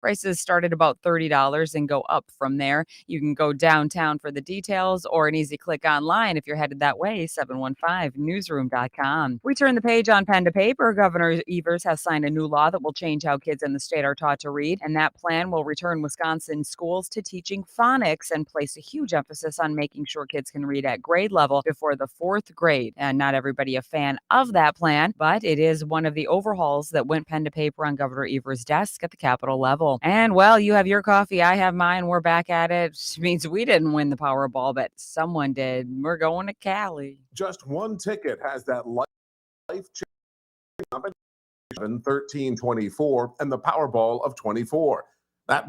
Prices start at about $30 and go up from there. You can go downtown for the details or an easy click online if you're headed that way, 715newsroom.com. We turn the page on pen to paper. Governor Evers has signed a new law that will change how kids in the state are taught to read, and that plan will return Wisconsin schools to teaching phonics and place a huge emphasis on making sure kids can read at grade level before the fourth grade. And not everybody a fan of that plan, but it is one of the overhauls that went pen to paper on Governor Evers' desk at the Capitol level. And well, you have your coffee, I have mine. We're back at it. Means we didn't win the Powerball, but someone did. We're going to Cali. Just one ticket has that life-changing combination, 1324 and the Powerball of 24. That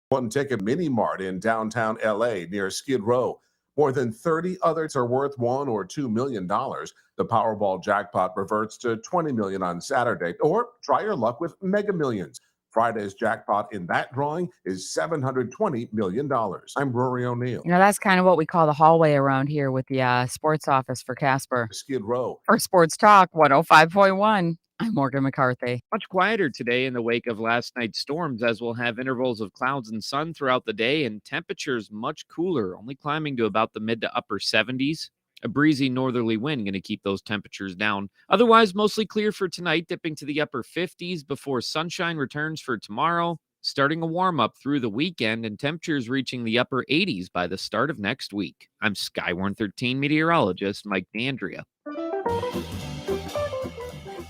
one ticket mini mart in downtown LA near Skid Row. More than 30 others are worth $1 or $2 million. The Powerball jackpot reverts to $20 million on Saturday. Or try your luck with Mega Millions. Friday's jackpot in that drawing is $720 million. I'm Rory O'Neill. That's kind of what we call the hallway around here with the sports office for Kasper. Skid Row. For Sports Talk 105.1, I'm Morgan McCarthy. Much quieter today in the wake of last night's storms, as we'll have intervals of clouds and sun throughout the day, and temperatures much cooler, only climbing to about the mid to upper 70s. A breezy northerly wind going to keep those temperatures down. Otherwise, mostly clear for tonight, dipping to the upper 50s before sunshine returns for tomorrow, starting a warm-up through the weekend, and temperatures reaching the upper 80s by the start of next week. I'm Skywarn 13 meteorologist Mike D'Andrea.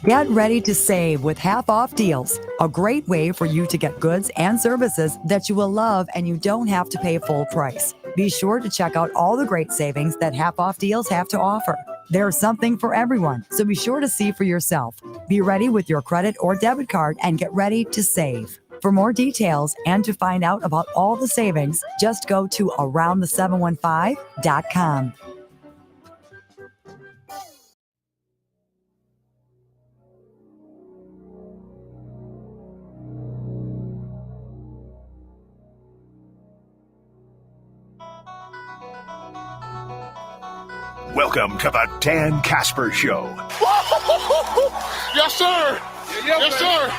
Get ready to save with half-off deals, a great way for you to get goods and services that you will love and you don't have to pay full price. Be sure to check out all the great savings that half-off deals have to offer. There's something for everyone, so be sure to see for yourself. Be ready with your credit or debit card and get ready to save. For more details and to find out about all the savings, just go to aroundthe715.com. Welcome to the Dan Kasper Show. Yes, sir. Yes, sir.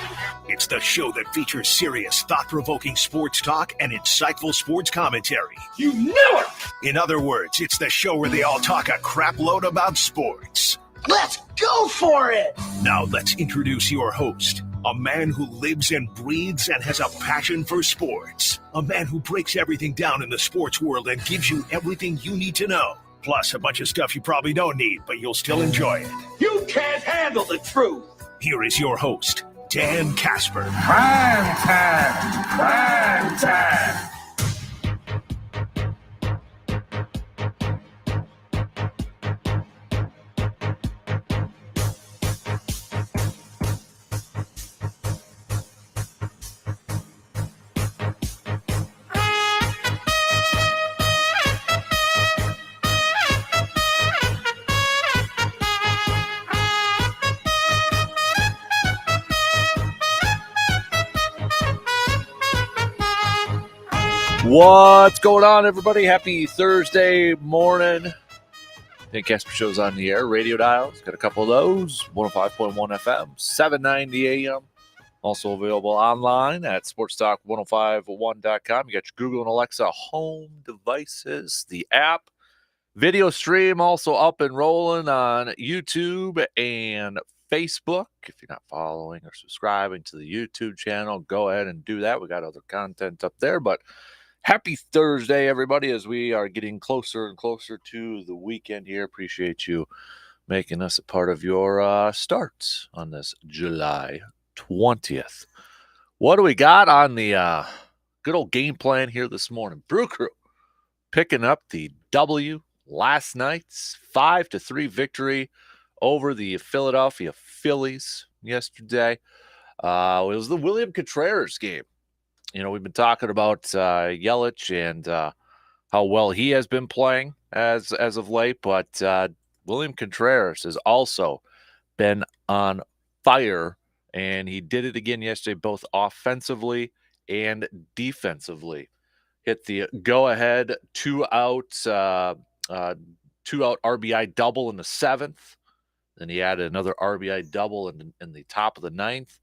It's the show that features serious, thought-provoking sports talk and insightful sports commentary. You knew it. In other words, it's the show where they all talk a crap load about sports. Let's go for it. Now let's introduce your host, a man who lives and breathes and has a passion for sports. A man who breaks everything down in the sports world and gives you everything you need to know. Plus a bunch of stuff you probably don't need, but you'll still enjoy it. You can't handle the truth. Here is your host, Dan Kasper. Prime time. Prime time. What's going on, everybody? Happy Thursday morning. Dan Kasper Show's on the air. Radio dials, got a couple of those. 105.1 FM, 790 AM. Also available online at sportstalk1051.com. You got your Google and Alexa home devices, the app. Video stream also up and rolling on YouTube and Facebook. If you're not following or subscribing to the YouTube channel, go ahead and do that. We got other content up there, but happy Thursday, everybody, as we are getting closer and closer to the weekend here. Appreciate you making us a part of your starts on this July 20th. What do we got on the good old game plan here this morning? Brew Crew picking up the W last night's 5-3 victory over the Philadelphia Phillies yesterday. It was the William Contreras game. You know, we've been talking about Yelich and how well he has been playing as of late, but William Contreras has also been on fire, and he did it again yesterday, both offensively and defensively. Hit the go-ahead two-out RBI double in the seventh. Then he added another RBI double in the top of the ninth.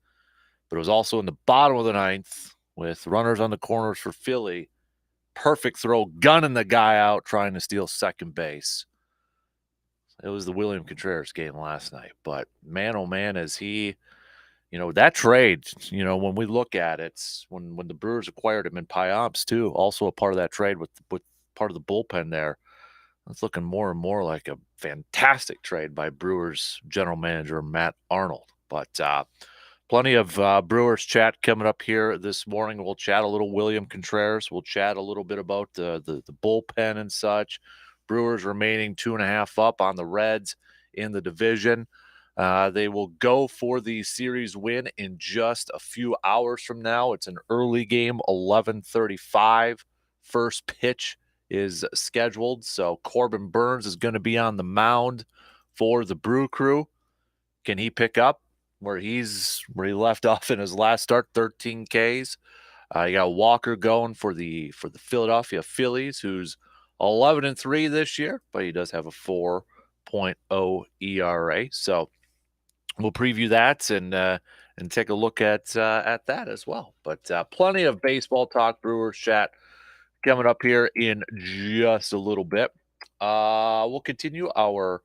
but it was also in the bottom of the ninth with runners on the corners for Philly. Perfect throw, gunning the guy out, trying to steal second base. It was the William Contreras game last night, but man, oh man, is he, that trade, when we look at it, when the Brewers acquired him in Piamps too, also a part of that trade with part of the bullpen there, it's looking more and more like a fantastic trade by Brewers general manager Matt Arnold. But plenty of Brewers chat coming up here this morning. We'll chat a little William Contreras. We'll chat a little bit about the bullpen and such. Brewers remaining 2.5 up on the Reds in the division. They will go for the series win in just a few hours from now. It's an early game, 11:35. First pitch is scheduled. So Corbin Burns is going to be on the mound for the Brew Crew. Can he pick up where he left off in his last start, 13 Ks? You got Walker going for the Philadelphia Phillies, who's 11-3 this year, but he does have a 4.0 ERA. So we'll preview that and take a look at that as well. But plenty of baseball talk, Brewers chat coming up here in just a little bit. We'll continue our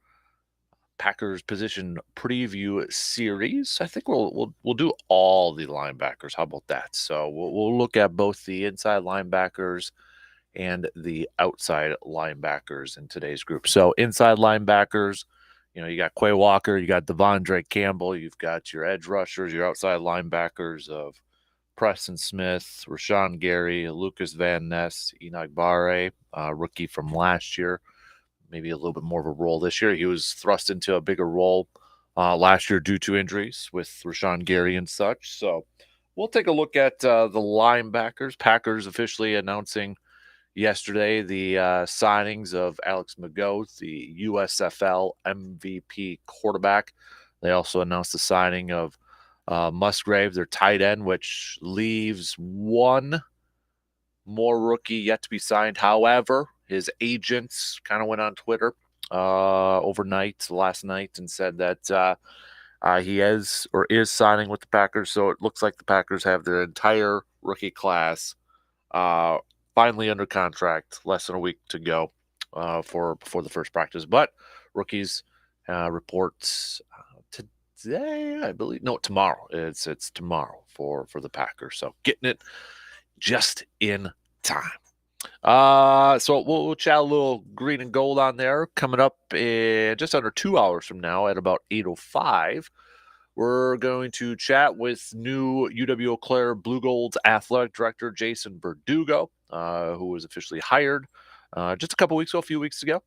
Packers position preview series. I think we'll do all the linebackers. How about that? So we'll look at both the inside linebackers and the outside linebackers in today's group. So inside linebackers, you got Quay Walker, you got Devondre Campbell, you've got your edge rushers, your outside linebackers of Preston Smith, Rashawn Gary, Lucas Van Ness, Enoch Barre, rookie from last year, maybe a little bit more of a role this year. He was thrust into a bigger role last year due to injuries with Rashawn Gary and such. So we'll take a look at the linebackers. Packers officially announcing yesterday the signings of Alex Magoth, the USFL MVP quarterback. They also announced the signing of Musgrave, their tight end, which leaves one more rookie yet to be signed. However, his agents kind of went on Twitter last night, and said that he is signing with the Packers. So it looks like the Packers have their entire rookie class finally under contract, less than a week to go before the first practice. But rookies reports today, I believe. No, tomorrow. It's tomorrow for the Packers. So getting it just in time. So we'll chat a little green and gold on there. Coming up in just under 2 hours from now at about 8:05. We're going to chat with new UW-Eau Claire Blue Gold's athletic director, Jason Verdugo, who was officially hired just a few weeks ago.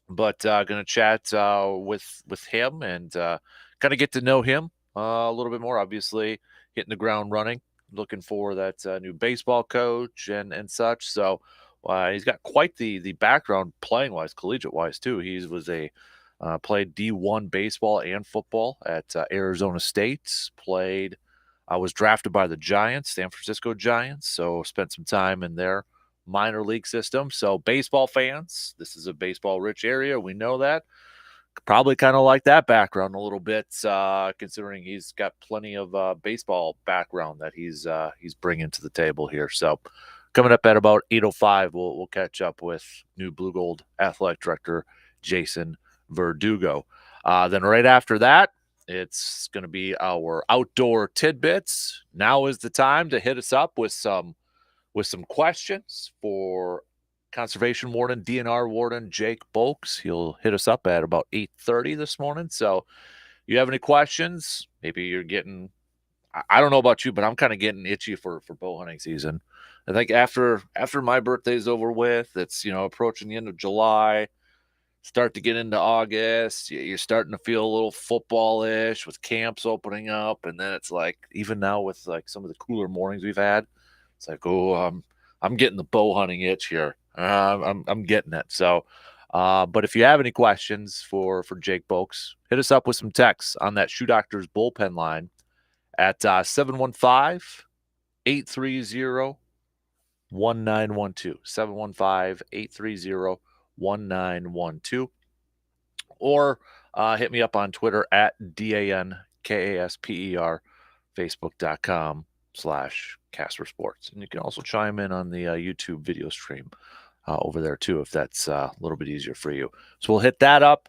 But going to chat with him and kind of get to know him a little bit more. Obviously, hitting the ground running, looking for that new baseball coach and such. So he's got quite the background playing-wise, collegiate-wise, too. He was played D1 baseball and football at Arizona State. Was drafted by the Giants, San Francisco Giants. So spent some time in their minor league system. So baseball fans, this is a baseball-rich area. We know that. Probably kind of like that background a little bit, considering he's got plenty of baseball background that he's bringing to the table here. So coming up at about 8:05, we'll catch up with new Blue Gold athletic director Jason Verdugo. Then right after that, it's going to be our outdoor tidbits. Now is the time to hit us up with some questions for Conservation Warden, DNR Warden Jake Bolks. He'll hit us up at about 8:30 this morning. So you have any questions? Maybe you're getting, I don't know about you, but I'm kind of getting itchy for bow hunting season. I think after my birthday's over with, it's, approaching the end of July, start to get into August, you're starting to feel a little football-ish with camps opening up. And then it's like, even now with like some of the cooler mornings we've had, it's like, I'm getting the bow hunting itch here. I'm getting it. So, but if you have any questions for Jake Bolks, hit us up with some texts on that Shoe Doctors bullpen line at 715-830-1912. 715-830-1912. Or hit me up on Twitter at DANKASPER. Facebook.com/Casper Sports. And you can also chime in on the YouTube video stream over there too, if that's a little bit easier for you. So we'll hit that up.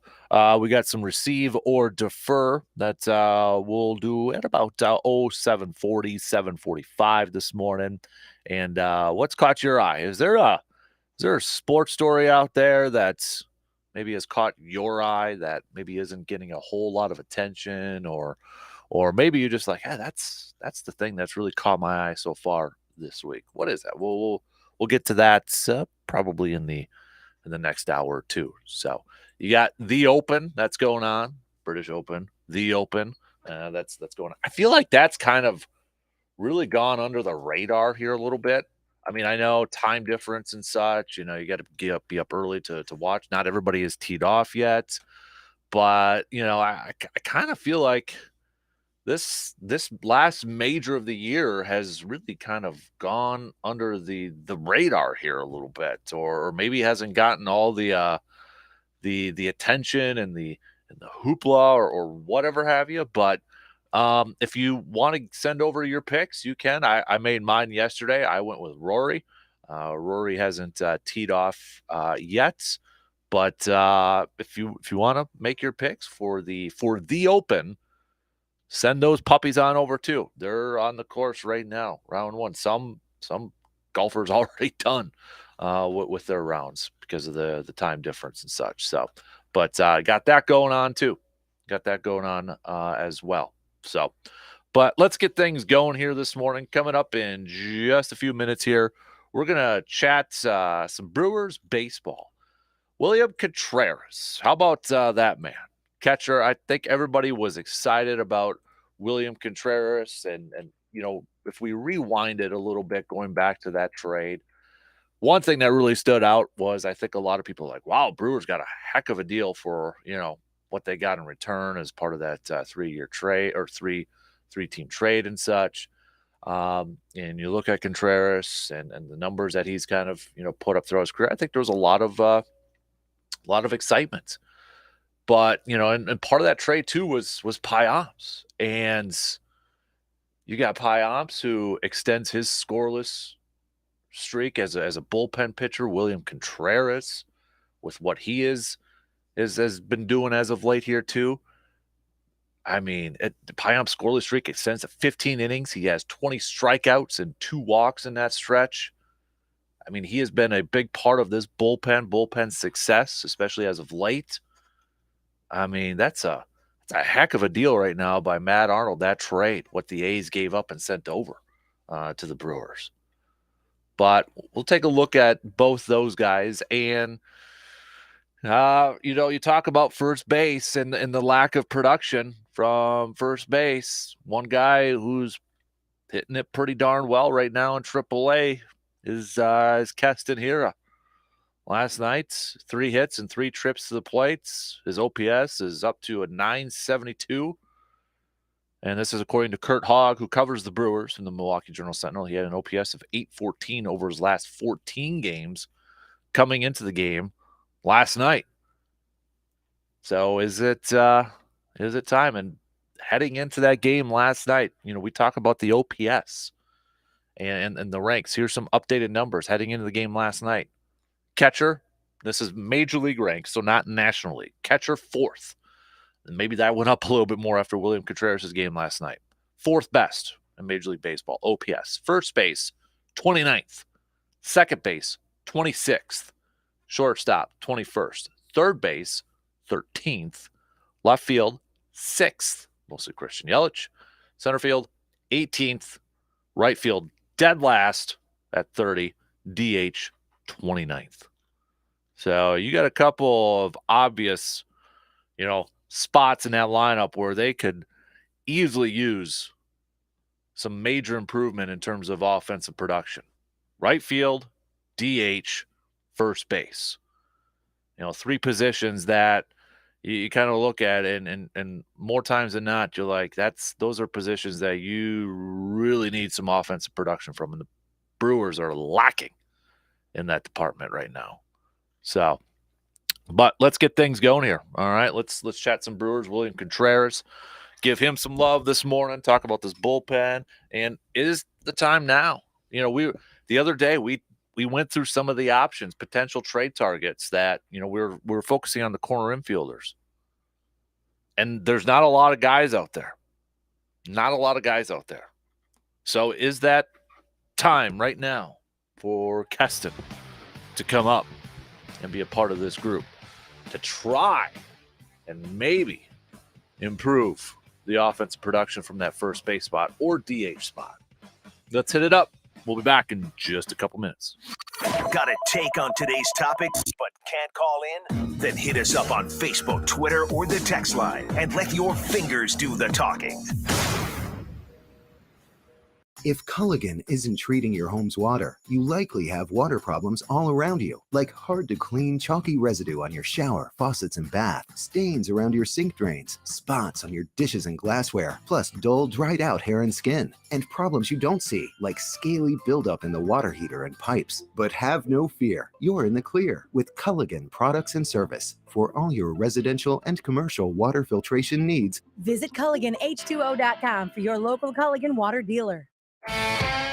We got some receive or defer that we'll do at about 7:40, 7:45 this morning. And what's caught your eye? Is there a sports story out there that's maybe has caught your eye that maybe isn't getting a whole lot of attention, or maybe you're just like, that's the thing that's really caught my eye so far this week? What is that? We'll get to that probably in the next hour or two. So you got the Open that's going on, British Open, the Open that's going on. I feel like that's kind of really gone under the radar here a little bit. I mean, I know time difference and such, you got to be up early to watch. Not everybody is teed off yet, but I kind of feel like this last major of the year has really kind of gone under the radar here a little bit, or maybe hasn't gotten all the attention and the hoopla or whatever have you. But if you want to send over your picks, you can. I made mine yesterday. I went with Rory. Rory hasn't teed off yet, but if you want to make your picks for the Open, send those puppies on over too. They're on the course right now, round one. Some golfers already done with their rounds because of the time difference and such. So, but got that going on too. Got that going on as well. So, but let's get things going here this morning. Coming up in just a few minutes here, we're gonna chat some Brewers baseball. William Contreras, how about that man? Catcher. I think everybody was excited about William Contreras, and if we rewind it a little bit, going back to that trade, one thing that really stood out was I think a lot of people were like, wow, Brewers got a heck of a deal for what they got in return as part of that 3-year trade or three-team trade and such. And you look at Contreras and the numbers that he's kind of put up throughout his career. I think there was a lot of excitement. But, and part of that trade, too, was Payamps. And you got Payamps, who extends his scoreless streak as a bullpen pitcher. William Contreras, with what he has been doing as of late here, too. I mean, the Payamps scoreless streak extends to 15 innings. He has 20 strikeouts and 2 walks in that stretch. I mean, he has been a big part of this bullpen success, especially as of late. I mean, that's a heck of a deal right now by Matt Arnold, that trade, what the A's gave up and sent over to the Brewers. But we'll take a look at both those guys. And, you talk about first base and the lack of production from first base. One guy who's hitting it pretty darn well right now in AAA is Keston Hiura. Last night, 3 hits and 3 trips to the plate. His OPS is up to a 972. And this is according to Kurt Hogg, who covers the Brewers in the Milwaukee Journal-Sentinel. He had an OPS of 814 over his last 14 games coming into the game last night. So is it time? And heading into that game last night, we talk about the OPS and the ranks. Here's some updated numbers heading into the game last night. Catcher, this is Major League ranks, so not National League. Catcher, 4th. And maybe that went up a little bit more after William Contreras' game last night. 4th best in Major League Baseball, OPS. First base, 29th. Second base, 26th. Shortstop, 21st. Third base, 13th. Left field, 6th. Mostly Christian Yelich. Center field, 18th. Right field, dead last at 30. DH, 29th. So you got a couple of obvious, spots in that lineup where they could easily use some major improvement in terms of offensive production. Right field, DH, first base. 3 positions that you kind of look at and more times than not, you're like, those are positions that you really need some offensive production from. And the Brewers are lacking in that department right now. So, but let's get things going here. All right, let's chat some Brewers. William Contreras give him some love this morning, talk about this bullpen, and it is the time now. The other day we went through some of the options, potential trade targets that, we're focusing on the corner infielders. And there's not a lot of guys out there. Not a lot of guys out there. So is that time right now for Keston to come up and be a part of this group to try and maybe improve the offensive production from that first base spot or DH spot? Let's hit it up. We'll be back in just a couple minutes. Got a take on today's topics but can't call in? Then hit us up on Facebook, Twitter, or the text line and let your fingers do the talking. If Culligan isn't treating your home's water, you likely have water problems all around you, like hard-to-clean, chalky residue on your shower, faucets, and bath, stains around your sink drains, spots on your dishes and glassware, plus dull, dried-out hair and skin, and problems you don't see, like scaly buildup in the water heater and pipes. But have no fear. You're in the clear with Culligan Products and Service. For all your residential and commercial water filtration needs, visit CulliganH2O.com for your local Culligan water dealer.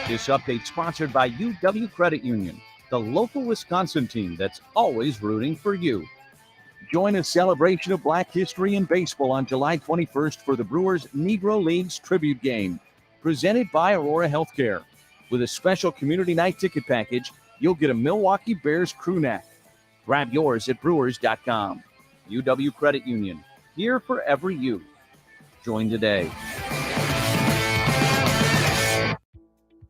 This update sponsored by UW Credit Union, the local Wisconsin team that's always rooting for you. Join a celebration of Black history in baseball on July 21st for the Brewers Negro Leagues Tribute Game, presented by Aurora Healthcare. With a special community night ticket package, you'll get a Milwaukee Bears crew neck. Grab yours at brewers.com. UW Credit Union, here for every you. Join today.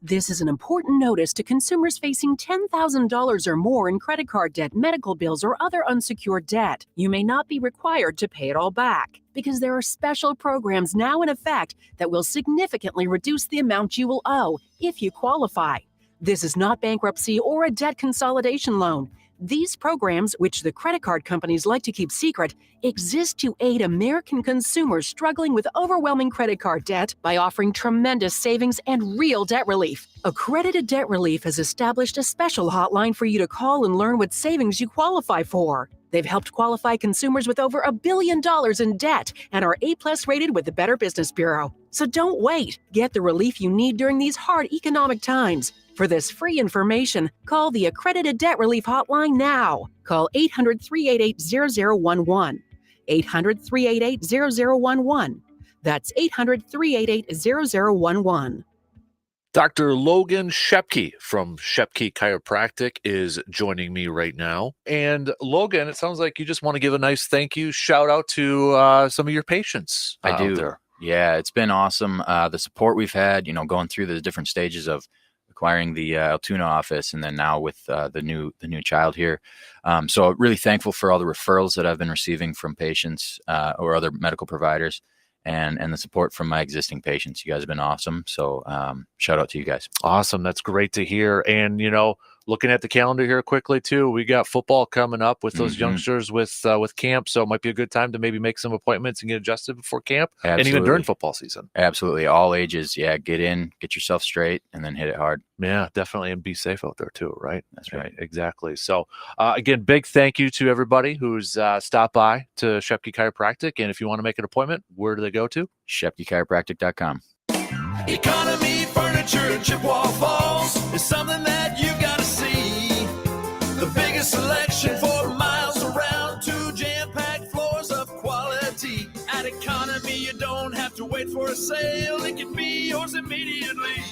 This is an important notice to consumers facing $10,000 or more in credit card debt, medical bills, or other unsecured debt. You may not be required to pay it all back because there are special programs now in effect that will significantly reduce the amount you will owe if you qualify. This is not bankruptcy or a debt consolidation loan. These programs, which the credit card companies like to keep secret, exist to aid American consumers struggling with overwhelming credit card debt by offering tremendous savings and real debt relief. Accredited Debt Relief has established a special hotline for you to call and learn what savings you qualify for. They've helped qualify consumers with over $1 billion in debt and are A+ rated with the Better Business Bureau. So don't wait. Get the relief you need during these hard economic times. For this free information, call the Accredited Debt Relief Hotline now. Call 800-388-0011. 800-388-0011. That's 800-388-0011. Dr. Logan Shepke from Shepke Chiropractic is joining me right now. And Logan, it sounds like you just want to give a nice thank you, shout out to some of your patients. I do. There. Yeah, it's been awesome. The support we've had, going through the different stages of acquiring the Altoona office, and then now with the new child here. So really thankful for all the referrals that I've been receiving from patients or other medical providers, and the support from my existing patients. You guys have been awesome. So shout out to you guys. Awesome. That's great to hear. And, looking at the calendar here quickly too, we got football coming up with those youngsters with camp. So it might be a good time to maybe make some appointments and get adjusted before camp. Absolutely. And even during football season. Absolutely. All ages. Yeah. Get in, get yourself straight, and then hit it hard. Yeah, definitely. And be safe out there too. Right. That's right. Exactly. So again, big thank you to everybody who's stopped by to Shepke Chiropractic. And if you want to make an appointment, where do they go to? ShepkeChiropractic.com. Economy Furniture in Chippewa Falls is something that you gotta see. The biggest selection for miles around, 2 jam-packed floors of quality. At Economy, you don't have to wait for a sale. It can be yours immediately.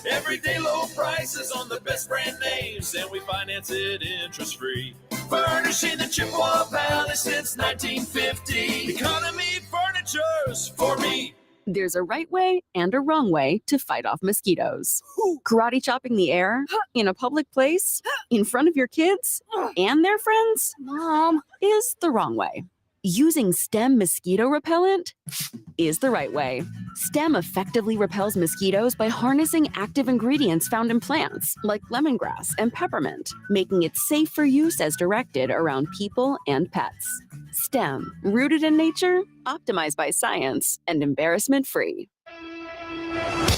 Everyday low prices on the best brand names, and we finance it interest-free. Furnishing the Chippewa Valley since 1950. Economy Furniture's for me. There's a right way and a wrong way to fight off mosquitoes. Karate chopping the air in a public place in front of your kids and their friends, Mom, is the wrong way. Using Stem mosquito repellent is the right way. Stem effectively repels mosquitoes by harnessing active ingredients found in plants like lemongrass and peppermint, making it safe for use as directed around people and pets. Stem, rooted in nature, optimized by science, and embarrassment-free.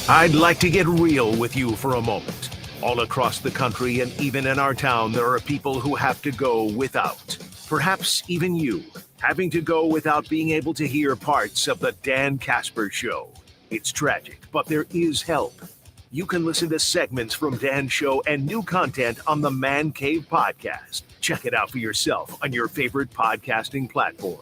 I'd like to get real with you for a moment. All across the country and even in our town, there are people who have to go without. Perhaps even you. having to go without being able to hear parts of the Dan Kasper Show. It's tragic, but there is help. You can listen to segments from Dan's show and new content on the Man Cave podcast. Check it out for yourself on your favorite podcasting platform.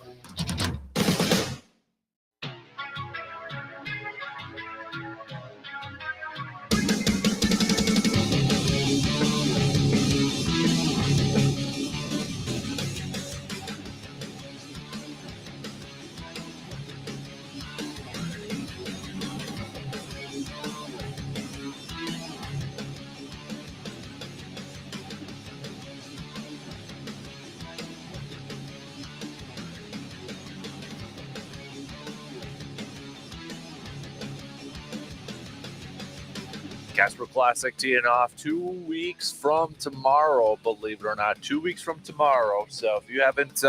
Casper Classic teeing off 2 weeks from tomorrow, believe it or not. 2 weeks from tomorrow. So if you haven't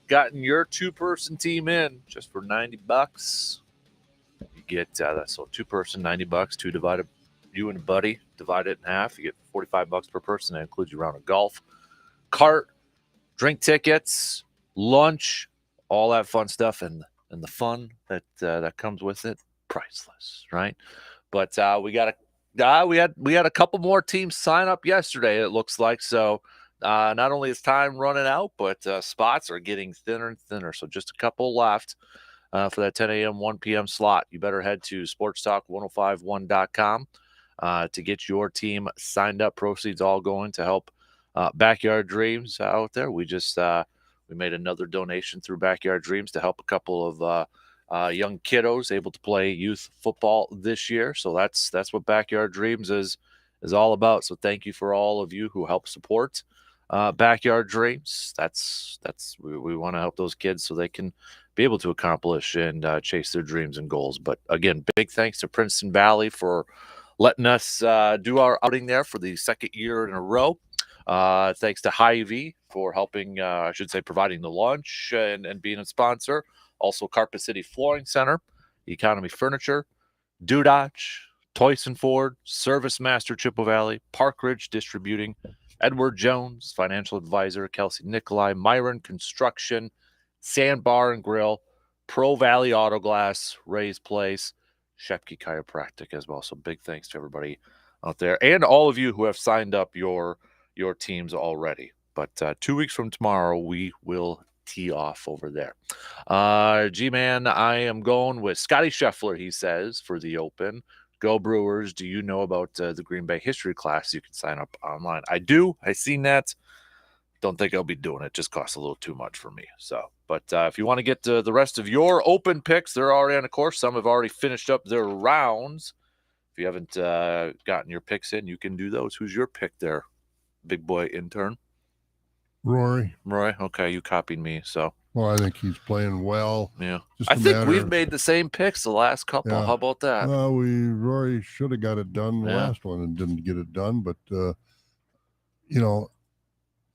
gotten your two-person team in just for $90, you get so two-person $90. Two divided, you and a buddy divide it in half. You get $45 per person. That includes your round of golf, cart, drink tickets, lunch, all that fun stuff, and the fun that comes with it, priceless, right? But we had a couple more teams sign up yesterday, it looks like. So not only is time running out, but spots are getting thinner and thinner. So just a couple left for that 10 a.m., 1 p.m. slot. You better head to sportstalk1051.com to get your team signed up. Proceeds all going to help Backyard Dreams out there. We just we made another donation through Backyard Dreams to help a couple of young kiddos able to play youth football this year. So that's what Backyard Dreams is all about. So thank you for all of you who help support Backyard Dreams. We want to help those kids so they can be able to accomplish and chase their dreams and goals. But again, big thanks to Princeton Valley for letting us do our outing there for the second year in a row. Thanks to Hy-Vee for helping, providing the lunch and being a sponsor. Also, Carpet City Flooring Center, Economy Furniture, Dudach, Toyson Ford, Service Master Chippewa Valley, Park Ridge Distributing, Edward Jones, Financial Advisor, Kelsey Nikolai, Myron Construction, Sandbar and Grill, Pro Valley Auto Glass, Ray's Place, Shepke Chiropractic as well. So big thanks to everybody out there and all of you who have signed up your teams already. But 2 weeks from tomorrow, we will tee off over there. G-Man, I am going with Scotty Scheffler, he says, for the Open. Go Brewers. Do you know about the Green Bay history class? You can sign up online. I do. I seen that. Don't think I'll be doing it. Just costs a little too much for me. So, but if you want to get the rest of your Open picks, they're already on the course. Some have already finished up their rounds. If you haven't gotten your picks in, you can do those. Who's your pick there, big boy intern? Rory. Okay, you copied me, so. Well, I think he's playing well. Yeah. I think we've made the same picks the last couple. Yeah. How about that? Well, Rory should have got it done the last one and didn't get it done. But,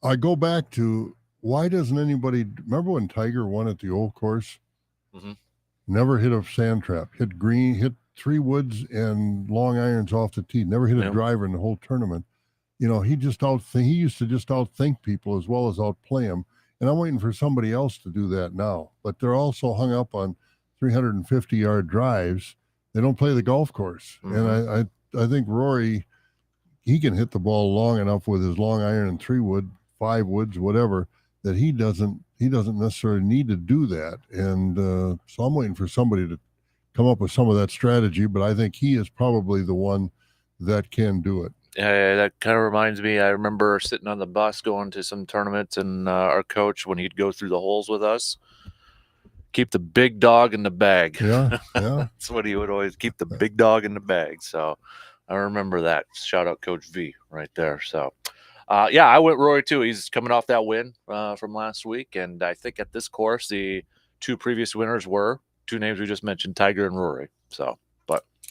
I go back to why doesn't anybody – remember when Tiger won at the old course? Mm-hmm. Never hit a sand trap. Hit green, hit 3 woods and long irons off the tee. Never hit a driver in the whole tournament. He used to just outthink people as well as outplay them. And I'm waiting for somebody else to do that now. But they're also hung up on 350-yard drives. They don't play the golf course. Mm-hmm. And I think Rory, he can hit the ball long enough with his long iron and 3 wood, 5 woods, whatever, that he doesn't necessarily need to do that. And so I'm waiting for somebody to come up with some of that strategy. But I think he is probably the one that can do it. That kind of reminds me, I remember sitting on the bus going to some tournaments, and our coach, when he'd go through the holes with us, keep the big dog in the bag. Yeah. That's what he would always keep, the big dog in the bag. So I remember that. Shout out Coach V right there. So, I went Rory too. He's coming off that win from last week, and I think at this course, the 2 previous winners were 2 names we just mentioned, Tiger and Rory. So.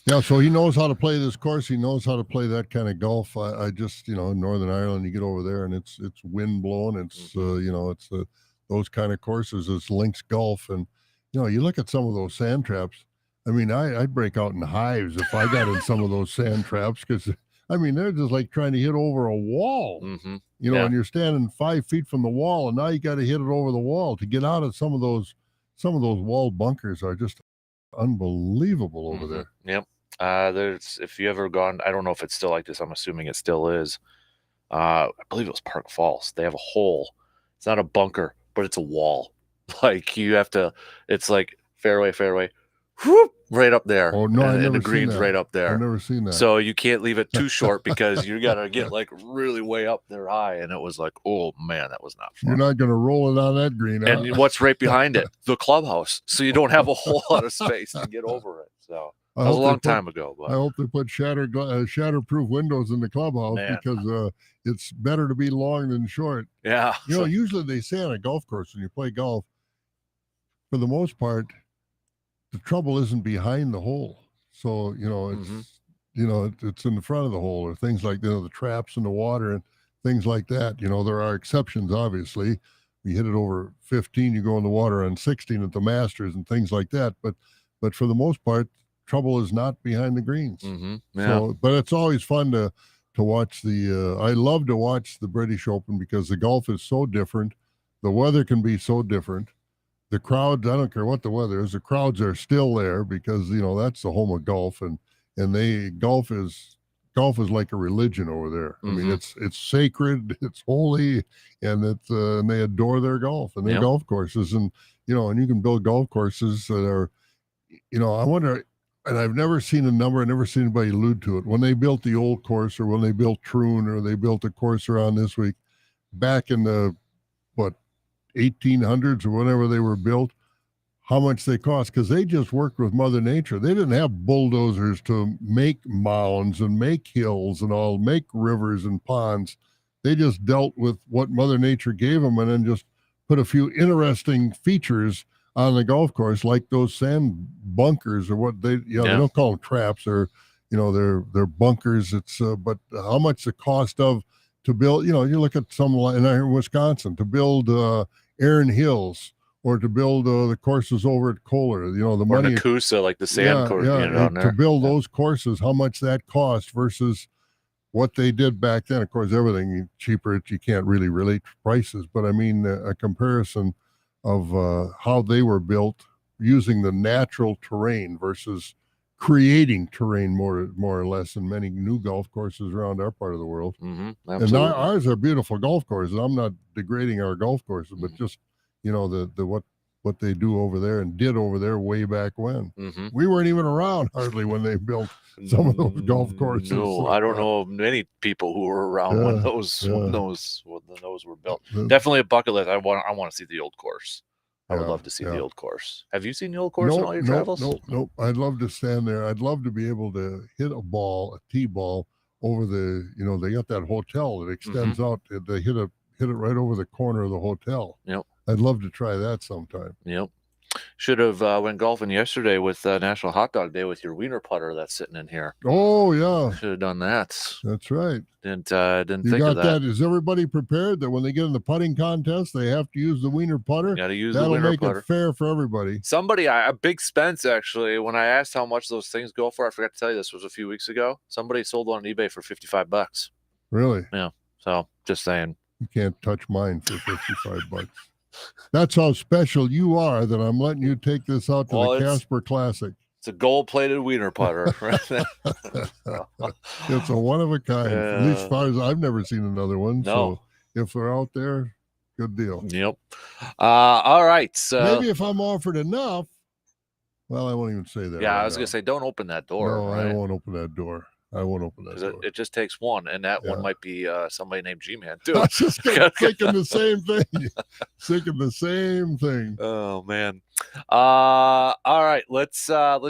Yeah, so he knows how to play this course. He knows how to play that kind of golf. I just, in Northern Ireland, you get over there and it's wind blowing. It's, it's those kind of courses. It's links golf. And, you look at some of those sand traps. I mean, I'd break out in hives if I got in some of those sand traps because I mean, they're just like trying to hit over a wall. Mm-hmm. You know, and you're standing 5 feet from the wall, and now you got to hit it over the wall to get out of some of those wall bunkers are just unbelievable over there. Yep. There's, if you ever gone, I don't know if it's still like this. I'm assuming it still is. I believe it was Park Falls. They have a hole. It's not a bunker, but it's a wall. Like you have to. It's like fairway, whoop, right up there. Oh no, and, I never and the seen green's that. right up there. I've never seen that. So you can't leave it too short because you got to get like really way up there high. And it was like, oh man, that was not fun. You're not going to roll it on that green. Huh? And what's right behind it? The clubhouse. So you don't have a whole lot of space to get over it. So that was a long time ago. But I hope they put shatterproof windows in the clubhouse because it's better to be long than short. Yeah. You know, usually they say on a golf course when you play golf, for the most part, the trouble isn't behind the hole. So, you know, it's it's in the front of the hole or things like the traps in the water and things like that. You know, there are exceptions, obviously. You hit it over 15, you go in the water on 16 at the Masters and things like that. But for the most part, trouble is not behind the greens. Yeah. So, but it's always fun to watch I love to watch the British Open because the golf is so different. The weather can be so different. The crowds, I don't care what the weather is, the crowds are still there because, you know, that's the home of golf and golf is like a religion over there. I mean, it's sacred, it's holy, and and they adore their golf and their golf courses. And, you know, and you can build golf courses that are, you know, I wonder, and I've never seen a number, I've never seen anybody allude to it. When they built the old course or when they built Troon or they built a course around this week, back in the, 1800s or whenever they were built, how much they cost, because they just worked with Mother Nature. They didn't have bulldozers to make mounds and make hills and all, make rivers and ponds. They just dealt with what Mother Nature gave them and then just put a few interesting features on the golf course, like those sand bunkers or what they don't call them traps or, you know, they're bunkers. It's but how much the cost of to build, you know, you look at some in Wisconsin to build Erin Hills or to build the courses over at Kohler, you know, the or money. Nakusa, like the sand course down there. To build those courses, how much that cost versus what they did back then. Of course, everything cheaper, you can't really relate to prices, but I mean, a comparison of how they were built using the natural terrain versus creating terrain more or less in many new golf courses around our part of the world. And ours are beautiful golf courses. I'm not degrading our golf courses, but just, you know, the what they do over there and did over there way back when. We weren't even around hardly when they built some of those golf courses. No, I don't know many people who were around when those were built. Definitely a bucket list. I want to see the old course. I would love to see the old course. Have you seen the old course in all your travels? Nope. I'd love to stand there. I'd love to be able to hit a tee ball over the, you know, they got that hotel that extends out. They hit it right over the corner of the hotel. Yep. I'd love to try that sometime. Yep. Should have went golfing yesterday with National Hot Dog Day with your wiener putter that's sitting in here. Oh yeah, should have done that. That's right. Didn't you think got of that. Is everybody prepared that when they get in the putting contest, they have to use the wiener putter? Got to use That'll the wiener make putter. it fair for everybody. Somebody, a Big Spence actually, when I asked how much those things go for, I forgot to tell you this was a few weeks ago. Somebody sold one on eBay for $55. Really? Yeah. So just saying. You can't touch mine for $55. That's how special you are that I'm letting you take this out to the Kasper Classic. It's a gold-plated wiener putter. Right there. It's a one of a kind. At least as far as I've never seen another one. No. So if they're out there, good deal. Yep. All right. So maybe if I'm offered enough, well, I won't even say that. Yeah, right I was going to say, don't open that door. No, right? I won't open that door. I won't open that door. It just takes one, and that one might be somebody named G-Man too. I was just thinking the same thing. Thinking the same thing. Oh man! All right, let's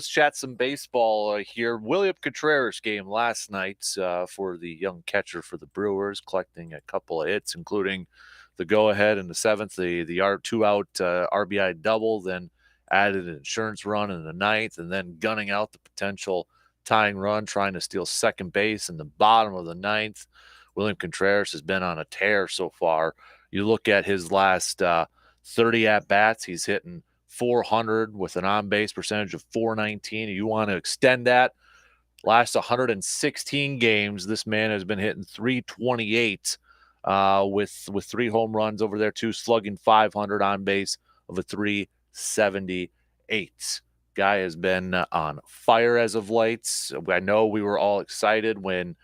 chat some baseball here. William Contreras game last night for the young catcher for the Brewers, collecting a couple of hits, including the go-ahead in the seventh, the 2-out RBI double, then added an insurance run in the ninth, and then gunning out the potential tying run, trying to steal second base in the bottom of the ninth. William Contreras has been on a tear so far. You look at his last 30 at-bats, he's hitting 400 with an on-base percentage of .419. You want to extend that, Last 116 games, this man has been hitting 328 with 3 home runs over there, too, slugging 500 on base of a 378. Guy has been on fire as of late. I know we were all excited when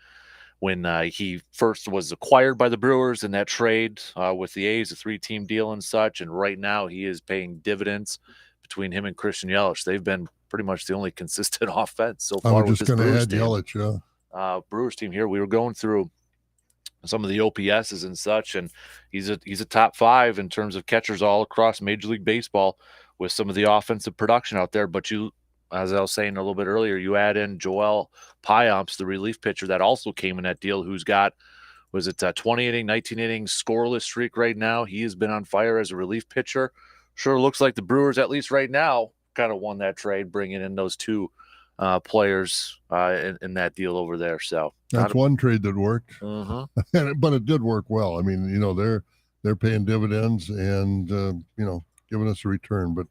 he first was acquired by the Brewers in that trade with the A's, a 3-team deal and such. And right now he is paying dividends between him and Christian Yelich. They've been pretty much the only consistent offense so far with this Brewers team. Yelich, yeah. Brewers team here. We were going through some of the OPSs and such, and he's a top 5 in terms of catchers all across Major League Baseball with some of the offensive production out there. But you, as I was saying a little bit earlier, you add in Joel Payamps, the relief pitcher that also came in that deal, who's got, was it 20 inning, 19 inning scoreless streak right now. He has been on fire as a relief pitcher. Sure looks like the Brewers, at least right now, kind of won that trade, bringing in those 2 players in that deal over there. So that's one trade that worked, mm-hmm. but it did work well. I mean, they're paying dividends and giving us a return. But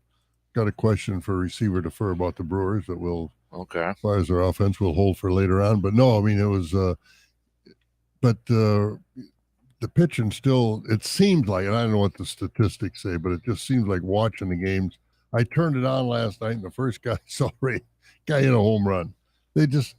got a question for receiver defer about the Brewers that will, as far as their offense, will hold for later on. But no, I mean, it was, the pitching still, it seemed like, and I don't know what the statistics say, but it just seems like watching the games. I turned it on last night, and the first guy hit a home run. They just,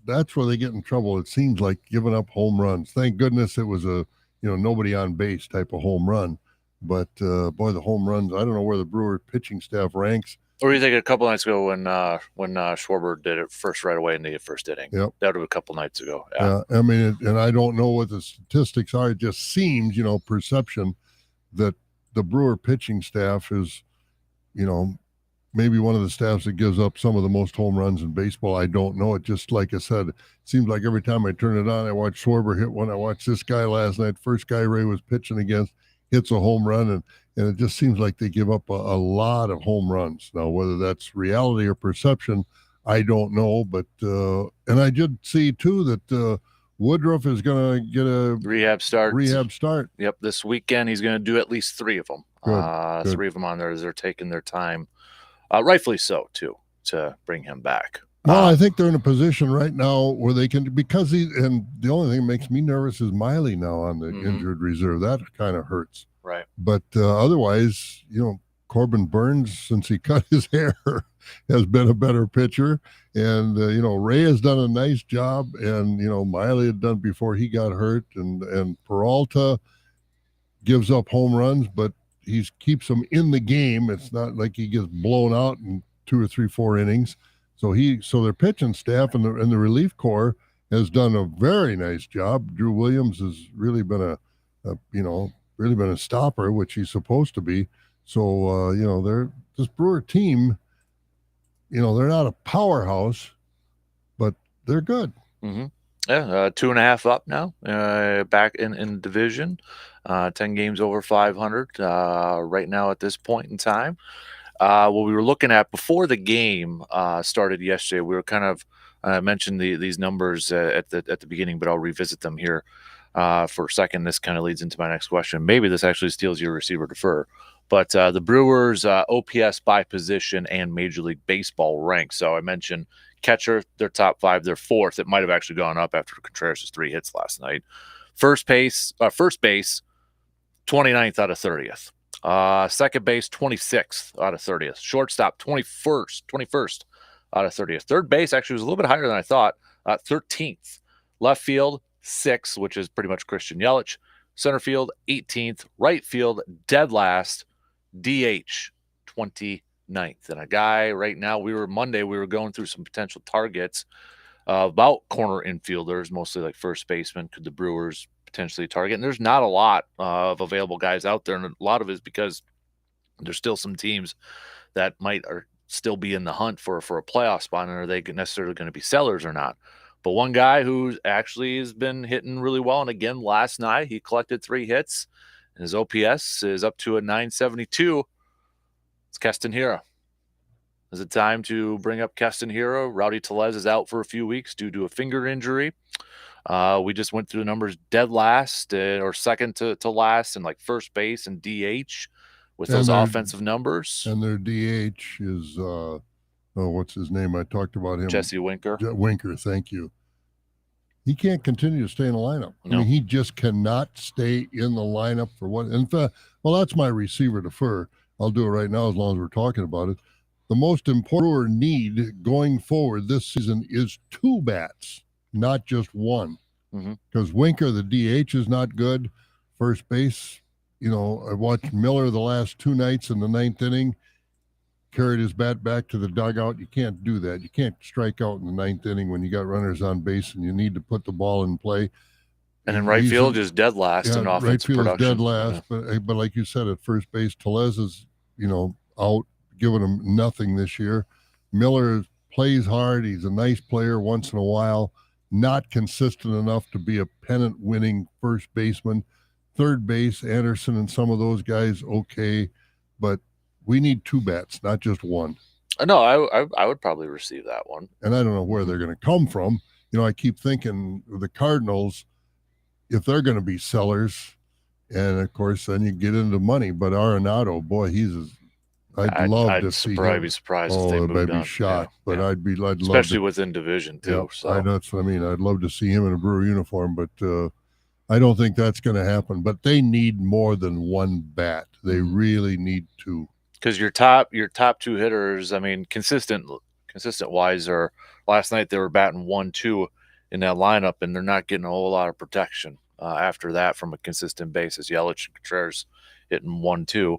that's where they get in trouble. It seems like giving up home runs. Thank goodness it was a, nobody on base type of home run. But boy, the home runs, I don't know where the Brewer pitching staff ranks. Or you think a couple nights ago when Schwarber did it first right away in the first inning. Yep. That was a couple nights ago. Yeah. I mean, and I don't know what the statistics are. It just seems, perception that the Brewer pitching staff is, maybe one of the staffs that gives up some of the most home runs in baseball. I don't know. It just, like I said, it seems like every time I turn it on, I watch Schwarber hit one. I watched this guy last night. First guy Ray was pitching against hits a home run, and it just seems like they give up a lot of home runs. Now, whether that's reality or perception, I don't know. But and I did see too that Woodruff is going to get a rehab start. Yep, this weekend he's going to do at least 3 of them. Good. 3 of them on there as they're taking their time, rightfully so too, to bring him back. Well, I think they're in a position right now where they can, because and the only thing that makes me nervous is Miley now on the injured reserve. That kind of hurts. Right. But otherwise, Corbin Burns, since he cut his hair, has been a better pitcher. And, Ray has done a nice job. And, Miley had done before he got hurt. And Peralta gives up home runs, but he keeps them in the game. It's not like he gets blown out in 2 or 3, 4 innings. So their pitching staff and the relief corps has done a very nice job. Drew Williams has really been a stopper, which he's supposed to be. So this Brewer team, they're not a powerhouse, but they're good. Mm-hmm. Yeah, 2.5 up now, back in division, 10 games over 500 right now at this point in time. What we were looking at before the game started yesterday, we were kind of mentioned these numbers at the beginning, but I'll revisit them here for a second. This kind of leads into my next question. Maybe this actually steals your receiver defer, but the Brewers OPS by position and Major League Baseball rank. So I mentioned catcher, they're top 5, they're 4th. It might have actually gone up after Contreras' 3 hits last night. First base, 29th out of 30th. Second base, 26th out of 30th. Shortstop, 21st out of 30th. Third base actually was a little bit higher than I thought, 13th. Left field, 6th, which is pretty much Christian Yelich. Center field, 18th. Right field, dead last. DH, 29th. And a guy right now, Monday, we were going through some potential targets about corner infielders, mostly like first baseman. Could the Brewers potentially target? And there's not a lot of available guys out there, and a lot of it is because there's still some teams that might still be in the hunt for a playoff spot, and are they necessarily going to be sellers or not? But one guy who actually has been hitting really well, and again last night he collected 3 hits, and his OPS is up to a 972. It's Keston Hiura. Is it time to bring up Keston Hiura? Rowdy Tellez is out for a few weeks due to a finger injury. We just went through the numbers, dead last or second to last in like first base and DH with those offensive numbers. And their DH is, what's his name? I talked about him. Jesse Winker. Winker, thank you. He can't continue to stay in the lineup. No. I mean, he just cannot stay in the lineup for what. In fact, well, that's my receiver defer. I'll do it right now as long as we're talking about it. The most important need going forward this season is 2 bats, not just one. Because Winker, the DH, is not good. First base, I watched Miller the last 2 nights in the 9th inning, carried his bat back to the dugout. You can't do that. You can't strike out in the 9th inning when you got runners on base and you need to put the ball in play. And in right field is dead last in offensive right field production. Is dead last, but like you said, at first base, Tellez is out, giving him nothing this year. Miller plays hard. He's a nice player once in a while, not consistent enough to be a pennant-winning first baseman. Third base, Anderson and some of those guys, okay, but we need 2 bats, not just one. No, I would probably receive that one. And I don't know where they're going to come from. I keep thinking the Cardinals, if they're going to be sellers, and of course then you get into money. But Arenado, boy, I'd love to see him. I'd be surprised if they moved I'd be on. shocked, but I'd love especially to, within division too. Yeah, so that's what I mean. I'd love to see him in a Brewer uniform, but I don't think that's going to happen. But they need more than 1 bat. They really need 2. Because your top 2 hitters, I mean, consistent wise, are last night they were batting 1-2 in that lineup, and they're not getting a whole lot of protection after that from a consistent basis. Yelich and Contreras hitting 1-2,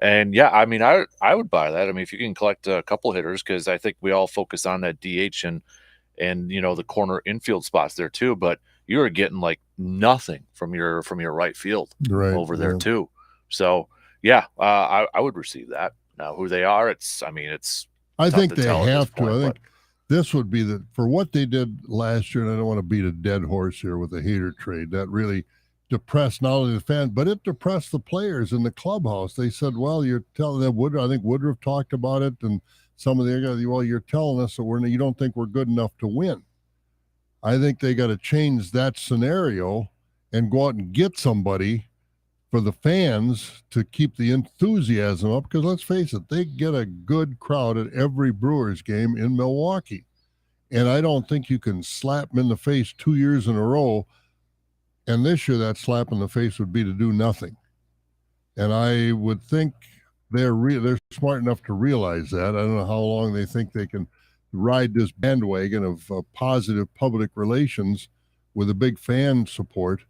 and yeah, I mean, I would buy that. I mean, if you can collect a couple hitters, because I think we all focus on that DH and the corner infield spots there too, but you are getting like nothing from your right field over there too. So. Yeah, I would receive that. Now, who they are, I think they have to. I think this would be for what they did last year, and I don't want to beat a dead horse here with the Hader trade. That really depressed not only the fans, but it depressed the players in the clubhouse. They said, well, you're telling them, I think Woodruff talked about it, and some of the other guys, well, you're telling us that you don't think we're good enough to win. I think they got to change that scenario and go out and get somebody for the fans to keep the enthusiasm up, because let's face it, they get a good crowd at every Brewers game in Milwaukee. And I don't think you can slap them in the face 2 years in a row. And this year that slap in the face would be to do nothing. And I would think they're smart enough to realize that. I don't know how long they think they can ride this bandwagon of positive public relations with a big fan support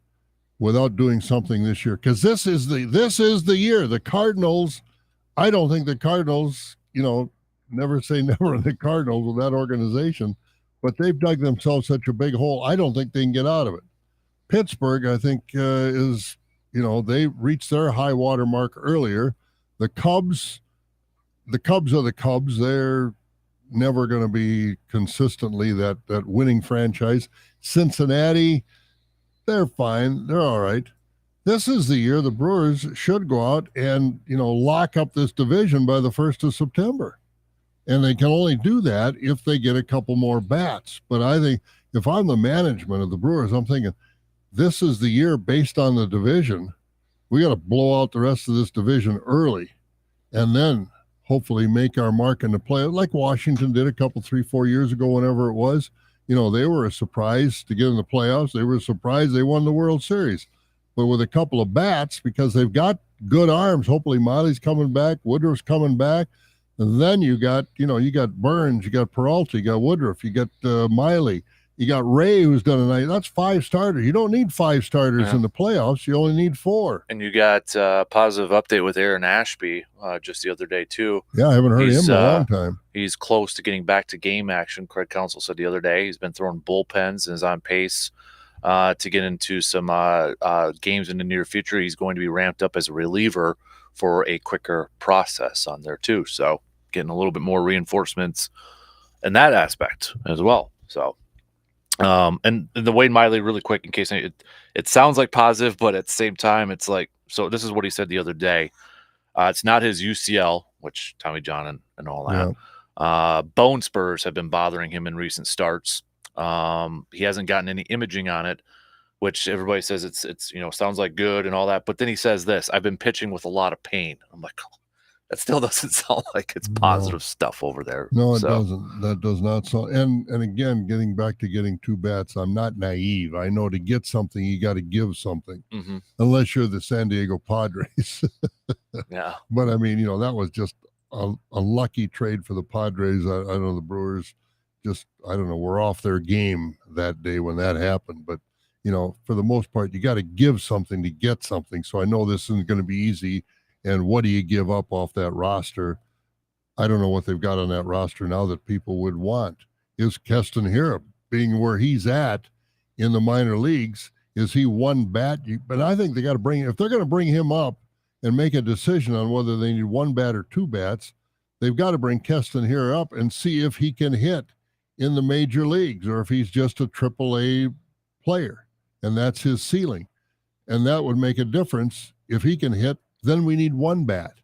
without doing something this year, because this is the year. The Cardinals, I don't think the Cardinals, never say never on the Cardinals with that organization, but they've dug themselves such a big hole. I don't think they can get out of it. Pittsburgh, I think, is, they reached their high water mark earlier. The Cubs are the Cubs. They're never going to be consistently that winning franchise. Cincinnati, they're fine. They're all right. This is the year the Brewers should go out and, lock up this division by the 1st of September. And they can only do that if they get a couple more bats. But I think if I'm the management of the Brewers, I'm thinking this is the year based on the division. We got to blow out the rest of this division early and then hopefully make our mark in the play like Washington did a couple, 3-4 years ago, whenever it was. They were a surprise to get in the playoffs. They were surprised they won the World Series. But with a couple of bats, because they've got good arms, hopefully Miley's coming back, Woodruff's coming back. And then you got Burns, you got Peralta, you got Woodruff, you got Miley, you got Ray, who's done a night. That's 5 starters. You don't need 5 starters in the playoffs. You only need 4. And you got a positive update with Aaron Ashby just the other day, too. Yeah, I haven't heard him in a long time. He's close to getting back to game action. Craig Counsell said the other day he's been throwing bullpens and is on pace to get into some games in the near future. He's going to be ramped up as a reliever for a quicker process on there, too. So getting a little bit more reinforcements in that aspect as well. So. And the Wade Miley, really quick, in case it sounds like positive, but at the same time, it's like, so this is what he said the other day. It's not his UCL, which Tommy John and all that. Yeah. Bone spurs have been bothering him in recent starts. He hasn't gotten any imaging on it, which everybody says it's sounds like good and all that. But then he says this: I've been pitching with a lot of pain. I'm like, that still doesn't sound like it's positive stuff over there. No, it doesn't. That does not sound. And again, getting back to getting 2 bats, I'm not naive. I know to get something, you got to give something, unless you're the San Diego Padres. Yeah. But I mean, that was just a lucky trade for the Padres. I know the Brewers just, I don't know, were off their game that day when that happened. But, for the most part, you got to give something to get something. So I know this isn't going to be easy. And what do you give up off that roster? I don't know what they've got on that roster now that people would want. Is Keston Hiura being where he's at in the minor leagues? Is he one bat? But I think they got to if they're going to bring him up and make a decision on whether they need 1 bat or 2 bats, they've got to bring Keston Hiura up and see if he can hit in the major leagues or if he's just a AAA player and that's his ceiling. And that would make a difference. If he can hit, then we need 1 bat.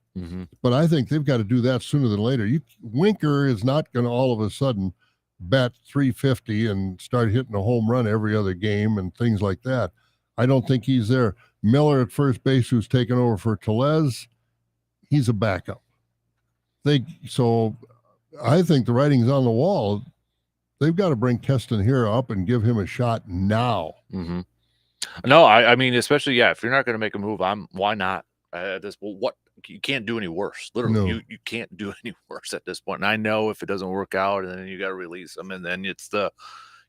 But I think they've got to do that sooner than later. Winker is not going to all of a sudden bat 350 and start hitting a home run every other game and things like that. I don't think he's there. Miller at first base, who's taken over for Tellez, he's a backup. So I think the writing's on the wall. They've got to bring Keston Hiura up and give him a shot now. No, I mean, especially, if you're not going to make a move, why not? What you can't do any worse. Literally, No. you can't do any worse at this point. And I know if it doesn't work out, and then you got to release him, and then it's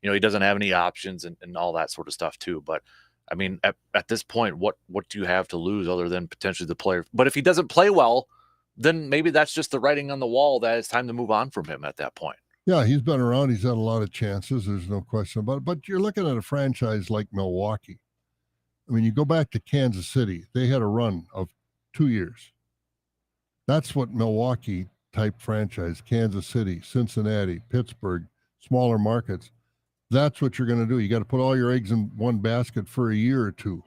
he doesn't have any options and all that sort of stuff too. But I mean, at this point, what do you have to lose other than potentially the player? But if he doesn't play well, then maybe that's just the writing on the wall that it's time to move on from him at that point. Yeah, he's been around. He's had a lot of chances. There's no question about it. But you're looking at a franchise like Milwaukee. I mean, you go back to Kansas City. They had a run of 2 years. That's what Milwaukee type franchise, Kansas City, Cincinnati, Pittsburgh, smaller markets. That's what you're going to do. You got to put all your eggs in one basket for a year or two.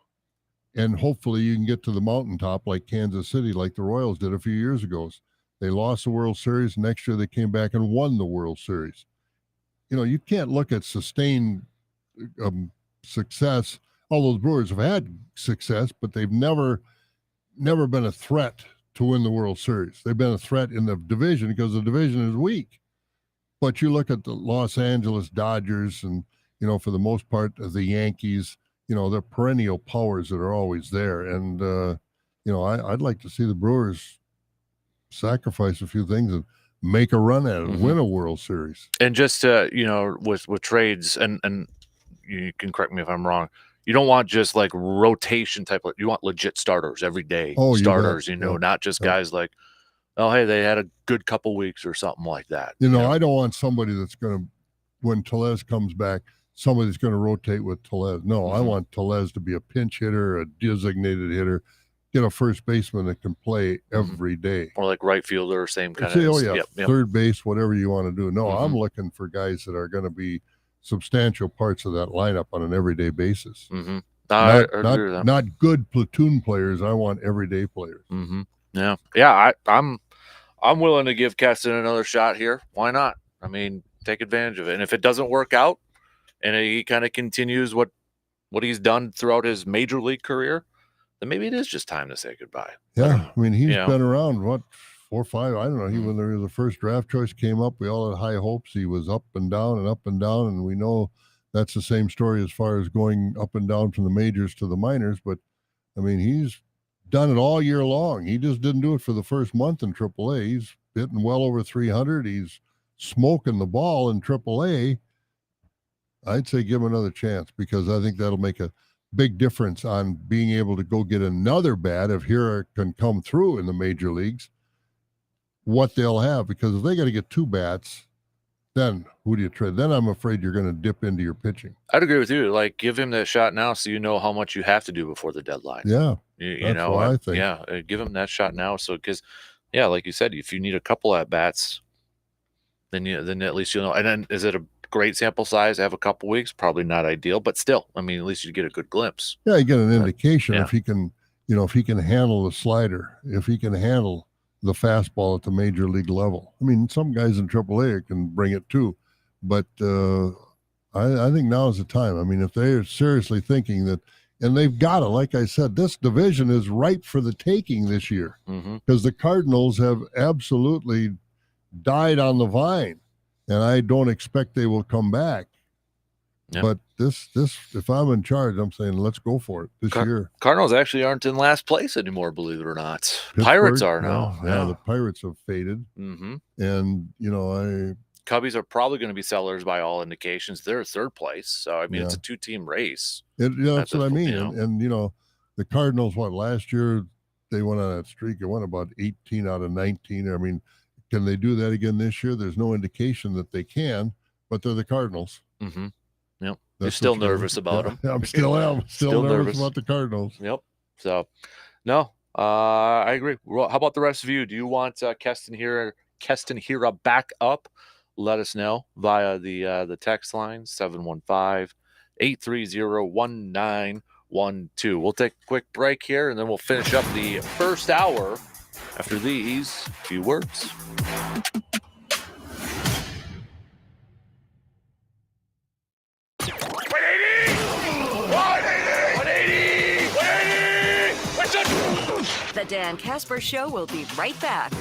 And hopefully you can get to the mountaintop like Kansas City, like the Royals did a few years ago. They lost the World Series. Next year they came back and won the World Series. You can't look at sustained success. All those Brewers have had success, but they've never been a threat to win the World Series. They've been a threat in the division because the division is weak. But you look at the Los Angeles Dodgers and, for the most part, the Yankees, they're perennial powers that are always there. And, I'd like to see the Brewers sacrifice a few things and make a run at it, win a World Series. And just, with trades, and you can correct me if I'm wrong, you don't want just like rotation type. You want legit starters every day. Starters, not just guys like, oh, hey, they had a good couple weeks or something like that. I don't want somebody that's going to, when Tellez comes back, somebody that's going to rotate with Tellez. No, I want Tellez to be a pinch hitter, a designated hitter, get a first baseman that can play every day. Or like right fielder, same kind of. Third base, whatever you want to do. No, I'm looking for guys that are going to be substantial parts of that lineup on an everyday basis. Not good platoon players. I want everyday players. I'm willing to give Keston another shot here. Why not? I mean, take advantage of it. And if it doesn't work out, and he kind of continues what he's done throughout his major league career, then maybe it is just time to say goodbye. Yeah, I mean, he's been around 4 or 5. I don't know. When there was the first draft choice came up, we all had high hopes. He was up and down, and we know that's the same story as far as going up and down from the majors to the minors. But I mean, he's done it all year long. He just didn't do it for the first month in AAA. He's hitting well over 300. He's smoking the ball in AAA. I'd say give him another chance because I think that'll make a big difference on being able to go get another bat if Hiura can come through in the major leagues. What they'll have, because if they got to get 2 bats, then who do you trade? Then I'm afraid you're going to dip into your pitching. I'd agree with you. Like, give him that shot now so you know how much you have to do before the deadline. Yeah, you know, what I think. Yeah, give him that shot now. So, because, like you said, if you need a couple at bats, then at least you'll know. And then, is it a great sample size? Have a couple weeks? Probably not ideal, but still, I mean, at least you get a good glimpse. Yeah, you get an indication if he can, if he can handle the slider, if he can handle the fastball at the major league level. I mean, some guys in AAA can bring it too, but I think now is the time. I mean, if they're seriously thinking that And they've got to, like I said, this division is ripe for the taking this year because the Cardinals have absolutely died on the vine, and I don't expect they will come back. Yep. But this, if I'm in charge, I'm saying let's go for it this year. Cardinals actually aren't in last place anymore, believe it or not. Pittsburgh, Pirates are now. Yeah, the Pirates have faded. And, Cubbies are probably going to be sellers by all indications. They're third place. So, I mean, it's a two-team race. That's what I mean. And, the Cardinals, last year they went on that streak. It went about 18 out of 19. I mean, can they do that again this year? There's no indication that they can, but they're the Cardinals. Yep. You're still nervous about them. I'm still nervous about the Cardinals. Yep. So, no, I agree. Well, how about the rest of you? Do you want Keston Hira back up? Let us know via the text line 715-830-1912. We'll take a quick break here, and then we'll finish up the first hour after these few words. The Dan Kasper Show will be right back.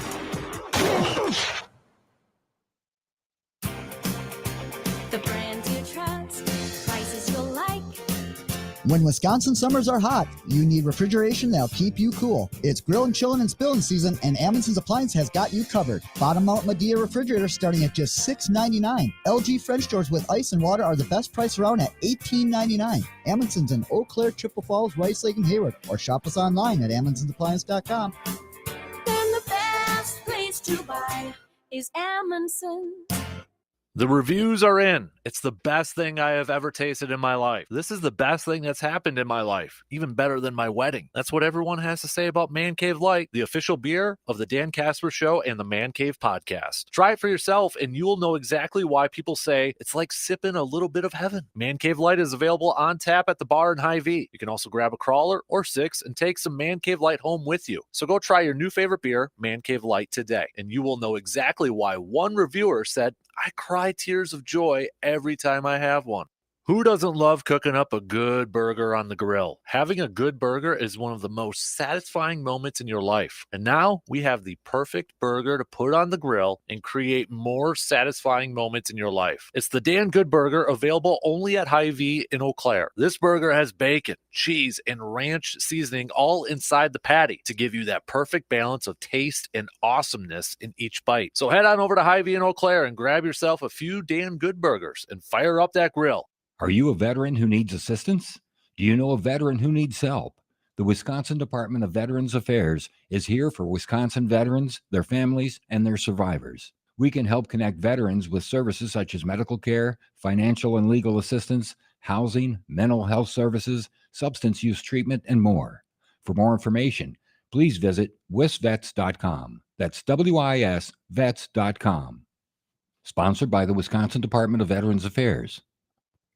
The brands you trust, prices you'll like. When Wisconsin summers are hot, you need refrigeration that'll keep you cool. It's grilling, chilling, and spilling season, and Amundsen's Appliance has got you covered. Bottom mount Medea refrigerator starting at just $6.99. LG French doors with ice and water are the best price around at $18.99. Amundsen's in Eau Claire, Chippewa Falls, Rice Lake, and Hayward, or shop us online at Amundsen'sAppliance.com. Then the best place to buy is Amundsen. The reviews are in. It's the best thing I have ever tasted in my life. This is the best thing that's happened in my life, even better than my wedding. That's what everyone has to say about Man Cave Light, the official beer of the Dan Kasper Show and the Man Cave Podcast. Try it for yourself, and you'll know exactly why people say it's like sipping a little bit of heaven. Man Cave Light is available on tap at the bar in Hy-Vee. You can also grab a crawler or 6 and take some Man Cave Light home with you. So go try your new favorite beer, Man Cave Light, today, and you will know exactly why one reviewer said, I cry tears of joy every time I have one. Who doesn't love cooking up a good burger on the grill? Having a good burger is one of the most satisfying moments in your life. And now we have the perfect burger to put on the grill and create more satisfying moments in your life. It's the Dan Good Burger, available only at Hy-Vee in Eau Claire. This burger has bacon, cheese, and ranch seasoning all inside the patty to give you that perfect balance of taste and awesomeness in each bite. So head on over to Hy-Vee in Eau Claire and grab yourself a few Dan Good Burgers and fire up that grill. Are you a veteran who needs assistance? Do you know a veteran who needs help? The Wisconsin Department of Veterans Affairs is here for Wisconsin veterans, their families, and their survivors. We can help connect veterans with services such as medical care, financial and legal assistance, housing, mental health services, substance use treatment, and more. For more information, please visit wisvets.com. That's WIS vets.com. Sponsored by the Wisconsin Department of Veterans Affairs.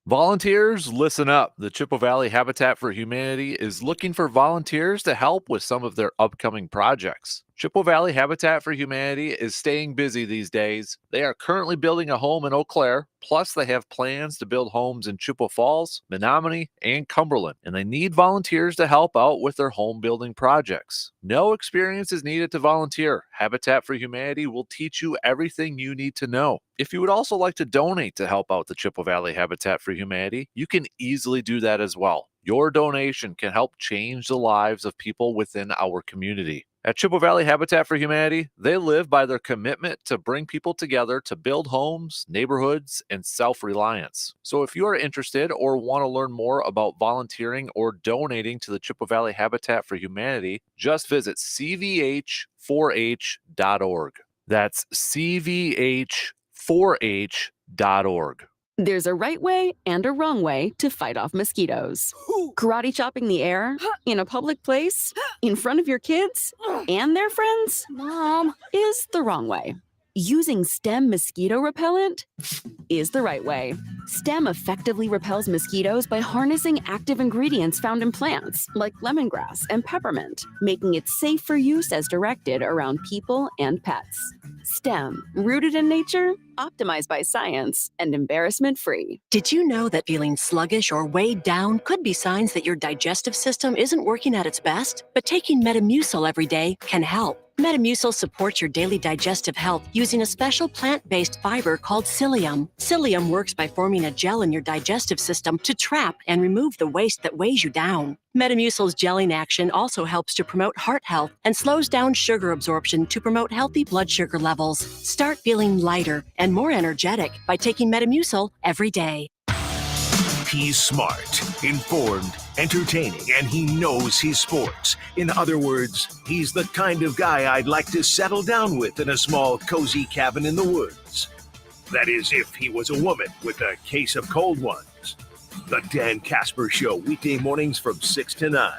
Volunteers, listen up. The Chippewa Valley Habitat for Humanity is looking for volunteers to help with some of their upcoming projects. Chippewa Valley Habitat for Humanity is staying busy these days. They are currently building a home in Eau Claire, plus they have plans to build homes in Chippewa Falls, Menominee, and Cumberland, and they need volunteers to help out with their home building projects. No experience is needed to volunteer. Habitat for Humanity will teach you everything you need to know. If you would also like to donate to help out the Chippewa Valley Habitat for Humanity, you can easily do that as well. Your donation can help change the lives of people within our community. At Chippewa Valley Habitat for Humanity, they live by their commitment to bring people together to build homes, neighborhoods, and self-reliance. So if you are interested or want to learn more about volunteering or donating to the Chippewa Valley Habitat for Humanity, just visit cvh4h.org. That's cvh4h.org. There's a right way and a wrong way to fight off mosquitoes. Karate chopping the air, in a public place, in front of your kids and their friends, Mom, is the wrong way. Using Stem mosquito repellent is the right way. Stem effectively repels mosquitoes by harnessing active ingredients found in plants like lemongrass and peppermint, making it safe for use as directed around people and pets. Stem, rooted in nature, optimized by science, and embarrassment-free. Did you know that feeling sluggish or weighed down could be signs that your digestive system isn't working at its best? But taking Metamucil every day can help. Metamucil supports your daily digestive health using a special plant-based fiber called psyllium. Psyllium works by forming a gel in your digestive system to trap and remove the waste that weighs you down. Metamucil's gelling action also helps to promote heart health and slows down sugar absorption to promote healthy blood sugar levels. Start feeling lighter and more energetic by taking Metamucil every day. He's smart, informed, entertaining, and he knows his sports. In other words, he's the kind of guy I'd like to settle down with in a small, cozy cabin in the woods. That is, if he was a woman with a case of cold ones. The Dan Kasper Show, weekday mornings from 6 to 9.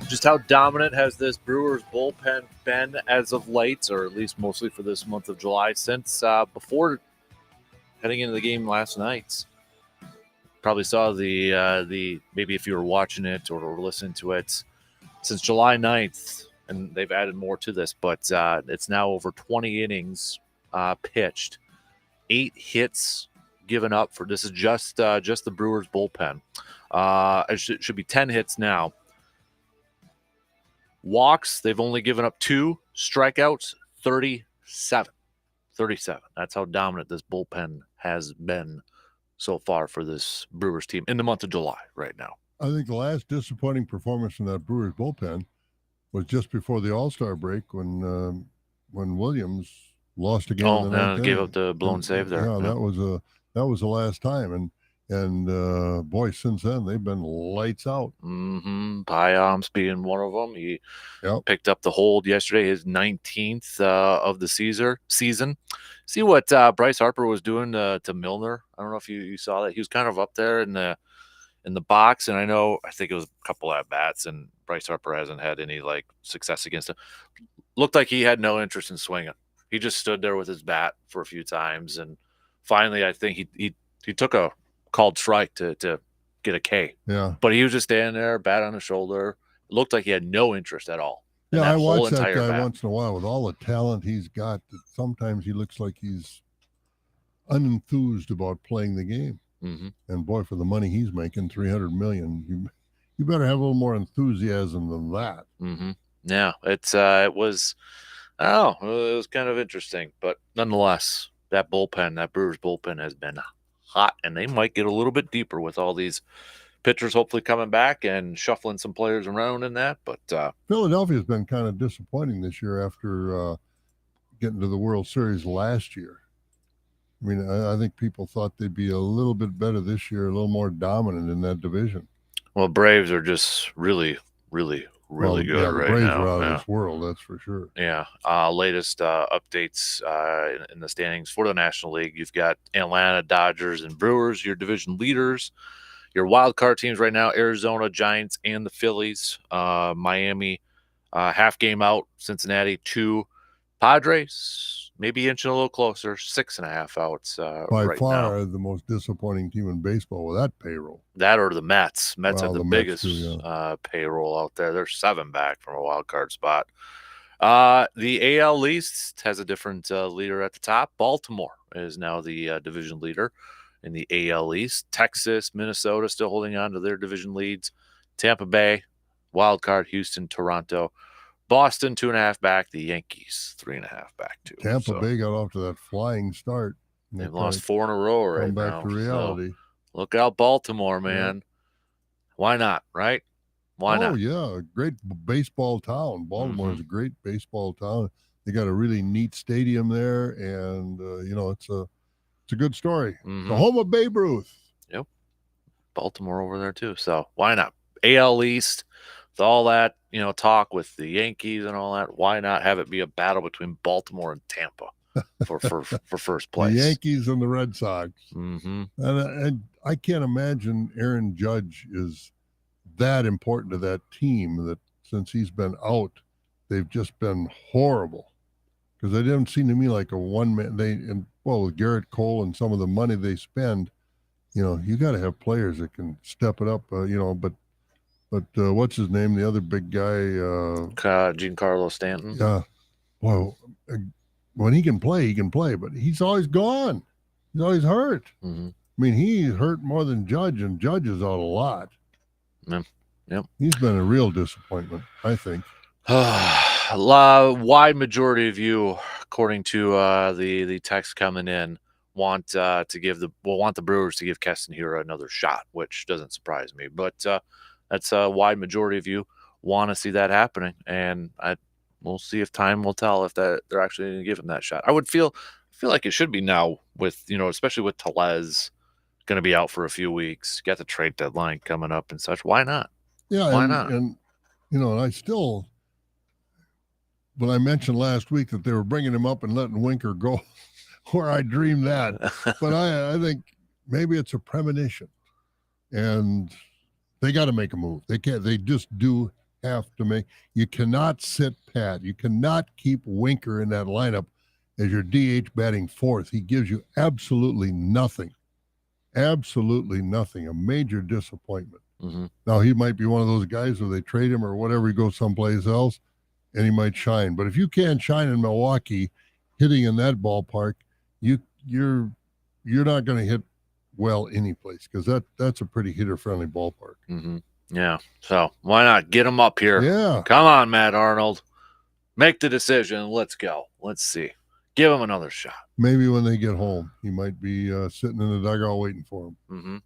Just how dominant has this Brewers bullpen been as of late, or at least mostly for this month of July, since before heading into the game last night? Probably saw the maybe if you were watching it or listening to it since July 9th, and they've added more to this, but it's now over 20 innings pitched, 8 hits given up for this is just the Brewers bullpen. It should be 10 hits now. Walks, they've only given up 2. Strikeouts, 37. 37. That's how dominant this bullpen has been so far for this Brewers team in the month of July right now. I think the last disappointing performance from that Brewers bullpen was just before the All-Star break when Williams lost a game. Oh, and gave up the blown save there. Yeah, that was the last time, and boy, since then they've been lights out. Payam's being one of them. He picked up the hold yesterday, his 19th of the season. See what Bryce Harper was doing to Milner. I don't know if you saw that. He was kind of up there in the box, and I think it was a couple at bats, and Bryce Harper hasn't had any success against him. Looked like he had no interest in swinging. He just stood there with his bat for a few times, and finally, I think he took a called strike to get a K. Yeah. But he was just standing there, bat on the shoulder. It looked like he had no interest at all. Yeah, I watch that guy once in a while with all the talent he's got. Sometimes he looks like he's unenthused about playing the game. Mm-hmm. And boy, for the money he's making, $300 million, you better have a little more enthusiasm than that. Mm-hmm. Yeah, it was kind of interesting, but nonetheless, that Brewers bullpen has been hot, and they might get a little bit deeper with all these pitchers hopefully coming back and shuffling some players around in that. But Philadelphia's been kind of disappointing this year after getting to the World Series last year. I mean, I think people thought they'd be a little bit better this year, a little more dominant in that division. Well, Braves are just really, really, really good right Braves now. Are out of this world, that's for sure. Yeah. Latest updates in the standings for the National League. You've got Atlanta, Dodgers, and Brewers, your division leaders. Your wild card teams right now, Arizona, Giants, and the Phillies. Miami, half game out. Cincinnati, 2. Padres, maybe inching a little closer, 6.5 outs By right far now. the most disappointing team in baseball with that payroll. That or the Mets. Mets have the biggest Mets too, payroll out there. They're 7 back from a wild card spot. The AL East has a different leader at the top. Baltimore is now the division leader in the AL East. Texas, Minnesota still holding on to their division leads. Tampa Bay, wild card, Houston, Toronto. Boston, 2.5 back. The Yankees, 3.5 back, too. Tampa Bay got off to that flying start. They've lost 4 in a row right now. Come back to reality. So look out, Baltimore, man. Yeah. Why not, right? Why not? Oh, yeah. Great baseball town. Baltimore is a great baseball town. They got a really neat stadium there, and, it's a It's a good story. Mhm. The home of Babe Ruth. Yep. Baltimore over there too. So why not? AL East, with all that, talk with the Yankees and all that, why not have it be a battle between Baltimore and Tampa for first place? The Yankees and the Red Sox. Mm-hmm. And I can't imagine Aaron Judge is that important to that team that since he's been out, they've just been horrible. Because they didn't seem to me like a one-man. With Garrett Cole and some of the money they spend, you got to have players that can step it up. But what's his name? The other big guy, Giancarlo Stanton. Yeah. Well, when he can play, but he's always gone. He's always hurt. Mm-hmm. I mean, he's hurt more than Judge, and Judge is out a lot. Yep. He's been a real disappointment, I think. A wide majority of you, according to the text coming in, want the Brewers to give Keston Hiura another shot, which doesn't surprise me. But that's a wide majority of you want to see that happening, and we'll see if time will tell if they're actually going to give him that shot. I feel like it should be now, with especially with Tellez going to be out for a few weeks. Got the trade deadline coming up and such. Why not? Yeah, why not? And I still. When I mentioned last week that they were bringing him up and letting Winker go, where I dreamed that. But I think maybe it's a premonition, and they got to make a move. They can't. They just do have to make. You cannot sit pat. You cannot keep Winker in that lineup as your DH batting fourth. He gives you absolutely nothing. Absolutely nothing. A major disappointment. Mm-hmm. Now he might be one of those guys where they trade him or whatever. He goes someplace else, and he might shine. But if you can't shine in Milwaukee, hitting in that ballpark, you're not going to hit well any place, because that's a pretty hitter-friendly ballpark. Mm-hmm. Yeah. So why not get him up here? Yeah. Come on, Matt Arnold. Make the decision. Let's go. Let's see. Give him another shot. Maybe when they get home, he might be sitting in the dugout waiting for him. Mm-hmm.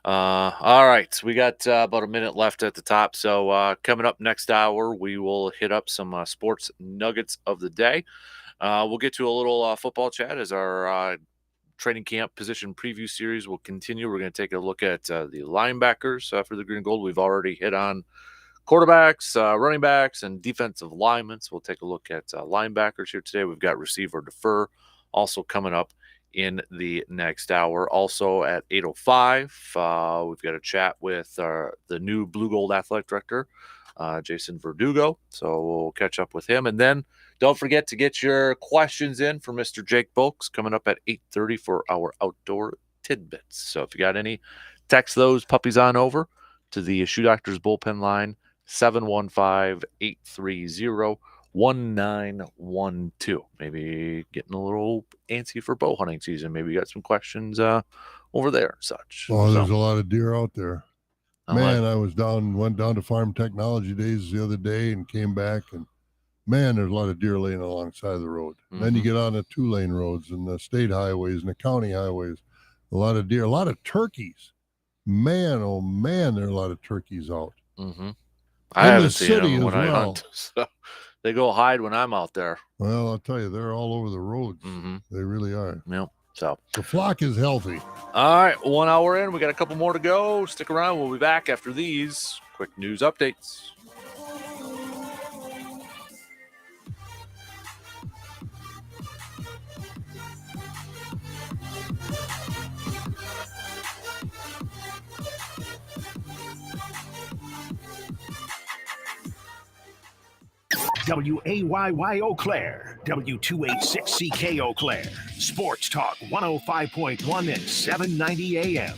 All right. We got about a minute left at the top. So coming up next hour, we will hit up some sports nuggets of the day. We'll get to a little football chat as our training camp position preview series will continue. We're going to take a look at the linebackers for the Green and Gold. We've already hit on quarterbacks, running backs, and defensive linemen. So we'll take a look at linebackers here today. We've got receiver defer also coming up in the next hour. Also at 8:05, we've got a chat with the new Blue Gold Athletic Director, Jason Verdugo. So we'll catch up with him. And then don't forget to get your questions in for Mr. Jake Bolks coming up at 8:30 for our outdoor tidbits. So if you got any, text those puppies on over to the Shoe Doctors bullpen line, 715-830-1912. Maybe getting a little antsy for bow hunting season. Maybe you got some questions over there and such. Oh, there's a lot of deer out there. I went down to Farm Technology Days the other day and came back, and man, there's a lot of deer laying alongside of the road. Mm-hmm. Then you get on the 2-lane roads and the state highways and the county highways. A lot of deer, a lot of turkeys. Man, oh man, there are a lot of turkeys out. Mm-hmm. I haven't seen them when I well. hunt. So they go hide when I'm out there. Well, I'll tell you, they're all over the roads. Mm-hmm. They really are. Yep. So the flock is healthy. All right, 1 hour in. We got a couple more to go. Stick around. We'll be back after these quick news updates. WAYY Eau Claire, W286CK Eau Claire, Sports Talk 105.1 and 790 AM.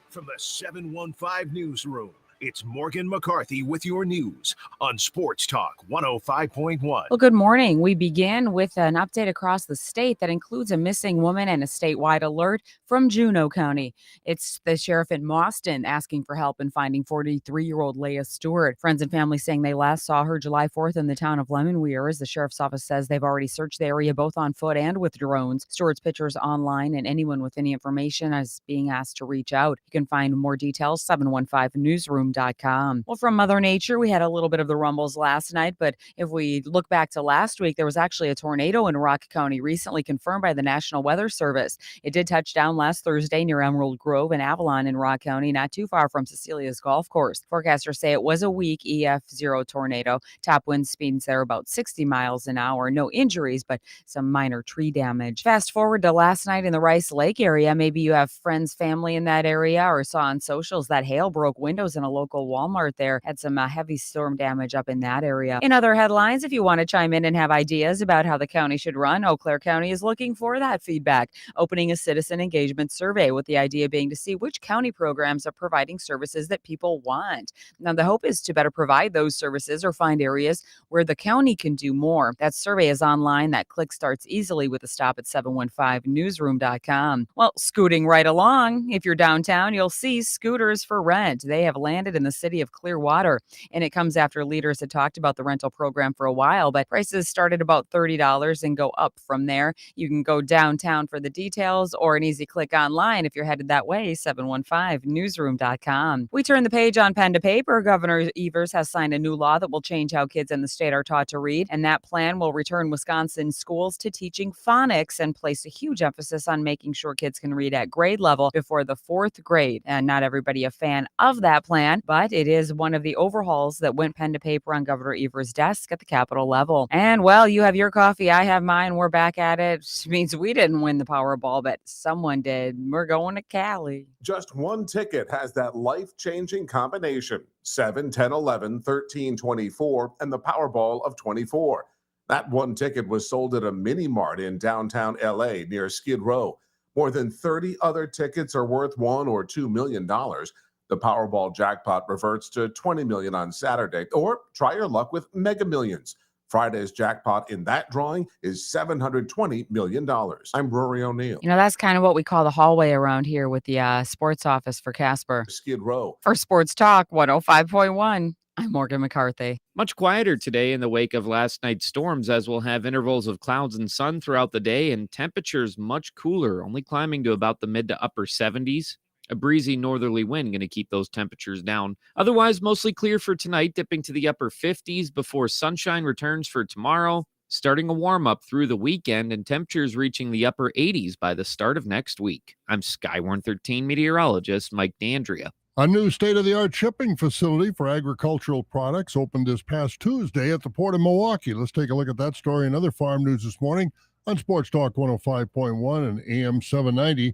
From the 715 Newsroom, it's Morgan McCarthy with your news on Sports Talk 105.1. Well, good morning. We begin with an update across the state that includes a missing woman and a statewide alert from Juneau County. It's the sheriff in Mauston asking for help in finding 43-year-old Leah Stewart. Friends and family saying they last saw her July 4th in the town of Lemonweir. As the sheriff's office says, they've already searched the area both on foot and with drones. Stewart's pictures online, and anyone with any information is being asked to reach out. You can find more details, 715newsroom.com. newsroom.com. Well, from Mother Nature, we had a little bit of the rumbles last night, but if we look back to last week, there was actually a tornado in Rock County recently confirmed by the National Weather Service. It did touch down last Thursday near Emerald Grove and Avalon in Rock County, not too far from Cecilia's golf course. Forecasters say it was a weak EF0 tornado. Top wind speeds there about 60 miles an hour. No injuries, but some minor tree damage. Fast forward to last night in the Rice Lake area. Maybe you have friends, family in that area, or saw on socials that hail broke windows in a local Walmart there. Had some heavy storm damage up in that area. In other headlines, if you want to chime in and have ideas about how the county should run, Eau Claire County is looking for that feedback, opening a citizen engagement survey with the idea being to see which county programs are providing services that people want. Now, the hope is to better provide those services or find areas where the county can do more. That survey is online. That click starts easily with a stop at 715newsroom.com. Well, scooting right along, if you're downtown, you'll see scooters for rent. They have landed in the city of Clearwater, and it comes after leaders had talked about the rental program for a while, but prices start at about $30 and go up from there. You can go downtown for the details or an easy click online if you're headed that way, 715newsroom.com. We turn the page on pen to paper. Governor Evers has signed a new law that will change how kids in the state are taught to read, and that plan will return Wisconsin schools to teaching phonics and place a huge emphasis on making sure kids can read at grade level before the fourth grade. And not everybody a fan of that plan, but it is one of the overhauls that went pen to paper on Governor Evers' desk at the Capitol level. And well, you have your coffee, I have mine. We're back at it. Which means we didn't win the Powerball, but someone did. We're going to Cali. Just one ticket has that life-changing combination: 7, 10, 11, 13, 24, and the Powerball of 24. That one ticket was sold at a mini mart in downtown LA near Skid Row. More than 30 other tickets are worth $1 or $2 million. The Powerball jackpot reverts to $20 million on Saturday. Or try your luck with Mega Millions. Friday's jackpot in that drawing is $720 million. I'm Rory O'Neill. You know, that's kind of what we call the hallway around here with the sports office for Kasper. Skid Row. For Sports Talk 105.1, I'm Morgan McCarthy. Much quieter today in the wake of last night's storms, as we'll have intervals of clouds and sun throughout the day, and temperatures much cooler, only climbing to about the mid to upper 70s. A breezy northerly wind going to keep those temperatures down. Otherwise, mostly clear for tonight, dipping to the upper 50s before sunshine returns for tomorrow, starting a warm-up through the weekend, and temperatures reaching the upper 80s by the start of next week. I'm Skywarn 13 meteorologist Mike D'Andrea. A new state-of-the-art shipping facility for agricultural products opened this past Tuesday at the Port of Milwaukee. Let's take a look at that story and other farm news this morning on Sports Talk 105.1 and AM 790.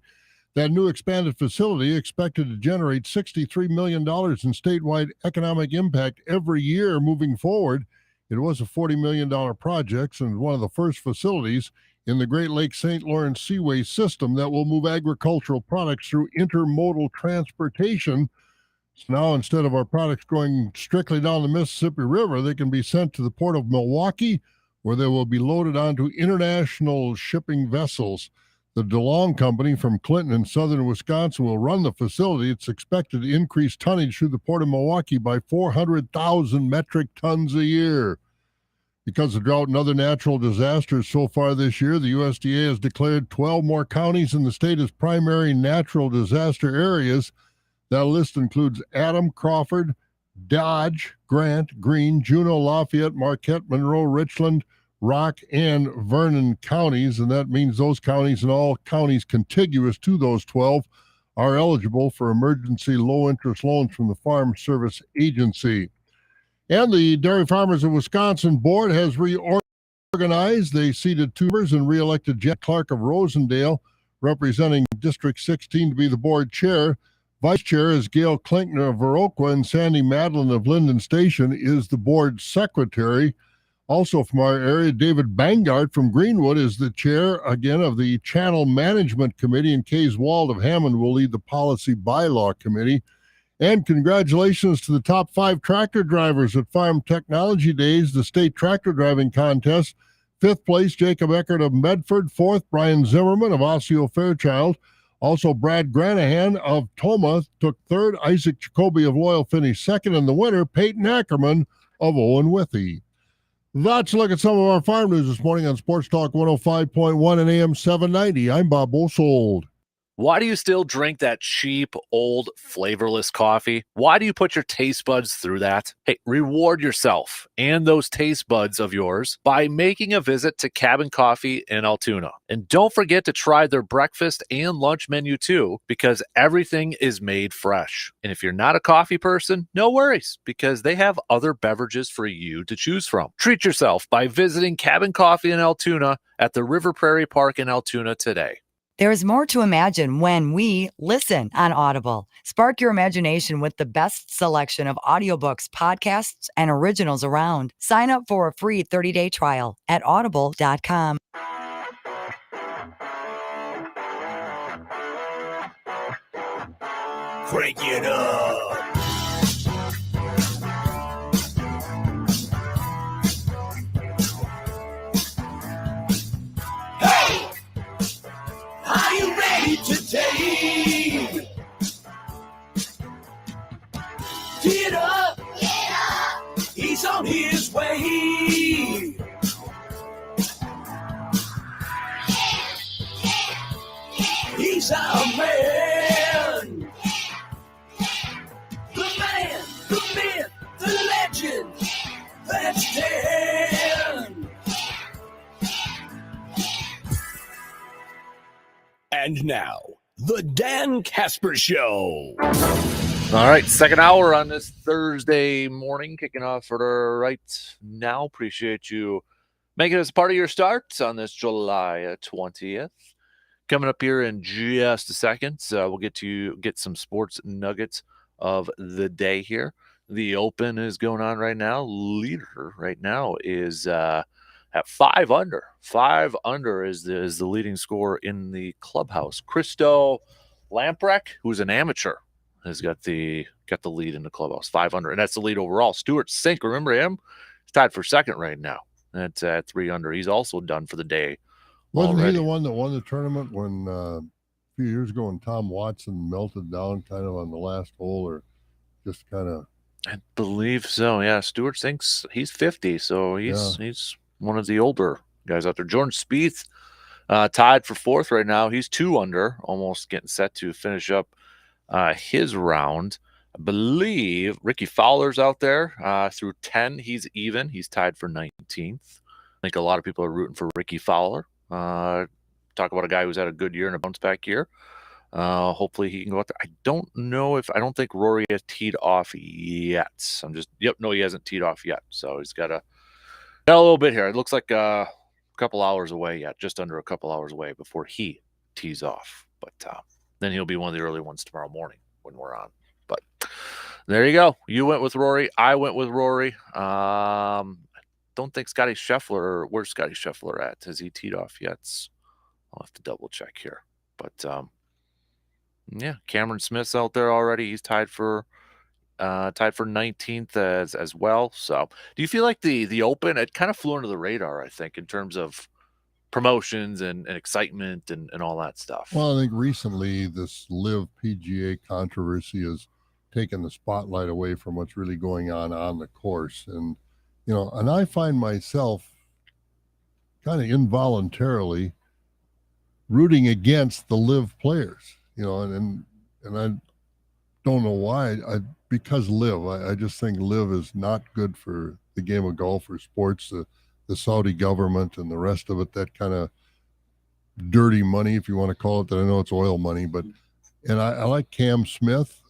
That new expanded facility expected to generate $63 million in statewide economic impact every year moving forward. It was a $40 million project and one of the first facilities in the Great Lakes St. Lawrence Seaway system that will move agricultural products through intermodal transportation. So now, instead of our products going strictly down the Mississippi River, they can be sent to the Port of Milwaukee, where they will be loaded onto international shipping vessels. The DeLong Company from Clinton in southern Wisconsin will run the facility. It's expected to increase tonnage through the Port of Milwaukee by 400,000 metric tons a year. Because of drought and other natural disasters so far this year, the USDA has declared 12 more counties in the state as primary natural disaster areas. That list includes Adam, Crawford, Dodge, Grant, Greene, Juneau, Lafayette, Marquette, Monroe, Richland, Rock, and Vernon counties, and that means those counties and all counties contiguous to those 12 are eligible for emergency low-interest loans from the Farm Service Agency. And the Dairy Farmers of Wisconsin Board has reorganized. They seated two members and reelected Jack Clark of Rosendale, representing District 16, to be the board chair. Vice chair is Gail Klinkner of Viroqua, and Sandy Madeline of Linden Station is the board secretary. Also from our area, David Bangard from Greenwood is the chair, again, of the Channel Management Committee, and Kays Wald of Hammond will lead the Policy Bylaw Committee. And congratulations to the top 5 tractor drivers at Farm Technology Days, the state tractor driving contest. 5th place, Jacob Eckert of Medford. 4th, Brian Zimmerman of Osseo Fairchild. Also, Brad Granahan of Toma took 3rd. Isaac Jacoby of Loyal finished 2nd. And the winner, Peyton Ackerman of Owen Withee. Let's look at some of our farm news this morning on Sports Talk 105.1 and AM 790. I'm Bob Bosold. Why do you still drink that cheap, old, flavorless coffee? Why do you put your taste buds through that? Hey, reward yourself and those taste buds of yours by making a visit to Cabin Coffee in Altoona. And don't forget to try their breakfast and lunch menu too, because everything is made fresh. And if you're not a coffee person, no worries, because they have other beverages for you to choose from. Treat yourself by visiting Cabin Coffee in Altoona at the River Prairie Park in Altoona today. There's more to imagine when we listen on Audible. Spark your imagination with the best selection of audiobooks, podcasts, and originals around. Sign up for a free 30-day trial at audible.com. Crank it up. Hey! Are you ready today? Get up! Get up! He's on his way! He's our man! The man, the myth, the legend! That's Dan! And now, the Dan Kasper Show. All right, second hour on this Thursday morning, kicking off for right now. Appreciate you making us part of your start on this July 20th. Coming up here in just a second, we'll get some sports nuggets of the day here. The Open is going on right now. Leader right now is at 5 under. 5 under is the leading scorer in the clubhouse. Christo Lamprecht, who's an amateur, has got the lead in the clubhouse. 5 under, and that's the lead overall. Stuart Sink, remember him? He's tied for second right now. That's at 3 under. He's also done for the day. Wasn't he the one that won the tournament when a few years ago when Tom Watson melted down kind of on the last hole, or just kind of? I believe so. Yeah, Stuart Sink's he's 50, so he's one of the older guys out there. Jordan Spieth tied for fourth right now. He's 2 under, almost getting set to finish up his round. I believe Ricky Fowler's out there through 10. He's even. He's tied for 19th. I think a lot of people are rooting for Ricky Fowler. Talk about a guy who's had a good year and a bounce back year. Hopefully he can go out there. I don't think Rory has teed off yet. No, he hasn't teed off yet. So he's got a little bit here. It looks like a couple hours away yet, just under a couple hours away before he tees off. But then he'll be one of the early ones tomorrow morning when we're on. But there you go. You went with Rory. I went with Rory. Don't think Scotty Scheffler, where's Scotty Scheffler at? Has he teed off yet? I'll have to double check here. But yeah, Cameron Smith's out there already. He's tied for 19th as well. So do you feel like the Open, it kind of flew under the radar, I think, in terms of promotions and excitement and all that stuff? Well, I think recently this Live PGA controversy has taken the spotlight away from what's really going on the course. And and I find myself kind of involuntarily rooting against the Live players, and I don't know why. Because Live, I just think Live is not good for the game of golf or sports. The Saudi government and the rest of it, that kind of dirty money, if you want to call it that. I know it's oil money, and I like Cam Smith.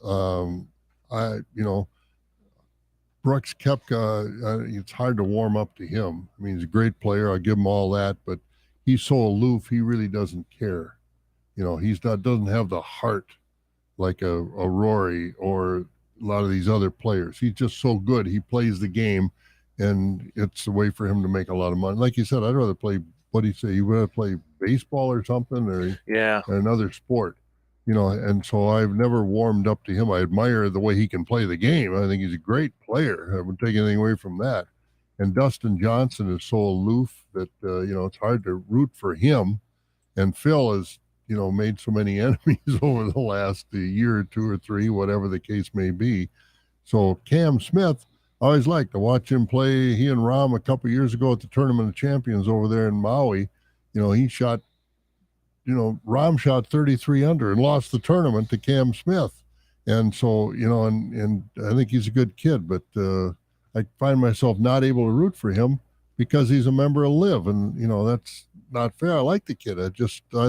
Brooks Koepka, it's hard to warm up to him. I mean, he's a great player. I'll give him all that, but he's so aloof. He really doesn't care. Doesn't have the heart like a Rory or a lot of these other players. He's just so good. He plays the game, and it's a way for him to make a lot of money. Like you said, I'd rather play, what do you say? You would rather play baseball or something, or another sport. And so I've never warmed up to him. I admire the way he can play the game. I think he's a great player. I wouldn't take anything away from that. And Dustin Johnson is so aloof that, it's hard to root for him. And Phil has, made so many enemies over the last year or 2 or 3, whatever the case may be. So Cam Smith, I always liked to watch him play. He and Rahm a couple of years ago at the Tournament of Champions over there in Maui, he shot Rahm shot 33 under and lost the tournament to Cam Smith. And so, and I think he's a good kid, but I find myself not able to root for him because he's a member of LIV. And, that's not fair. I like the kid. I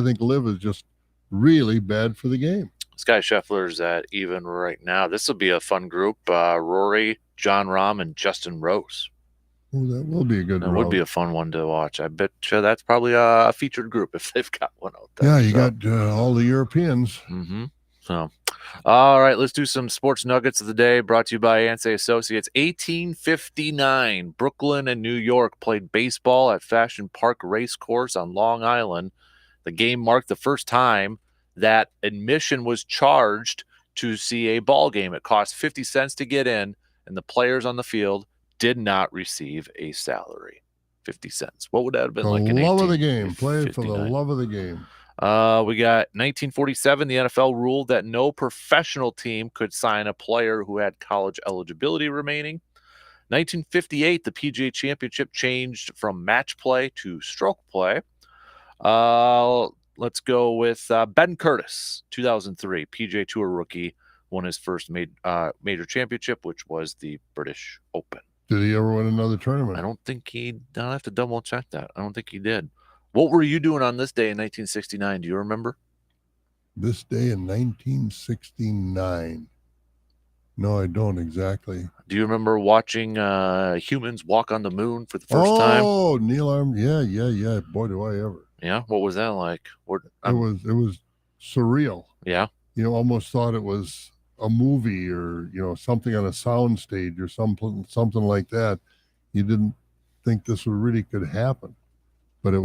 think LIV is just really bad for the game. Sky Scheffler's at even right now. This will be a fun group. Rory, John Rahm, and Justin Rose. Oh, that will be a good one. That would be a fun one to watch. I bet you that's probably a featured group if they've got one out there. Yeah, you got all the Europeans. Mm-hmm. So, all right, let's do some sports nuggets of the day brought to you by Ansay Associates. 1859, Brooklyn and New York played baseball at Fashion Park Racecourse on Long Island. The game marked the first time that admission was charged to see a ball game. It cost 50 cents to get in, and the players on the field did not receive a salary. 50 cents. What would that have been like in 18? The love of the game. Play it for the love of the game. We got 1947. The NFL ruled that no professional team could sign a player who had college eligibility remaining. 1958, the PGA Championship changed from match play to stroke play. Let's go with Ben Curtis, 2003, PGA Tour rookie, won his first major championship, which was the British Open. Did he ever win another tournament? I don't think I'll have to double check that. I don't think he did. What were you doing on this day in 1969? Do you remember? This day in 1969. No, I don't exactly. Do you remember watching humans walk on the moon for the first time? Oh, Neil Armstrong. Yeah. Boy, do I ever. Yeah. What was that like? It was surreal. Yeah. Almost thought it was a movie or, something on a sound stage or something like that. You didn't think this really could happen, but I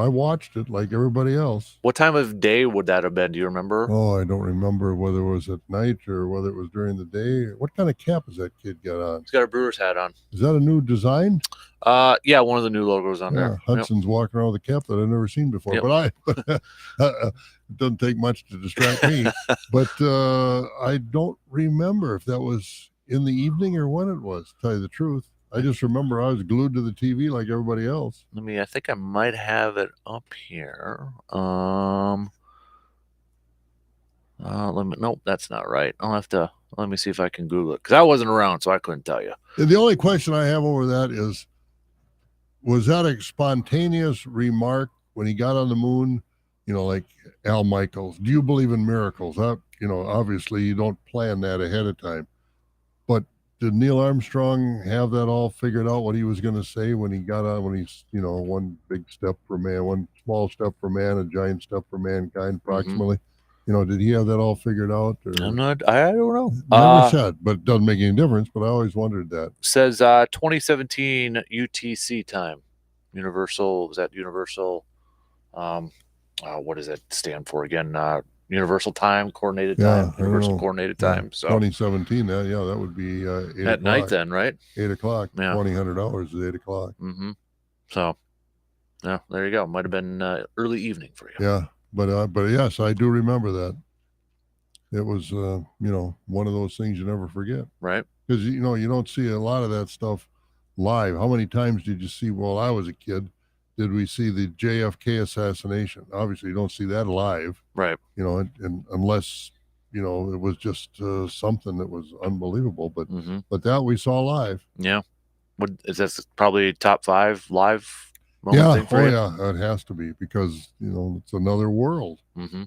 watched it like everybody else. What time of day would that have been? Do you remember? Oh, I don't remember whether it was at night or whether it was during the day. What kind of cap has that kid got on? He's got a Brewers hat on. Is that a new design? Yeah, one of the new logos on there. Hudson's walking around with a cap that I've never seen before. Yep. But it doesn't take much to distract me. But I don't remember if that was in the evening or when it was, to tell you the truth. I just remember I was glued to the TV like everybody else. I think I might have it up here. Nope, that's not right. Let me see if I can Google it because I wasn't around, so I couldn't tell you. The only question I have over that is, was that a spontaneous remark when he got on the moon? Like Al Michaels, do you believe in miracles? Obviously you don't plan that ahead of time, but did Neil Armstrong have that all figured out what he was going to say when he got on, when he's, one big step for man, one small step for man, a giant step for mankind, approximately? Mm-hmm. Did he have that all figured out? Or? I don't know. Never said, but it doesn't make any difference, but I always wondered that. Says 2017 UTC time. Was that Universal? What does that stand for again? Universal time, coordinated time, universal coordinated time. So 2017, that would be 8 at night then, right? 8 o'clock. Yeah. 2000 hours is 8 o'clock. Mm-hmm. So, yeah, there you go. Might have been early evening for you. Yeah, but yes, I do remember that. It was one of those things you never forget, right? Because you don't see a lot of that stuff live. How many times did you see? While I was a kid, did we see the JFK assassination? Obviously, you don't see that live, right? And unless it was just something that was unbelievable. But but that we saw live. Yeah, is this probably top 5 live moment thing for you? Yeah, it has to be because it's another world. Mm-hmm.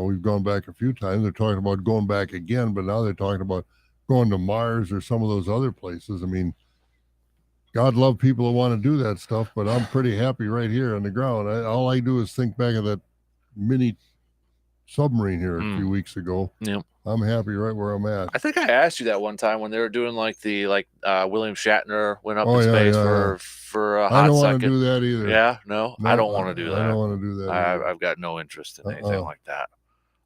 We've gone back a few times. They're talking about going back again, but now they're talking about going to Mars or some of those other places. I mean, God love people who want to do that stuff, but I'm pretty happy right here on the ground. All I do is think back of that mini submarine here a few weeks ago. Yep. I'm happy right where I'm at. I think I asked you that one time when they were doing William Shatner went up in space for a hot second. I don't want to do that either. Yeah, no, I don't want to do that. I don't want to do that. I've got no interest in anything like that.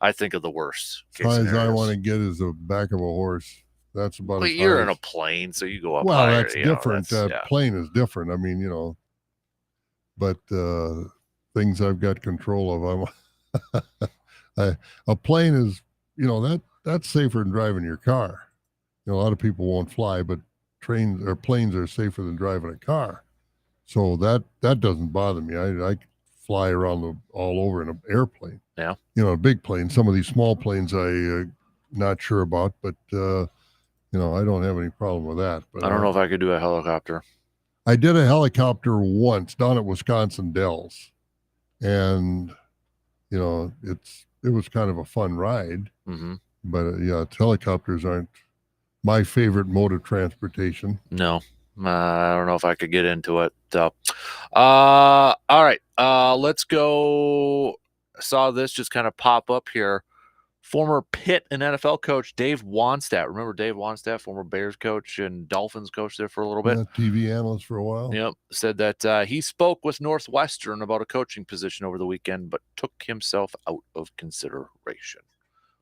I think of the worst. As high as I want to get is the back of a horse. That's about. But you're in a plane, so you go up. Well, higher, that's different. Plane is different. I mean, but things I've got control of. A plane is, that's safer than driving your car. A lot of people won't fly, but trains or planes are safer than driving a car. So that doesn't bother me. I fly around all over in an airplane. Yeah. A big plane. Some of these small planes not sure about, but I don't have any problem with that. But I don't know if I could do a helicopter. I did a helicopter once down at Wisconsin Dells, and it was kind of a fun ride. Mm-hmm. But helicopters aren't my favorite mode of transportation. No, I don't know if I could get into it. So, all right, let's go. I saw this just kind of pop up here. Former Pitt and NFL coach Dave Wannstedt. Remember Dave Wannstedt, former Bears coach and Dolphins coach there for a little bit? TV analyst for a while. Yep. Said that he spoke with Northwestern about a coaching position over the weekend, but took himself out of consideration.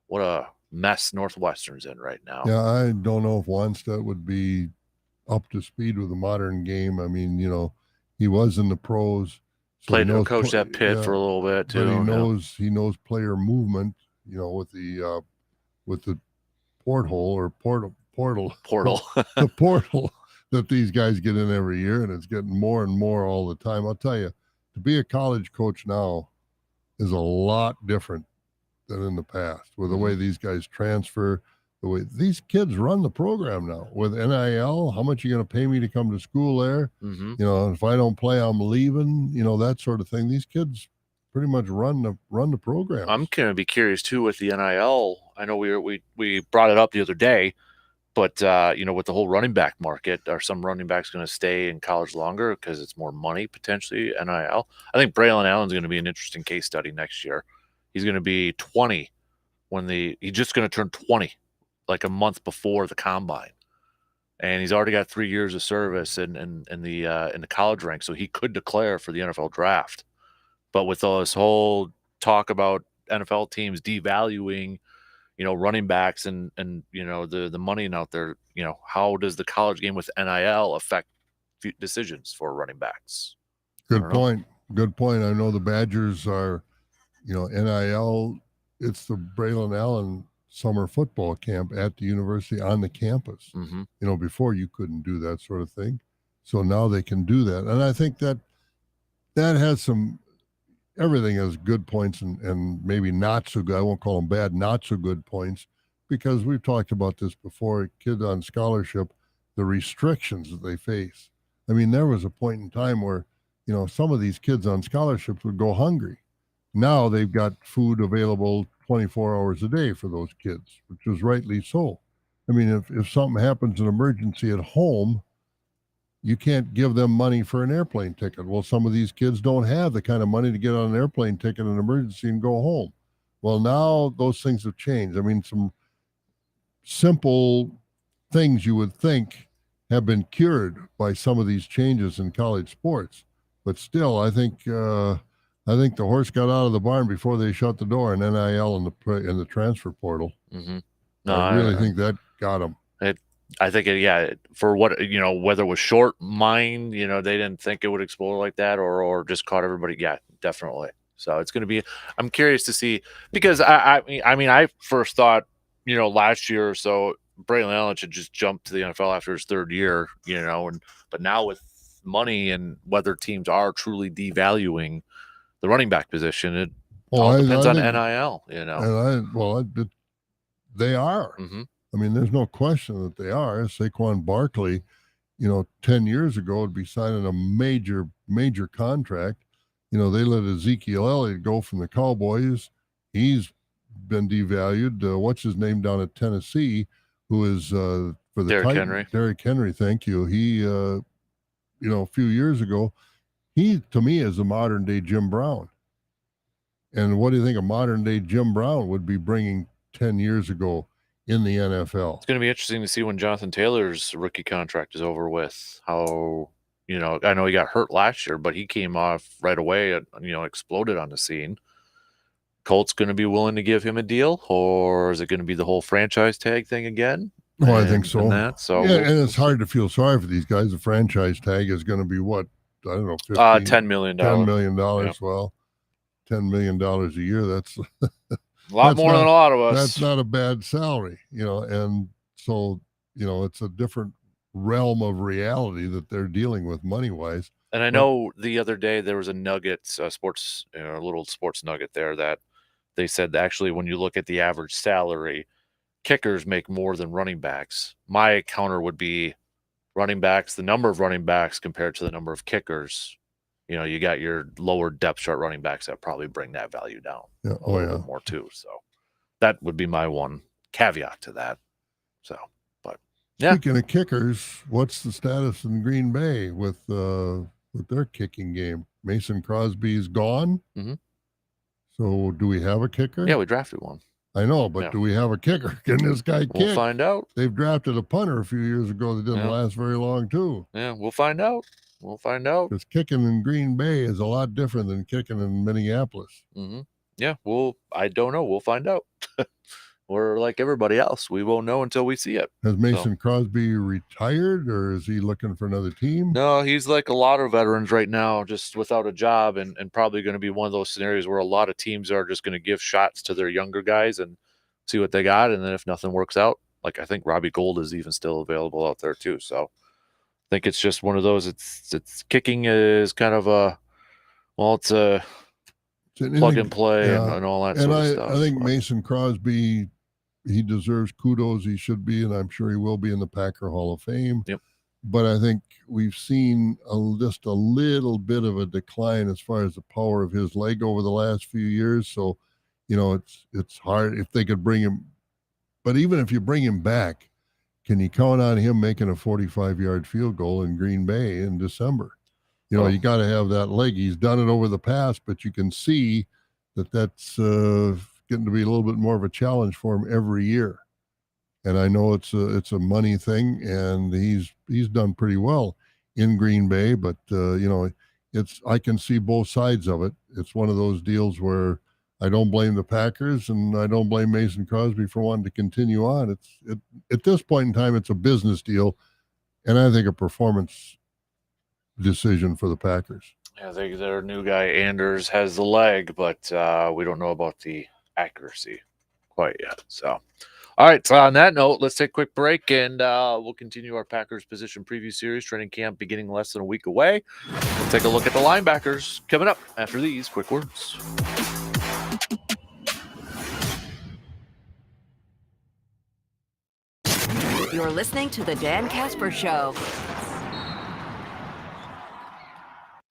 What a mess Northwestern's in right now. Yeah, I don't know if Wannstedt would be up to speed with the modern game. I mean, he was in the pros. So Played and coached at Pitt for a little bit too. But he knows player movement. With the portal, the portal that these guys get in every year, and it's getting more and more all the time. I'll tell you, to be a college coach now is a lot different than in the past, with the way these guys transfer, the way these kids run the program now with NIL. How much are you going to pay me to come to school there? Mm-hmm. If I don't play, I'm leaving. That sort of thing. These kids pretty much run the program. I'm going to be curious too with the NIL. I know we brought it up the other day, but with the whole running back market, are some running backs going to stay in college longer because it's more money potentially? NIL. I think Braylon Allen's going to be an interesting case study next year. He's going to be 20 he's just going to turn 20 like a month before the combine, and he's already got 3 years of service in the college ranks, so he could declare for the NFL draft. But with all this whole talk about NFL teams devaluing, running backs and the money out there, how does the college game with NIL affect decisions for running backs? Good point. I know the Badgers are, NIL. It's the Braylon Allen summer football camp at the university on the campus. Mm-hmm. Before you couldn't do that sort of thing, so now they can do that, and I think that has some. Everything has good points and maybe not so good. I won't call them bad, not so good points, because we've talked about this before. Kids on scholarship, the restrictions that they face. I mean, there was a point in time where, some of these kids on scholarships would go hungry. Now they've got food available 24 hours a day for those kids, which is rightly so. I mean, if something happens, an emergency at home, you can't give them money for an airplane ticket. Well, some of these kids don't have the kind of money to get on an airplane ticket in an emergency and go home. Well, now those things have changed. I mean, some simple things you would think have been cured by some of these changes in college sports. But still, I think the horse got out of the barn before they shut the door in NIL and the transfer portal. Mm-hmm. No, I really think that got them. I think, for what, whether it was short mind, they didn't think it would explode like that or just caught everybody. Yeah, definitely. So it's going to be, I'm curious to see, because I first thought, last year or so, Braylon Allen should just jump to the NFL after his third year, but now with money and whether teams are truly devaluing the running back position, it all depends on NIL, And they are. Mm-hmm. I mean, there's no question that they are. Saquon Barkley, 10 years ago would be signing a major, major contract. They let Ezekiel Elliott go from the Cowboys. He's been devalued. What's his name down at Tennessee, who is for the Derrick Henry. Derrick Henry, thank you. He, a few years ago, he, to me, is a modern-day Jim Brown. And what do you think a modern-day Jim Brown would be bringing 10 years ago in the NFL? It's going to be interesting to see when Jonathan Taylor's rookie contract is over with. How, I know he got hurt last year, but he came off right away and, exploded on the scene. Colts going to be willing to give him a deal, or is it going to be the whole franchise tag thing again? Oh, I think so. And it's hard to feel sorry for these guys. The franchise tag is going to be what? I don't know, $10 million. $10 million. Yep. Well, $10 million a year. That's a lot more than a lot of us. That's not a bad salary, and so, it's a different realm of reality that they're dealing with money wise. And I know the other day there was a nugget, sports, a little sports nugget there that they said that actually when you look at the average salary, kickers make more than running backs. My counter would be running backs, the number of running backs compared to the number of kickers. You know, you got your lower depth chart running backs that probably bring that value down Yeah. a little bit more too. So that would be my one caveat to that. So, but yeah. Speaking of kickers, what's the status in Green Bay with their kicking game? Mason Crosby's gone. Mm-hmm. So do we have a kicker? Yeah, we drafted one. I know, but do we have a kicker? Can this guy kick? We'll find out. They've drafted a punter a few years ago that didn't last very long too. Yeah, we'll find out. We'll find out. Because kicking in Green Bay is a lot different than kicking in Minneapolis. Mm-hmm. Yeah, I don't know. We'll find out. We're like everybody else. We won't know until we see it. Has Mason Crosby retired, or is he looking for another team? No, he's like a lot of veterans right now, just without a job, and probably going to be one of those scenarios where a lot of teams are just going to give shots to their younger guys and see what they got. And then if nothing works out, like I think Robbie Gould is even still available out there too. So I think it's just one of those. It's kicking is kind of it's a plug and play and all that sort of stuff. I think Mason Crosby, he deserves kudos. He should be, and I'm sure he will be in the Packer Hall of Fame. Yep. But I think we've seen just a little bit of a decline as far as the power of his leg over the last few years. So, you know, it's hard if they could bring him. But even if you bring him back, can you count on him making a 45-yard field goal in Green Bay in December? You know, you got to have that leg. He's done it over the past, but you can see that's getting to be a little bit more of a challenge for him every year. And I know it's a money thing, and he's done pretty well in Green Bay, but you know, I can see both sides of it. It's one of those deals where I don't blame the Packers, and I don't blame Mason Crosby for wanting to continue on. At this point in time, it's a business deal, and I think a performance decision for the Packers. Yeah, I think their new guy Anders has the leg, but we don't know about the accuracy quite yet. So, all right. So on that note, let's take a quick break, and we'll continue our Packers position preview series. Training camp beginning less than a week away. We'll take a look at the linebackers coming up after these quick words. You're listening to the Dan Kasper Show.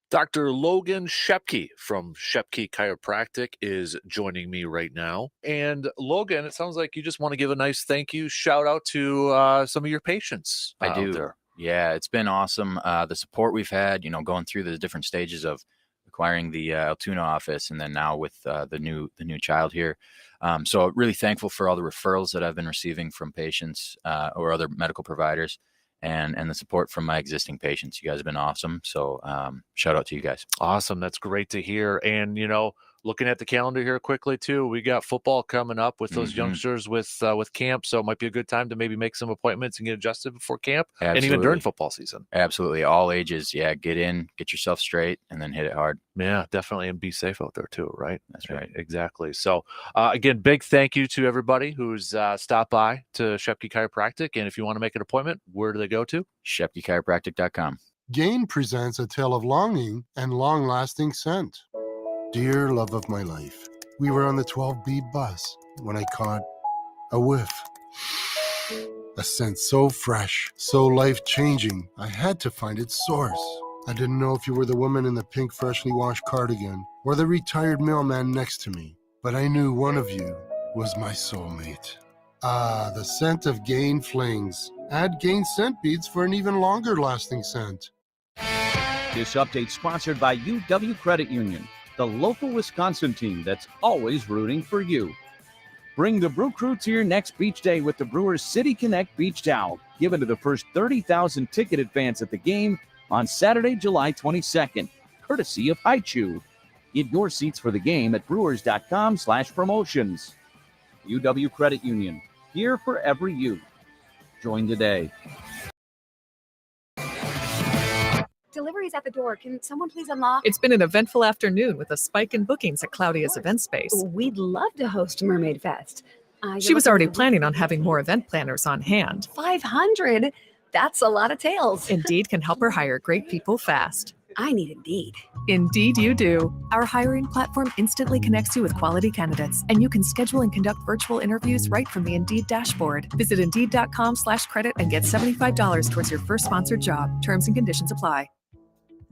Dr. Logan Shepke from Shepke Chiropractic is joining me right now. And Logan, it sounds like you just want to give a nice thank you, shout out to some of your patients. I do. There. Yeah, it's been awesome. The support we've had, you know, going through the different stages of acquiring the Altoona office, and then now with the new child here. So really thankful for all the referrals that I've been receiving from patients or other medical providers. And the support from my existing patients. You guys have been awesome. So shout out to you guys. Awesome. That's great to hear. And, you know, looking at the calendar here quickly too, we got football coming up with those youngsters with camp. So it might be a good time to maybe make some appointments and get adjusted before camp. Absolutely. And even during football season. Absolutely. All ages. Yeah. Get in, get yourself straight, and then hit it hard. Yeah, definitely. And be safe out there too. Right. That's right. Exactly. So again, big thank you to everybody who's stopped by to Shepke Chiropractic. And if you want to make an appointment, where do they go to? ShepkeChiropractic.com. Gain presents a tale of longing and long-lasting scent. Dear love of my life, we were on the 12B bus when I caught a whiff. A scent so fresh, so life-changing, I had to find its source. I didn't know if you were the woman in the pink freshly washed cardigan or the retired mailman next to me, but I knew one of you was my soulmate. Ah, the scent of Gain Flings. Add Gain scent beads for an even longer lasting scent. This update sponsored by UW Credit Union, the local Wisconsin team that's always rooting for you. Bring the Brew Crew to your next beach day with the Brewers City Connect Beach Towel, given to the first 30,000 ticketed fans at the game on Saturday, July 22nd, courtesy of Haichu. Get your seats for the game at brewers.com/promotions. UW Credit Union, here for every you. Join today. Delivery's at the door. Can someone please unlock? It's been an eventful afternoon with a spike in bookings at Claudia's event space. We'd love to host Mermaid Fest. She was already planning on having more event planners on hand. 500? That's a lot of tails. Indeed can help her hire great people fast. I need Indeed. Indeed you do. Our hiring platform instantly connects you with quality candidates, and you can schedule and conduct virtual interviews right from the Indeed dashboard. Visit Indeed.com/credit and get $75 towards your first sponsored job. Terms and conditions apply.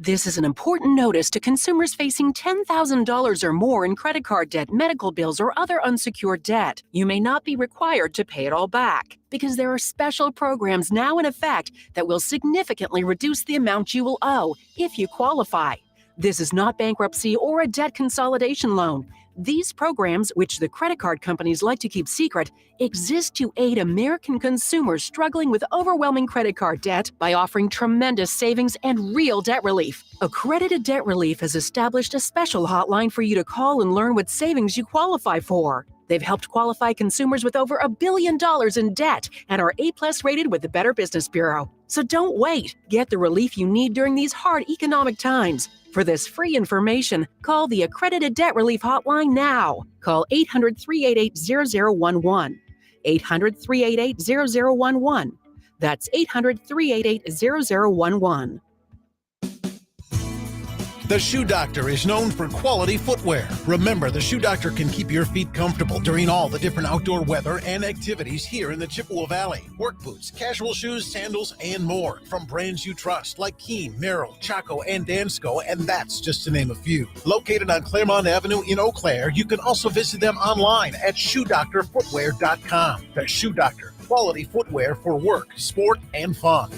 This is an important notice to consumers facing $10,000 or more in credit card debt, medical bills, or other unsecured debt. You may not be required to pay it all back because there are special programs now in effect that will significantly reduce the amount you will owe if you qualify. This is not bankruptcy or a debt consolidation loan. These programs, which the credit card companies like to keep secret, exist to aid American consumers struggling with overwhelming credit card debt by offering tremendous savings and real debt relief. Accredited Debt Relief has established a special hotline for you to call and learn what savings you qualify for. They've helped qualify consumers with over $1 billion in debt and are A+ rated with the Better Business Bureau. So don't wait. Get the relief you need during these hard economic times. For this free information, call the Accredited Debt Relief Hotline now. Call 800-388-0011. 800-388-0011. That's 800-388-0011. The Shoe Doctor is known for quality footwear. Remember, the Shoe Doctor can keep your feet comfortable during all the different outdoor weather and activities here in the Chippewa Valley. Work boots, casual shoes, sandals, and more from brands you trust like Keen, Merrill, Chaco, and Dansko, and that's just to name a few. Located on Claremont Avenue in Eau Claire, you can also visit them online at ShoeDoctorFootwear.com. The Shoe Doctor, quality footwear for work, sport, and fun.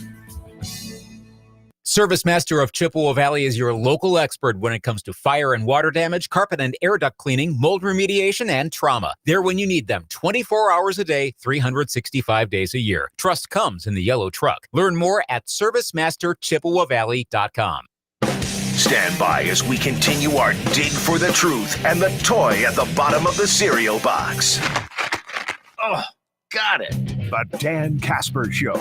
Service Master of Chippewa Valley is your local expert when it comes to fire and water damage, carpet and air duct cleaning, mold remediation, and trauma. They're when you need them 24 hours a day, 365 days a year. Trust comes in the yellow truck. Learn more at ServiceMasterChippewaValley.com. Stand by as we continue our dig for the truth and the toy at the bottom of the cereal box. Oh, got it. The Dan Kasper Show.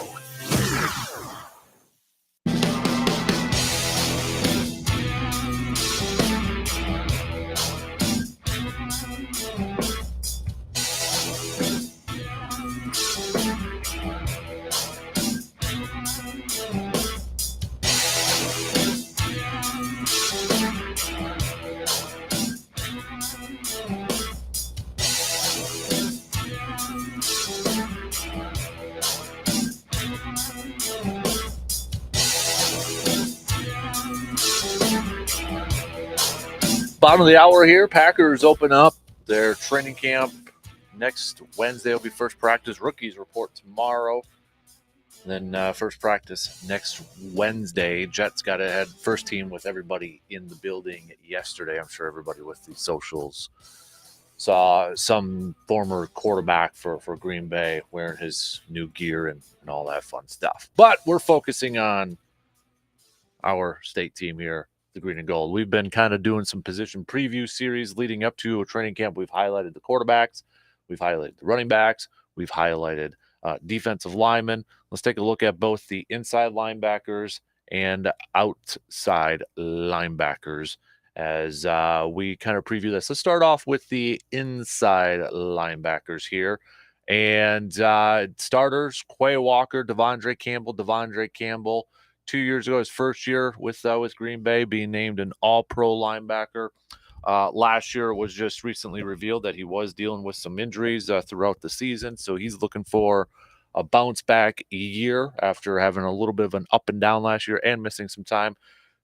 Bottom of the hour here. Packers open up their training camp next Wednesday. Will be first practice. Rookies report tomorrow. Then first practice next Wednesday. Jets got ahead first team with everybody in the building yesterday. I'm sure everybody with the socials saw some former quarterback for Green Bay wearing his new gear and all that fun stuff. But we're focusing on our state team here, the Green and Gold. We've been kind of doing some position preview series leading up to a training camp. We've highlighted the quarterbacks. We've highlighted the running backs. We've highlighted defensive linemen. Let's take a look at both the inside linebackers and outside linebackers as we kind of preview this. Let's start off with the inside linebackers here. And starters, Quay Walker, Devondre Campbell, 2 years ago, his first year with Green Bay, being named an all-pro linebacker. Last year was just recently revealed that he was dealing with some injuries throughout the season, so he's looking for a bounce-back year after having a little bit of an up and down last year and missing some time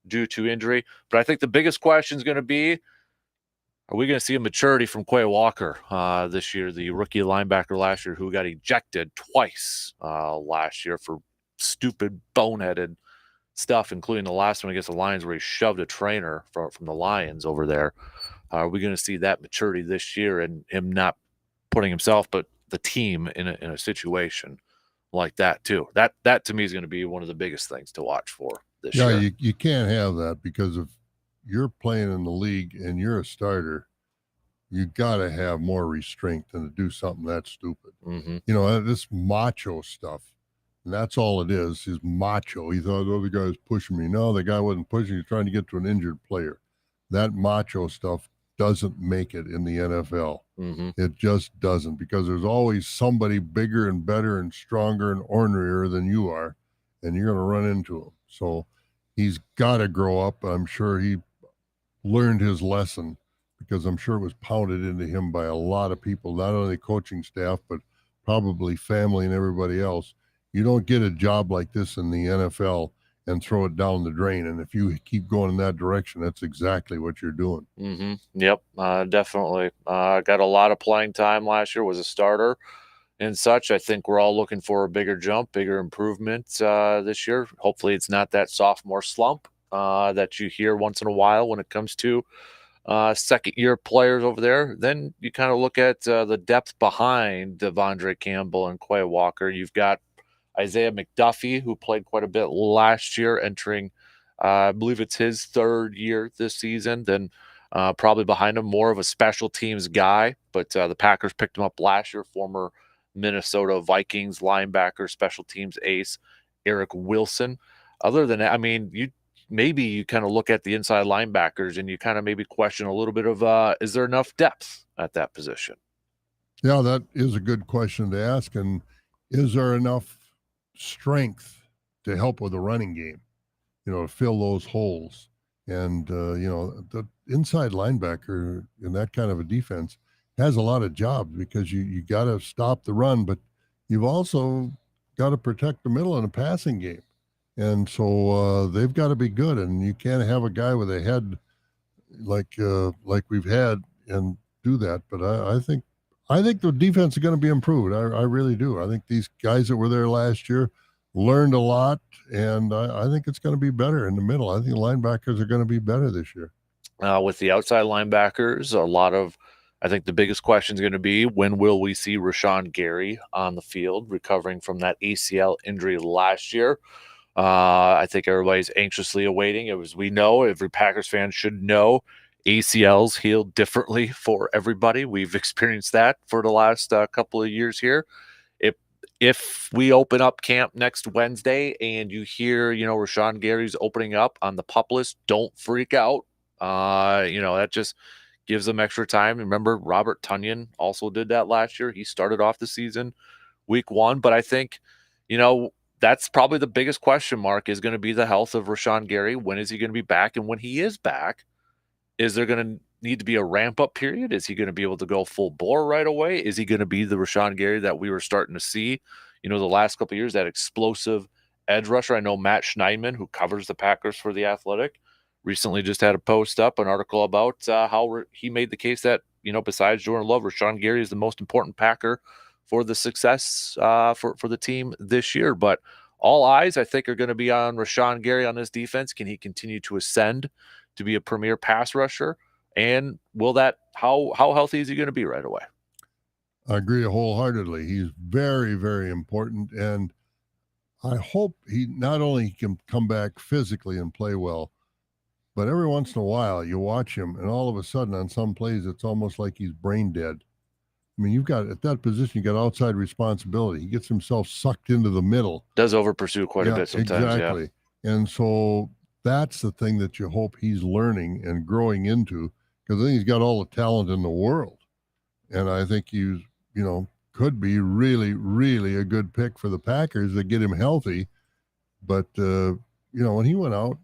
due to injury. But I think the biggest question is going to be, are we going to see a maturity from Quay Walker this year, the rookie linebacker last year who got ejected twice last year for stupid, boneheaded stuff, including the last one against the Lions where he shoved a trainer from the Lions over there. Are we going to see that maturity this year and him not putting himself but the team in a situation like that too? That to me is going to be one of the biggest things to watch for this year. Yeah, you can't have that, because if you're playing in the league and you're a starter, you got to have more restraint than to do something that stupid. Mm-hmm. You know, this macho stuff. And that's all it is. He's macho. He thought, oh, the guy's pushing me. No, the guy wasn't pushing. He's trying to get to an injured player. That macho stuff doesn't make it in the NFL. Mm-hmm. It just doesn't, because there's always somebody bigger and better and stronger and ornerier than you are. and you're going to run into him. So he's got to grow up. I'm sure he learned his lesson, because I'm sure it was pounded into him by a lot of people, not only coaching staff, but probably family and everybody else. You don't get a job like this in the NFL and throw it down the drain. And if you keep going in that direction, that's exactly what you're doing. Mm-hmm. Yep, definitely. Got a lot of playing time last year, was a starter and such. I think we're all looking for a bigger jump, bigger improvement this year. Hopefully it's not that sophomore slump that you hear once in a while when it comes to second-year players over there. Then you kind of look at the depth behind Devondre Campbell and Quay Walker. You've got Isaiah McDuffie, who played quite a bit last year, entering, I believe it's his third year this season. Then probably behind him, more of a special teams guy. But the Packers picked him up last year, former Minnesota Vikings linebacker, special teams ace, Eric Wilson. Other than that, I mean, you kind of look at the inside linebackers and you kind of maybe question a little bit of, is there enough depth at that position? Yeah, that is a good question to ask. And is there enough strength to help with the running game, to fill those holes? And, the inside linebacker in that kind of a defense has a lot of jobs, because you got to stop the run, but you've also got to protect the middle in a passing game. And so they've got to be good, and you can't have a guy with a head like we've had and do that. But I think the defense is going to be improved. I really do. I think these guys that were there last year learned a lot, and I think it's going to be better in the middle. I think linebackers are going to be better this year. With the outside linebackers, I think the biggest question is going to be, when will we see Rashawn Gary on the field, recovering from that ACL injury last year? I think everybody's anxiously awaiting. We know, every Packers fan should know, ACLs heal differently for everybody. We've experienced that for the last couple of years here. If we open up camp next Wednesday and you hear, Rashawn Gary's opening up on the PUP list, don't freak out. That just gives them extra time. Remember, Robert Tonyan also did that last year. He started off the season week 1, but I think, that's probably the biggest question mark, is going to be the health of Rashawn Gary. When is he going to be back? And when he is back, is there going to need to be a ramp-up period? Is he going to be able to go full bore right away? Is he going to be the Rashawn Gary that we were starting to see, the last couple of years, that explosive edge rusher? I know Matt Schneidman, who covers the Packers for The Athletic, recently just had a post up, an article about how he made the case that, besides Jordan Love, Rashawn Gary is the most important Packer for the success for the team this year. But all eyes, I think, are going to be on Rashawn Gary on this defense. Can he continue to ascend to be a premier pass rusher? And how healthy is he going to be right away? I agree wholeheartedly. He's very, very important. And I hope he not only can come back physically and play well, but every once in a while you watch him and all of a sudden on some plays, it's almost like he's brain dead. I mean, you've got, at that position, you got outside responsibility. He gets himself sucked into the middle. Does over pursue quite a bit sometimes. Exactly. Yeah. And so that's the thing that you hope he's learning and growing into, because I think he's got all the talent in the world. And I think he's, could be really, really a good pick for the Packers to get him healthy. But, when he went out,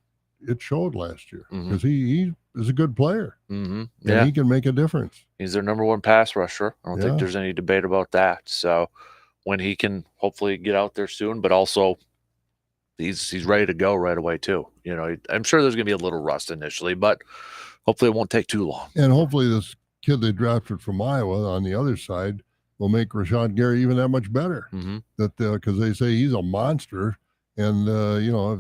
it showed last year, because he is a good player. Mm-hmm. And he can make a difference. He's their number one pass rusher. I don't think there's any debate about that. So when he can hopefully get out there soon, but also he's ready to go right away too. I'm sure there's going to be a little rust initially, but hopefully it won't take too long. And hopefully this kid they drafted from Iowa on the other side will make Rashawn Gary even that much better. Mm-hmm. Because they say he's a monster. And,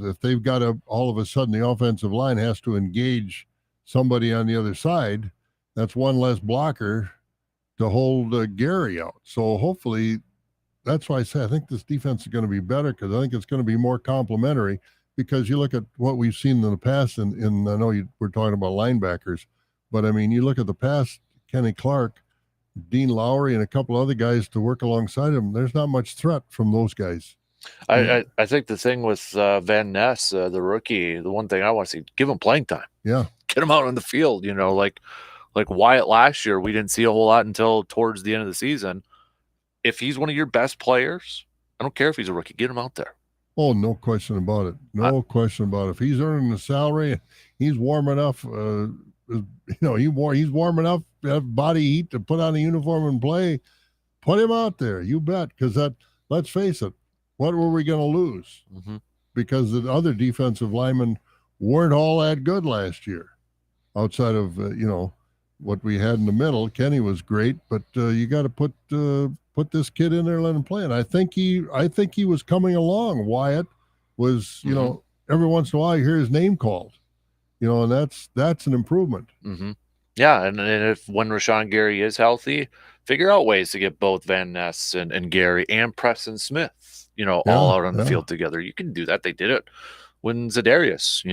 if they've got all of a sudden the offensive line has to engage somebody on the other side, that's one less blocker to hold Gary out. So hopefully, that's why I say I think this defense is going to be better, because I think it's going to be more complementary, because you look at what we've seen in the past, and I know we're talking about linebackers, but I mean, you look at the past, Kenny Clark, Dean Lowry, and a couple other guys to work alongside him. There's not much threat from those guys. I think the thing with Van Ness, the rookie, the one thing I want to see, give him playing time. Yeah. Get him out on the field, like Wyatt last year, we didn't see a whole lot until towards the end of the season. If he's one of your best players, I don't care if he's a rookie, get him out there. Oh, no question about it. No question about it. If he's earning the salary, he's warm enough. He's warm enough to have body heat to put on a uniform and play. Put him out there, you bet. Because let's face it, what were we going to lose? Mm-hmm. Because the other defensive linemen weren't all that good last year. Outside of what we had in the middle, Kenny was great, but you got to put this kid in there and let him play. And I think he was coming along. Wyatt was, every once in a while you hear his name called, and that's an improvement. Mm-hmm. Yeah, and if when Rashawn Gary is healthy, figure out ways to get both Van Ness and Gary and Preston Smith, all out on the field together. You can do that. They did it when Za'Darius,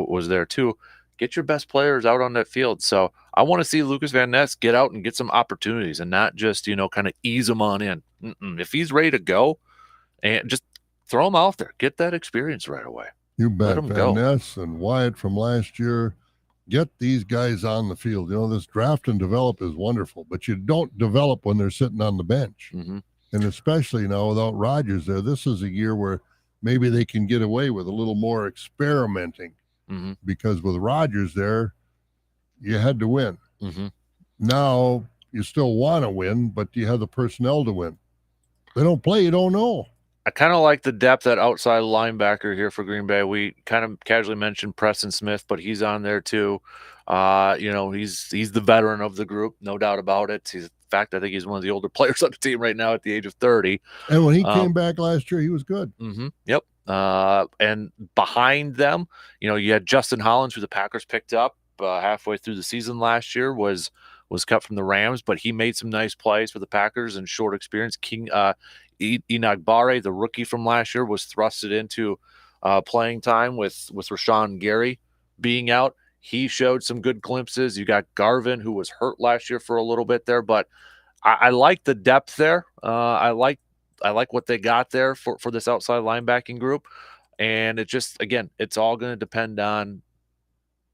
was there too. Get your best players out on that field. So I want to see Lucas Van Ness get out and get some opportunities and not just, kind of ease him on in. If he's ready to go, and just throw him out there. Get that experience right away. You bet. Let him Van go. Ness and Wyatt from last year, get these guys on the field. This draft and develop is wonderful, but you don't develop when they're sitting on the bench. Mm-hmm. And especially now without Rodgers there, this is a year where maybe they can get away with a little more experimenting. Mm-hmm. Because with Rodgers there, you had to win. Mm-hmm. Now you still want to win, but you have the personnel to win. They don't play, you don't know. I kind of like the depth at outside linebacker here for Green Bay. We kind of casually mentioned Preston Smith, but he's on there too. He's the veteran of the group, no doubt about it. In fact, I think he's one of the older players on the team right now at the age of 30. And when he came back last year, he was good. Mm-hmm. Yep. And behind them, you had Justin Hollins, who the Packers picked up halfway through the season last year, was cut from the Rams, but he made some nice plays for the Packers and short experience. Enoch Barre, the rookie from last year, was thrusted into playing time with Rashawn Gary being out. He showed some good glimpses. You got Garvin, who was hurt last year for a little bit there, but I like the depth there. I like what they got there for this outside linebacking group. And it just, again, it's all going to depend on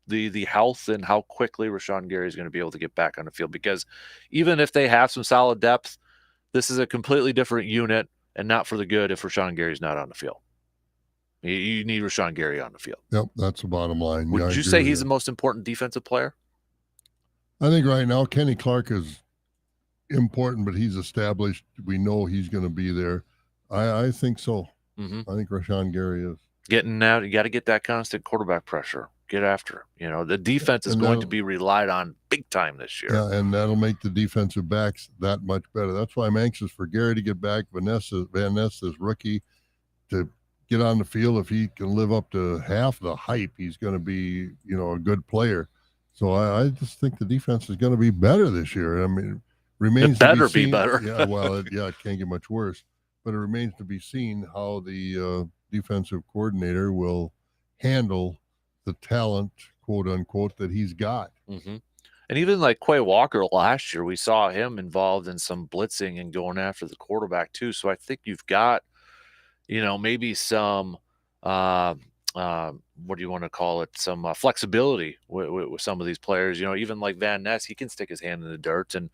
the health and how quickly Rashawn Gary is going to be able to get back on the field. Because even if they have some solid depth, this is a completely different unit and not for the good if Rashawn Gary's not on the field. You need Rashawn Gary on the field. Yep, that's the bottom line. Would you say he's the most important defensive player? I think right now Kenny Clark is important, but he's established. We know he's going to be there. I think so. Mm-hmm. I think Rashawn Gary is. Getting out, you got to get that constant quarterback pressure. Get after him. The defense is going to be relied on big time this year. Yeah, and that'll make the defensive backs that much better. That's why I'm anxious for Gary to get back. Van Ness, this rookie, to get on the field. If he can live up to half the hype, he's going to be, a good player. So I just think the defense is going to be better this year. I mean, remains it better to be seen. better. Yeah, well, it can't get much worse. But it remains to be seen how the defensive coordinator will handle the talent, quote unquote, that he's got. Mm-hmm. And even like Quay Walker last year, we saw him involved in some blitzing and going after the quarterback too. So I think you've got, maybe some, what do you want to call it? Some flexibility with some of these players. Even like Van Ness, he can stick his hand in the dirt and,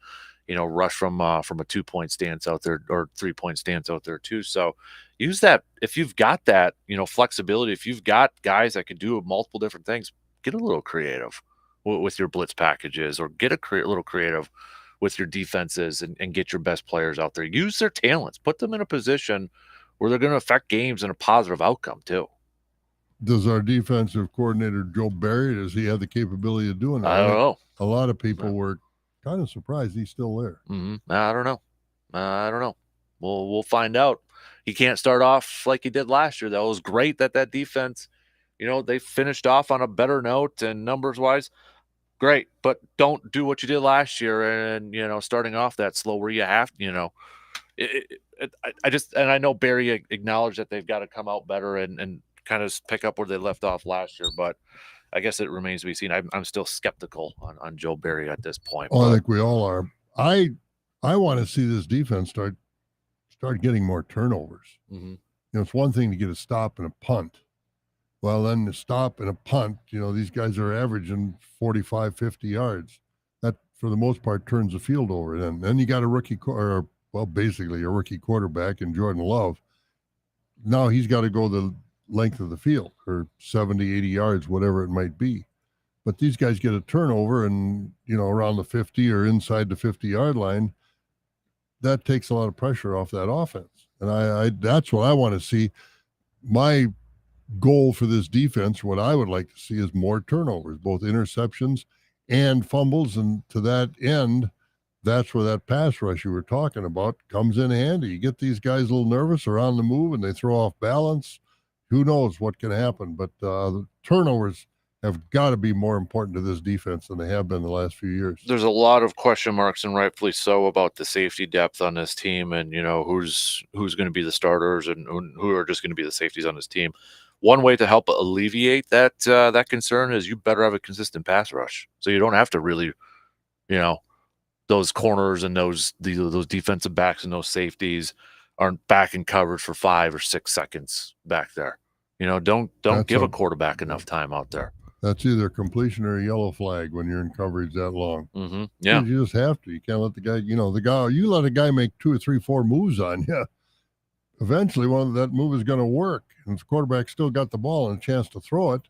rush from a 2-point stance out there or 3-point stance out there too. So use that. If you've got that, flexibility, if you've got guys that can do multiple different things, get a little creative with your blitz packages, or get a little creative with your defenses and get your best players out there. Use their talents, put them in a position where they're going to affect games in a positive outcome too. Does our defensive coordinator, Joe Barry, does he have the capability of doing that? I don't know. A lot of people were kind of surprised he's still there. Mm-hmm. I don't know. We'll find out. He can't start off like he did last year. That was great that defense, they finished off on a better note and numbers wise. Great, but don't do what you did last year and starting off that slow where you have I know Barry acknowledged that they've got to come out better and kind of pick up where they left off last year, but I guess it remains to be seen. I'm still skeptical on Joe Barry at this point. Oh, I think we all are. I want to see this defense start getting more turnovers. Mm-hmm. It's one thing to get a stop and a punt. Well, then the stop and a punt, these guys are averaging 45, 50 yards. That, for the most part, turns the field over. Then you got basically a rookie quarterback in Jordan Love. now he's got to go the length of the field, or 70, 80 yards, whatever it might be. But these guys get a turnover and, around the 50 or inside the 50-yard line. That takes a lot of pressure off that offense. And I that's what I want to see. My goal for this defense, what I would like to see, is more turnovers, both interceptions and fumbles. And to that end, that's where that pass rush you were talking about comes in handy. You get these guys a little nervous or on the move and they throw off balance. Who knows what can happen? But the turnovers have got to be more important to this defense than they have been the last few years. There's a lot of question marks, and rightfully so, about the safety depth on this team, and who's going to be the starters and who are just going to be the safeties on this team. One way to help alleviate that that concern is you better have a consistent pass rush, so you don't have to really, those corners and those defensive backs and those safeties aren't back in coverage for 5 or 6 seconds back there. Don't give a quarterback enough time out there. That's either completion or a yellow flag when you're in coverage that long. Mm-hmm. Yeah, you just have to. You can't let the guy. You let a guy make 2 or 3, 4 moves on you. Eventually, that move is going to work, and if the quarterback still got the ball and a chance to throw it,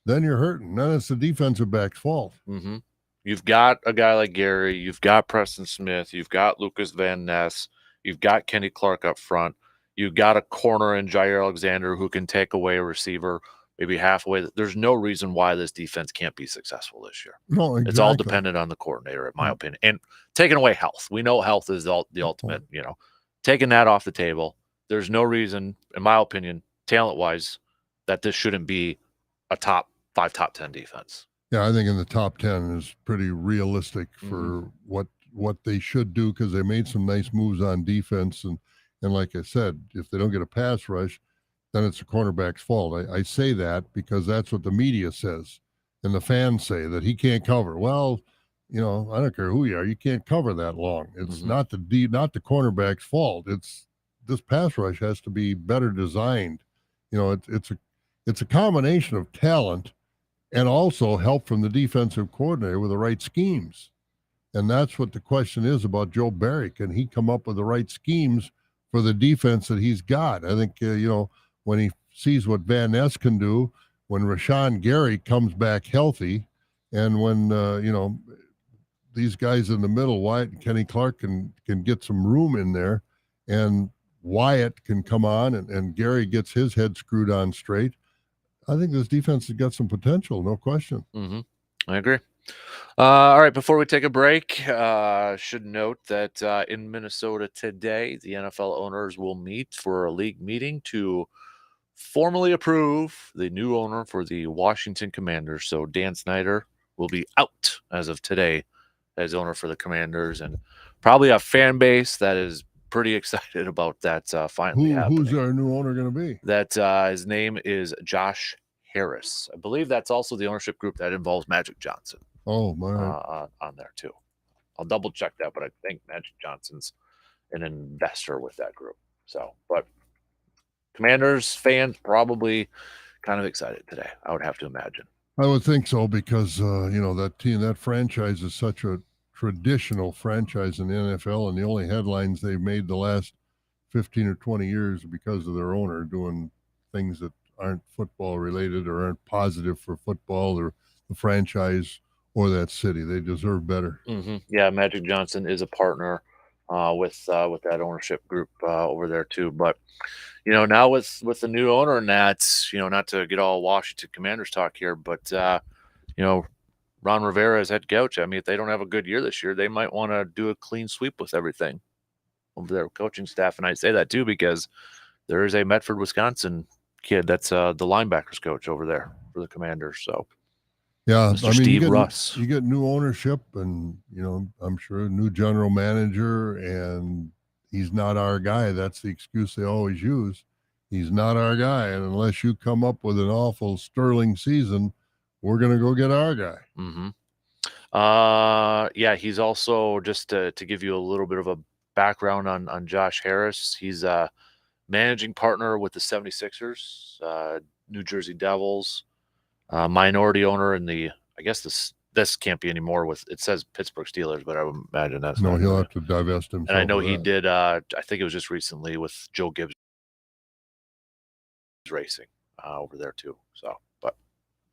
then you're hurting. Then it's the defensive back's fault. Mm-hmm. You've got a guy like Gary. You've got Preston Smith. You've got Lucas Van Ness. You've got Kenny Clark up front. You've got a corner in Jair Alexander who can take away a receiver maybe halfway. There's no reason why this defense can't be successful this year. No, exactly. It's all dependent on the coordinator, in my opinion. And taking away health. We know health is the ultimate, taking that off the table. There's no reason, in my opinion, talent-wise, that this shouldn't be a top 5, top 10 defense. Yeah, I think in the top 10 is pretty realistic for what they should do, because they made some nice moves on defense. And like I said, if they don't get a pass rush, then it's the cornerback's fault. I say that because that's what the media says and the fans say, that he can't cover. Well, I don't care who you are, you can't cover that long. It's not the cornerback's fault. It's this pass rush has to be better designed. It's a combination of talent and also help from the defensive coordinator with the right schemes. And that's what the question is about Joe Barry. Can he come up with the right schemes for the defense that he's got? I think, when he sees what Van Ness can do, when Rashawn Gary comes back healthy, and when, these guys in the middle, Wyatt and Kenny Clark can get some room in there, and Wyatt can come on and Gary gets his head screwed on straight, I think this defense has got some potential, no question. Mm-hmm. I agree. All right, before we take a break, should note that in Minnesota today, the NFL owners will meet for a league meeting to formally approve the new owner for the Washington Commanders. So Dan Snyder will be out as of today as owner for the Commanders, and probably a fan base that is pretty excited about that finally happening. Who's our new owner going to be? That his name is Josh Harris. I believe that's also the ownership group that involves Magic Johnson. Oh, my. On there too. I'll double check that, but I think Magic Johnson's an investor with that group. So, but Commanders fans probably kind of excited today, I would have to imagine. I would think so, because that team, that franchise is such a traditional franchise in the NFL, and the only headlines they've made the last 15 or 20 years because of their owner doing things that aren't football related or aren't positive for football or the franchise or that city. They deserve better. Mm-hmm. Yeah, Magic Johnson is a partner with that ownership group over there too. But now with the new owner, and that's not to get all Washington Commanders talk here, but Ron Rivera as head coach. I mean, if they don't have a good year this year, they might want to do a clean sweep with everything over their coaching staff. And I say that too because there is a Medford, Wisconsin kid that's the linebackers coach over there for the Commanders. So yeah, Mr. Steve Russ. You get new ownership, and I'm sure a new general manager, and he's not our guy. That's the excuse they always use. He's not our guy, and unless you come up with an awful sterling season, we're going to go get our guy. Mm-hmm. Yeah, he's also, just to give you a little bit of a background on Josh Harris, he's a managing partner with the 76ers, New Jersey Devils, minority owner in the, I guess this can't be anymore with, it says Pittsburgh Steelers, but I would imagine that's no, not he'll have to divest himself. And I know he did, I think it was just recently with Joe Gibbs racing over there too. So, but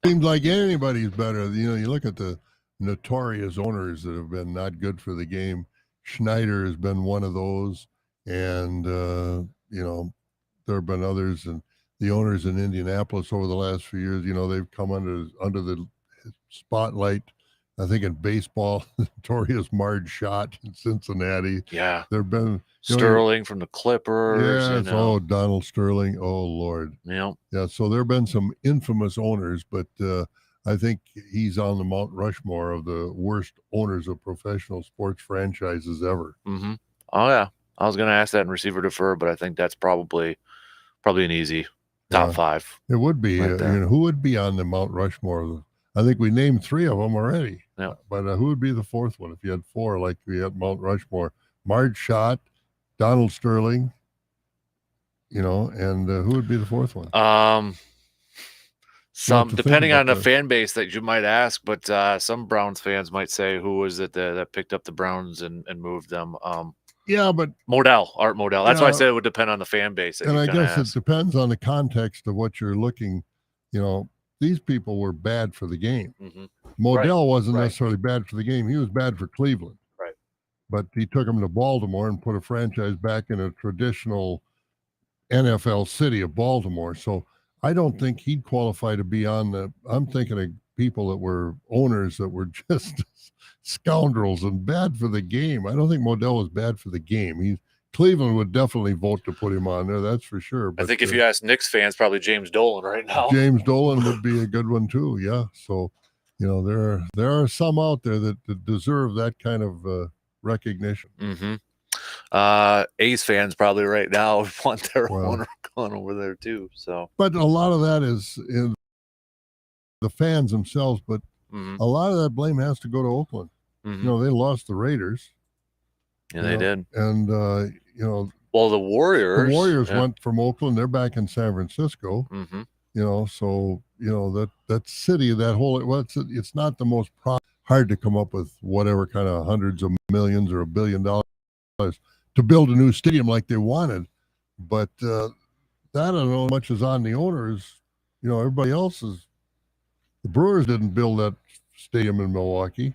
seems like anybody's better. You look at the notorious owners that have been not good for the game. Schneider has been one of those, and there have been others, and the owners in Indianapolis over the last few years. They've come under the spotlight. I think in baseball, notorious Marge Schott in Cincinnati. yeah, There've been Sterling from the Clippers. Yes, Donald Sterling. Oh Lord. Yeah. So there have been some infamous owners, but I think he's on the Mount Rushmore of the worst owners of professional sports franchises ever. Mm-hmm. Oh yeah, I was going to ask that in receiver defer, but I think that's probably an easy top 5. It would be. Right there. Who would be on the Mount Rushmore? I think we named 3 of them already. Yeah. But who would be the 4th one if you had 4 like we had Mount Rushmore? Marge Schott, Donald Sterling, and who would be the 4th one? Some depending on the fan base that you might ask, but some Browns fans might say, who was it that picked up the Browns and moved them? Yeah, but Art Modell. That's why I said it would depend on the fan base. And I guess it depends on the context of what you're looking. These people were bad for the game. Mm-hmm. Modell wasn't necessarily bad for the game. He was bad for Cleveland. Right. But he took him to Baltimore and put a franchise back in a traditional NFL city of Baltimore. So I don't think he'd qualify to be on I'm thinking of people that were owners that were just scoundrels and bad for the game. I don't think Modell was bad for the game. Cleveland would definitely vote to put him on there, that's for sure. But I think if you ask Knicks fans, probably James Dolan right now. James Dolan would be a good one too, yeah. So, there are some out there that deserve that kind of recognition. Mm-hmm. A's fans probably right now want their owner going over there too. So, but a lot of that is in the fans themselves. But a lot of that blame has to go to Oakland. Mm-hmm. They lost the Raiders. Yeah, they did. And well, the Warriors went from Oakland. They're back in San Francisco. Mm-hmm. So that city, that whole it's not the most hard to come up with whatever kind of hundreds of millions or $1 billion to build a new stadium like they wanted. But that I don't know much is on the owners. Everybody else is. The Brewers didn't build that stadium in Milwaukee.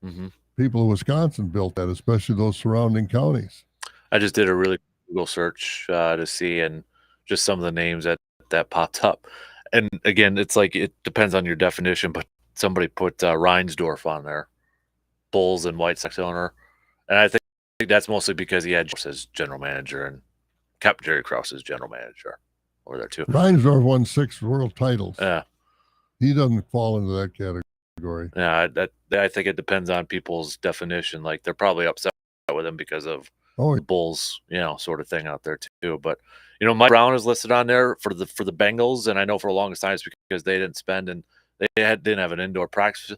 Mm-hmm. People in Wisconsin built that, especially those surrounding counties. I just did a really Google search to see, and just some of the names that popped up. And again, it's like it depends on your definition, but somebody put Reinsdorf on there, Bulls and White Sox owner. And I think that's mostly because he had as general manager and kept Jerry Krause as general manager over there too. Reinsdorf won 6 world titles. Yeah. He doesn't fall into that category. Yeah, I think it depends on people's definition. Like they're probably upset with him because of the Bulls, sort of thing out there too. But Mike Brown is listed on there for the Bengals, and I know for the longest time it's because they didn't spend and they didn't have an indoor practice.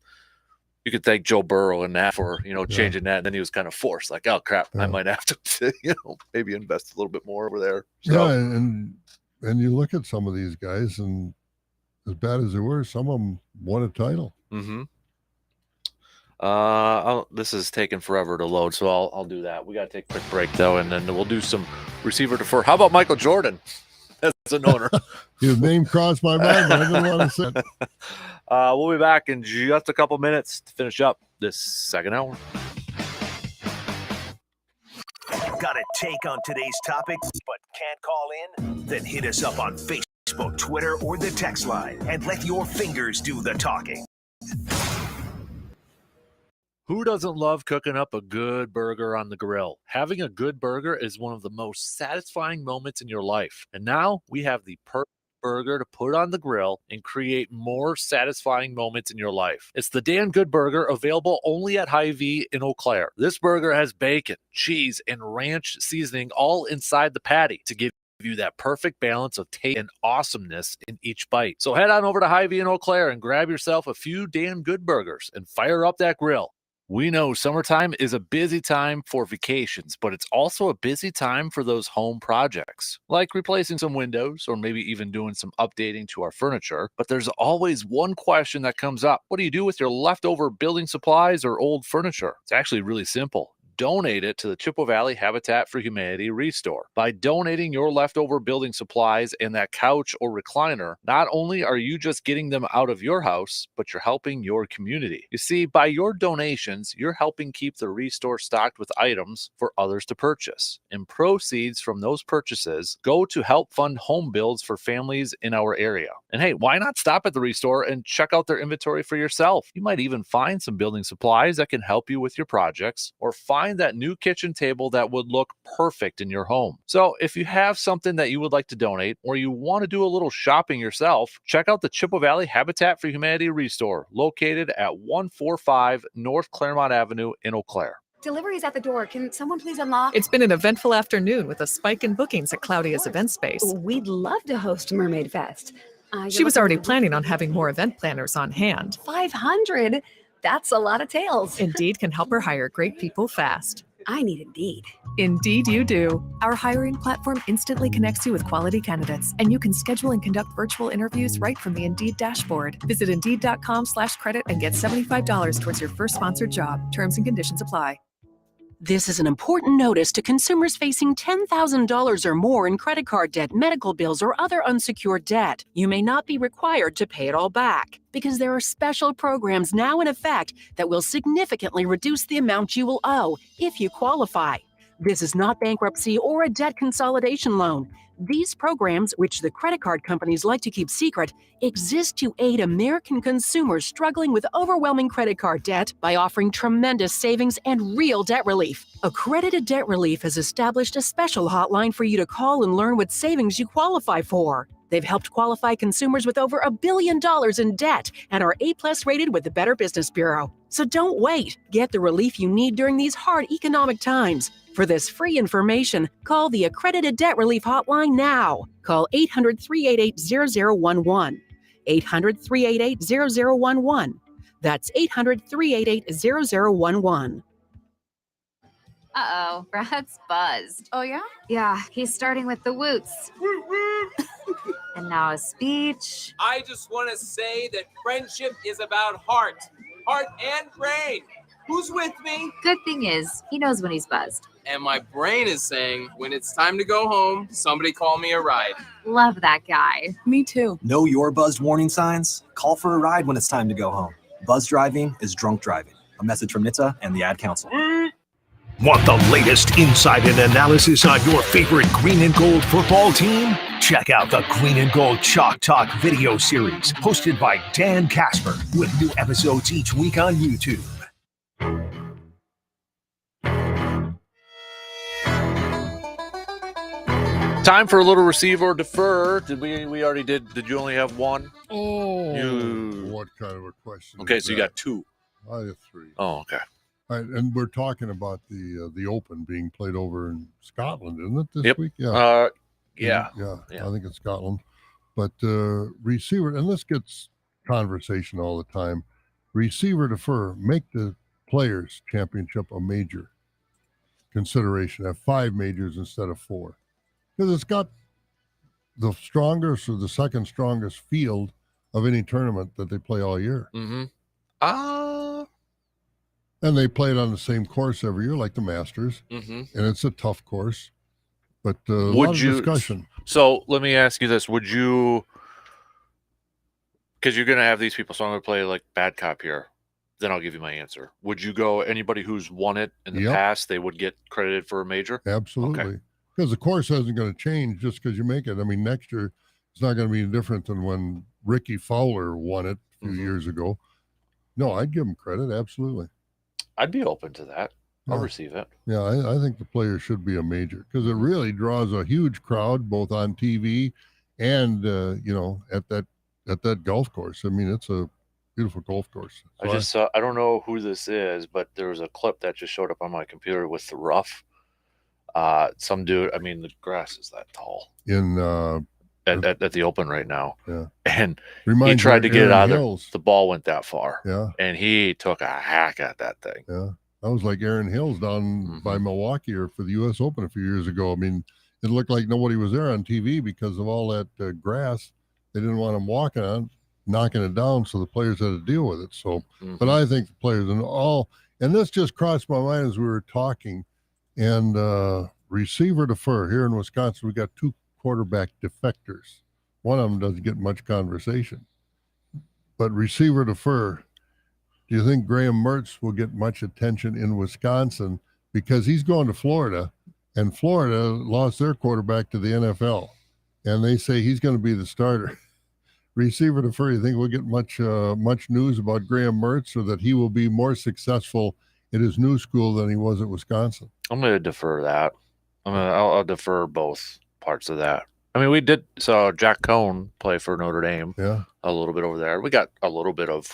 You could thank Joe Burrow in that for changing that, and then he was kind of forced, like, oh crap, I might have to maybe invest a little bit more over there. So. Yeah, and you look at some of these guys, and as bad as they were, some of them won a title. Mm-hmm. This is taking forever to load, so I'll do that. We got to take a quick break though, and then we'll do some receiver defer. How about Michael Jordan as an owner? His name crossed my mind, but I didn't want to say it. We'll be back in just a couple minutes to finish up this second hour. Got a take on today's topic, but can't call in? Then hit us up on Facebook, Twitter, or the text line, and let your fingers do the talking. Who doesn't love cooking up a good burger on the grill? Having a good burger is one of the most satisfying moments in your life. And now we have the perfect burger to put on the grill and create more satisfying moments in your life. It's the Dan Good Burger, available only at Hy-Vee in Eau Claire. This burger has bacon, cheese, and ranch seasoning all inside the patty to give you that perfect balance of taste and awesomeness in each bite. So head on over to Hy-Vee in Eau Claire and grab yourself a few Dan Good Burgers and fire up that grill. We know summertime is a busy time for vacations, but it's also a busy time for those home projects, like replacing some windows or maybe even doing some updating to our furniture. But there's always one question that comes up. What do you do with your leftover building supplies or old furniture? It's actually really simple. donate it to the Chippewa Valley Habitat for Humanity Restore. By donating your leftover building supplies and that couch or recliner, not only are you just getting them out of your house, but you're helping your community. You see, by your donations, you're helping keep the Restore stocked with items for others to purchase. And proceeds from those purchases go to help fund home builds for families in our area. And hey, why not stop at the Restore and check out their inventory for yourself? You might even find some building supplies that can help you with your projects, or find that new kitchen table that would look perfect in your home. So if you have something that you would like to donate, or you want to do a little shopping yourself, check out the Chippewa Valley Habitat for Humanity Restore, located at 145 North Claremont Avenue in Eau Claire. Delivery's at the door. Can someone please unlock? It's been an eventful afternoon with a spike in bookings at Claudia's event space. We'd love to host Mermaid Fest. She was already planning on having more event planners on hand. 500? That's a lot of tails. Indeed can help her hire great people fast. I need Indeed. Indeed you do. Our hiring platform instantly connects you with quality candidates, and you can schedule and conduct virtual interviews right from the Indeed dashboard. Visit Indeed.com/credit and get $75 towards your first sponsored job. Terms and conditions apply. This is an important notice to consumers facing $10,000 or more in credit card debt, medical bills, or other unsecured debt. You may not be required to pay it all back because there are special programs now in effect that will significantly reduce the amount you will owe if you qualify. This is not bankruptcy or a debt consolidation loan. These programs, which the credit card companies like to keep secret, exist to aid American consumers struggling with overwhelming credit card debt by offering tremendous savings and real debt relief. Accredited Debt Relief has established a special hotline for you to call and learn what savings you qualify for. They've helped qualify consumers with over $1 billion in debt and are A+ rated with the Better Business Bureau. So don't wait. Get the relief you need during these hard economic times. For this free information, call the Accredited Debt Relief Hotline now. Call 800-388-0011. 800-388-0011. That's 800-388-0011. Uh-oh, Brad's buzzed. Oh, yeah? Yeah, he's starting with the woots. And now a speech. I just want to say that friendship is about heart and brain. Who's with me? Good thing is, he knows when he's buzzed. And my brain is saying, when it's time to go home, somebody call me a ride. Love that guy. Me too. Know your buzzed warning signs? Call for a ride when it's time to go home. Buzz driving is drunk driving. A message from NHTSA and the Ad Council. Want the latest insight and analysis on your favorite green and gold football team? Check out the Green and Gold Chalk Talk video series hosted by Dan Kasper with new episodes each week on YouTube. Time for a little receive or defer. Did we already did you only have one? What kind of a question? Okay, is so you that? got two. I have three. Oh, okay. All right, and we're talking about the Open being played over in Scotland, isn't it, this Yep. week? Yeah. Yeah, Yeah. I think it's Scotland. But receiver, and this gets conversation all the time. Receiver defer, make the Players Championship a major consideration. Have 5 majors instead of 4, because it's got the strongest or the second strongest field of any tournament that they play all year. Mm-hmm. And they play it on the same course every year, like the Masters. Mm-hmm. And it's a tough course, but a lot of discussion. So let me ask you this: would you, because you're going to have these people, so I'm going to play like bad cop here. Then I'll give you my answer. Would you go anybody who's won it in the past? They would get credited for a major. Absolutely, because the course isn't going to change just because you make it. I mean, next year it's not going to be different than when Ricky Fowler won it a few years ago. No, I'd give him credit. Absolutely. I'd be open to that. I'll receive it. Yeah, I think the Players should be a major because it really draws a huge crowd both on TV and at that golf course. I mean, it's a beautiful golf course. So I just saw, I don't know who this is, but there was a clip that just showed up on my computer with the rough. Some dude, I mean, the grass is that tall in at the Open right now. Yeah. And Reminds he me tried of to get it Aaron out of there. Hills. The ball went that far. Yeah. And he took a hack at that thing. Yeah. That was like Aaron Hills down by Milwaukee or for the U.S. Open a few years ago. I mean, it looked like nobody was there on TV because of all that grass. They didn't want him walking on, knocking it down, so the players had to deal with it. So, but I think the players and all And this just crossed my mind as we were talking. And receiver defer here in Wisconsin, we got 2 quarterback defectors. One of them doesn't get much conversation. But receiver defer, do you think Graham Mertz will get much attention in Wisconsin? Because he's going to Florida, and Florida lost their quarterback to the NFL. And they say he's going to be the starter. Receiver defer, you think we'll get much news about Graham Mertz, or that he will be more successful at his new school than he was at Wisconsin? I'm going to defer that. I'll defer both parts of that. I mean, we did saw Jack Cohn play for Notre Dame. Yeah, a little bit over there. We got a little bit of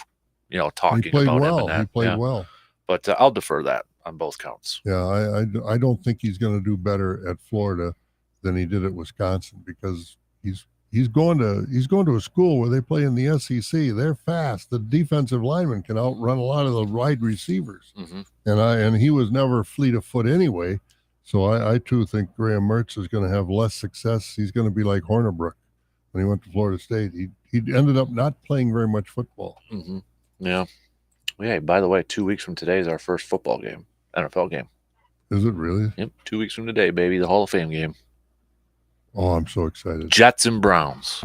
talking he played about well. him. And that. He played well. But I'll defer that on both counts. Yeah, I don't think he's going to do better at Florida than he did at Wisconsin, because he's going to a school where they play in the SEC. They're fast. The defensive linemen can outrun a lot of the wide receivers. Mm-hmm. And he was never fleet of foot anyway. So I too think Graham Mertz is going to have less success. He's going to be like Hornibrook when he went to Florida State. He ended up not playing very much football. Mm-hmm. Yeah. Yeah. By the way, 2 weeks from today is our first football game, NFL game. Is it really? Yep. 2 weeks from today, baby. The Hall of Fame game. Oh, I'm so excited. Jets and Browns.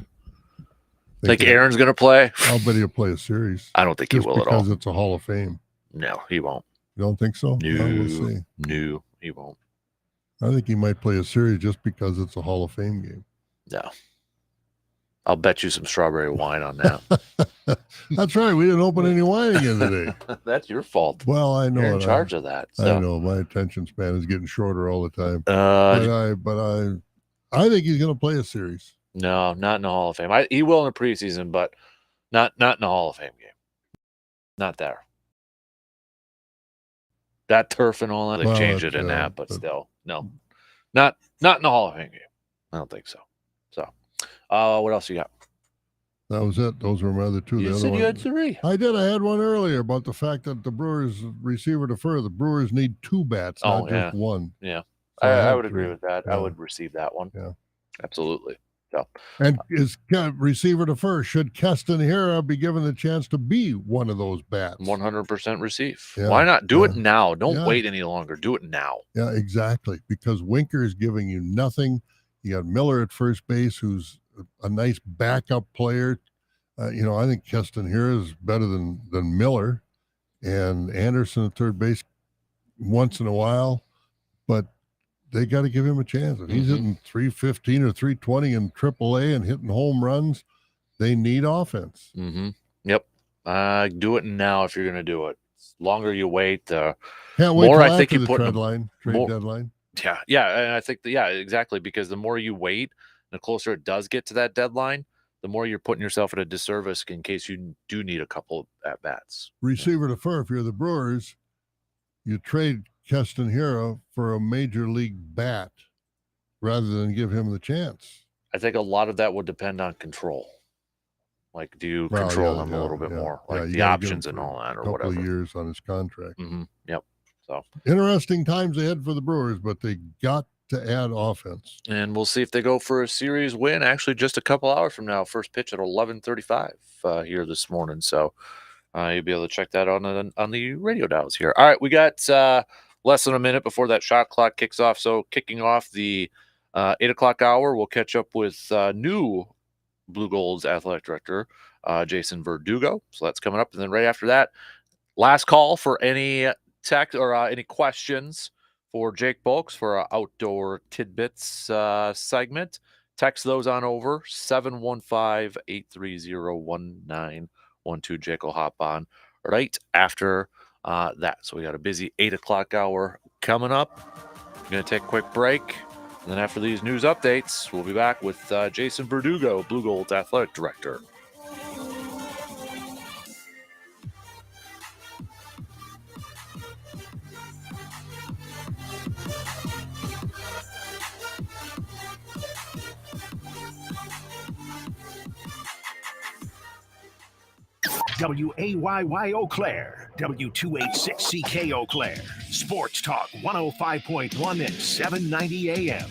Think Aaron's going to play? I'll bet he'll play a series. I don't think he will at all. Because it's a Hall of Fame. No, he won't. You don't think so? No, we'll see. No, he won't. I think he might play a series just because it's a Hall of Fame game. No. I'll bet you some strawberry wine on that. That's right. We didn't open any wine again today. That's your fault. Well, I know. You're in charge of that. So. I know. My attention span is getting shorter all the time. But I think he's going to play a series. No, not in the Hall of Fame. He will in the preseason, but not in the Hall of Fame game. Not there. That turf and all that, they changed it in that, but still, no, not in the Hall of Fame game. I don't think so. So, what else you got? That was it. Those were my other 2. You said you had 3. I did. I had one earlier about the fact that the Brewers receiver defer. The Brewers need 2 bats, not just 1. Yeah, So I would agree with that. Yeah. I would receive that one. Yeah, absolutely. So, and is receiver defer? Should Keston Hiura be given the chance to be one of those bats? 100% receive. Yeah, Why not do it now? Don't wait any longer. Do it now. Yeah, exactly. Because Winker is giving you nothing. You got Miller at first base, who's a nice backup player. I think Keston Hiura is better than Miller, and Anderson at third base once in a while, but they got to give him a chance. If he's hitting 315 or 320 in AAA and hitting home runs, they need offense. Mm-hmm. Yep. Do it now if you're going to do it. The longer you wait, the Can't wait more till I think after you the put trade deadline. Yeah, and I think exactly, because the more you wait, the closer it does get to that deadline, the more you're putting yourself at a disservice in case you do need a couple at bats. Receiver defer. If you're the Brewers, you trade Keston Hiura for a major league bat rather than give him the chance. I think a lot of that would depend on control. Like, do you control him a little bit more, like the options and all that, or couple whatever? Of years on his contract. Mm-hmm. Yep. So interesting times ahead for the Brewers, but they got to add offense. And we'll see if they go for a series win. Actually, just a couple hours from now, first pitch at 11:35 here this morning. So you'll be able to check that on the radio dials here. All right, we got less than a minute before that shot clock kicks off. So kicking off the 8 o'clock hour, we'll catch up with new Blue Gold's athletic director, Jason Verdugo. So that's coming up. And then right after that, last call for any text or any questions for Jake Bulks for our Outdoor Tidbits segment. Text those on over 715-830-1912. Jake will hop on right after that. So we got a busy 8 o'clock hour coming up. We're going to take a quick break. And then after these news updates, we'll be back with Jason Verdugo, Blue Gold's athletic director. WAYY Eau Claire, W286CK Eau Claire, Sports Talk 105.1 and 790 AM.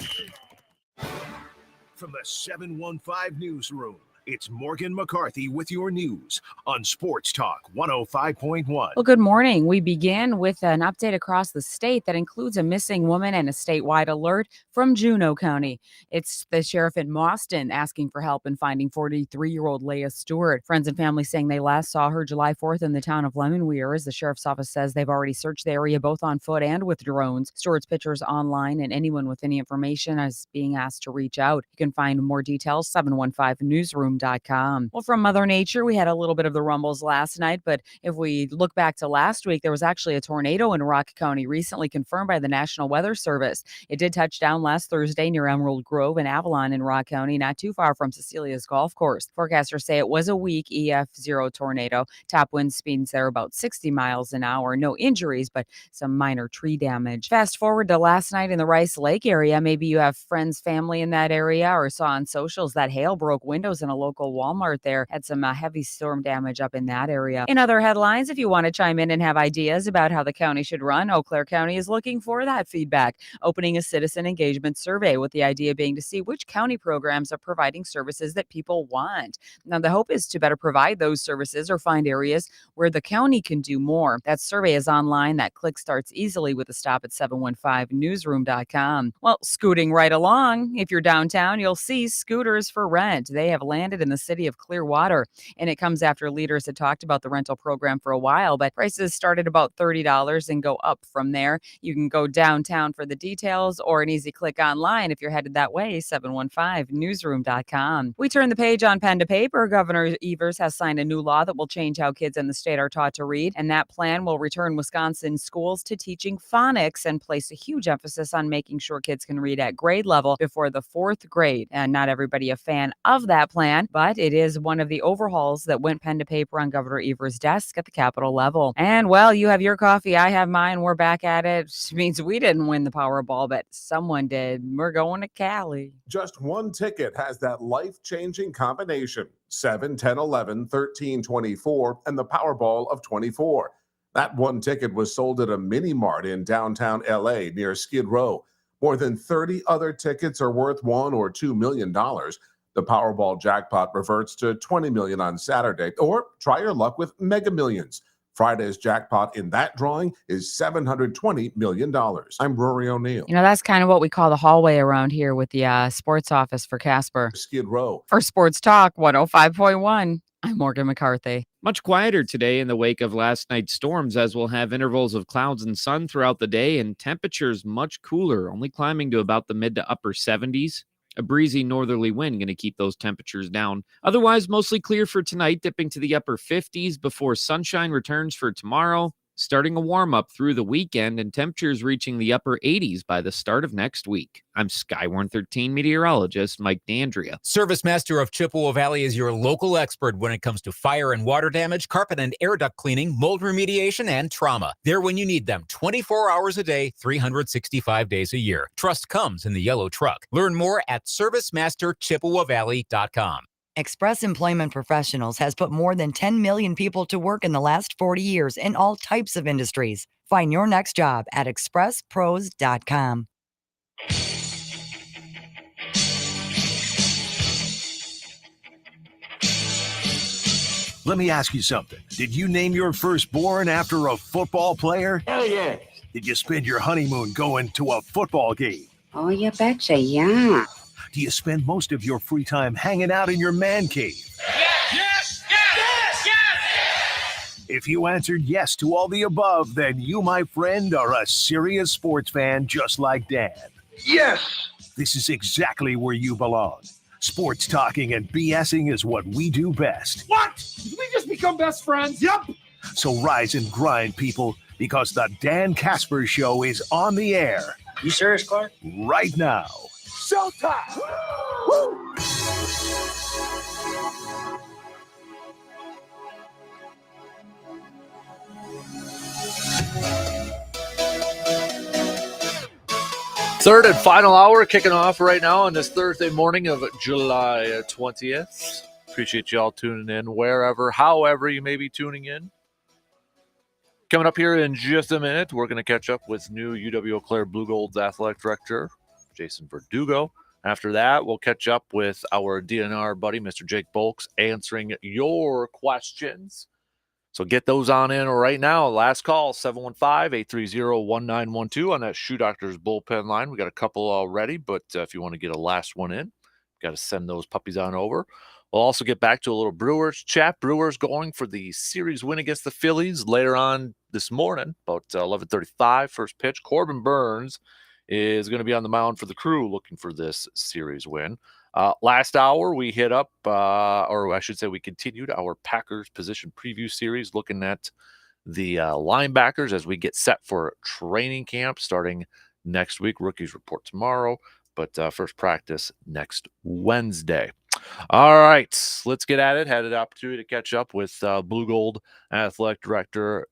From the 715 newsroom, It's Morgan McCarthy with your news on Sports Talk 105.1. Well, good morning. We begin with an update across the state that includes a missing woman and a statewide alert from Juneau County. It's the sheriff in Mauston asking for help in finding 43-year-old Leah Stewart. Friends and family saying they last saw her July 4th in the town of Lemonweir. As the sheriff's office says, they've already searched the area both on foot and with drones. Stewart's pictures online, and anyone with any information is being asked to reach out. You can find more details 715newsroom.com. Well, from Mother Nature, we had a little bit of the rumbles last night, but if we look back to last week, there was actually a tornado in Rock County recently confirmed by the National Weather Service. It did touch down last Thursday near Emerald Grove and Avalon in Rock County, not too far from Cecilia's golf course. Forecasters say it was a weak EF0 tornado. Top wind speeds there about 60 miles an hour. No injuries, but some minor tree damage. Fast forward to last night in the Rice Lake area. Maybe you have friends, family in that area, or saw on socials that hail broke windows in a local Walmart there. Had some heavy storm damage up in that area. In other headlines, if you want to chime in and have ideas about how the county should run, Eau Claire County is looking for that feedback, opening a citizen engagement survey with the idea being to see which county programs are providing services that people want. Now, the hope is to better provide those services or find areas where the county can do more. That survey is online. That click starts easily with a stop at 715newsroom.com. Well, scooting right along, if you're downtown, you'll see scooters for rent. They have landed in the city of Clearwater, and it comes after leaders had talked about the rental program for a while, but prices start at about $30 and go up from there. You can go downtown for the details or an easy click online if you're headed that way, 715newsroom.com. We turn the page on pen to paper. Governor Evers has signed a new law that will change how kids in the state are taught to read, and that plan will return Wisconsin schools to teaching phonics and place a huge emphasis on making sure kids can read at grade level before the 4th grade. And not everybody a fan of that plan, but it is one of the overhauls that went pen to paper on Governor Evers' desk at the Capitol level. And well, you have your coffee, I have mine. We're back at it. It means we didn't win the Powerball, but someone did. We're going to Cali. Just one ticket has that life-changing combination: 7, 10, 11, 13, 24, and the Powerball of 24. That one ticket was sold at a mini mart in downtown LA near Skid Row. More than 30 other tickets are worth $1 or $2 million. The Powerball jackpot reverts to $20 million on Saturday, or try your luck with Mega Millions. Friday's jackpot in that drawing is $720 million. I'm Rory O'Neill. You know, that's kind of what we call the hallway around here with the sports office for Kasper. Skid Row. For Sports Talk 105.1, I'm Morgan McCarthy. Much quieter today in the wake of last night's storms, as we'll have intervals of clouds and sun throughout the day, and temperatures much cooler, only climbing to about the mid to upper 70s. A breezy northerly wind going to keep those temperatures down. Otherwise, mostly clear for tonight, dipping to the upper 50s before sunshine returns for tomorrow, starting a warm-up through the weekend, and temperatures reaching the upper 80s by the start of next week. I'm Skywarn 13 meteorologist Mike D'Andrea. Service Master of Chippewa Valley is your local expert when it comes to fire and water damage, carpet and air duct cleaning, mold remediation, and trauma. They're when you need them 24 hours a day, 365 days a year. Trust comes in the yellow truck. Learn more at ServiceMasterChippewaValley.com. Express Employment Professionals has put more than 10 million people to work in the last 40 years in all types of industries. Find your next job at expresspros.com. Let me ask you something. Did you name your firstborn after a football player? Hell yeah. Did you spend your honeymoon going to a football game? Oh, you betcha, yeah. Do you spend most of your free time hanging out in your man cave? Yes! If you answered yes to all the above, then you, my friend, are a serious sports fan just like Dan. Yes! This is exactly where you belong. Sports talking and BSing is what we do best. What? Did we just become best friends? Yep. So rise and grind, people, because the Dan Kasper Show is on the air. You serious, Clark? Right now. Showtime! Woo! Third and final hour kicking off right now on this Thursday morning of July 20th. Appreciate you all tuning in wherever, however you may be tuning in. Coming up here in just a minute, we're going to catch up with new UW Eau Claire Blue Gold's athletic director, Jason Verdugo. After that, we'll catch up with our DNR buddy, Mr. Jake Bolks, answering your questions. So get those on in right now. Last call, 715-830-1912 on that Shoe Doctor's bullpen line. We got a couple already, but if you want to get a last one in, got to send those puppies on over. We'll also get back to a little Brewers chat. Brewers going for the series win against the Phillies later on this morning, about 11:35, first pitch. Corbin Burns is going to be on the mound for the Crew looking for this series win. Last hour, we hit up, or I should say we continued our Packers position preview series, looking at the linebackers as we get set for training camp starting next week. Rookies report tomorrow, but first practice next Wednesday. All right, let's get at it. Had an opportunity to catch up with new Blue Gold Athletic Director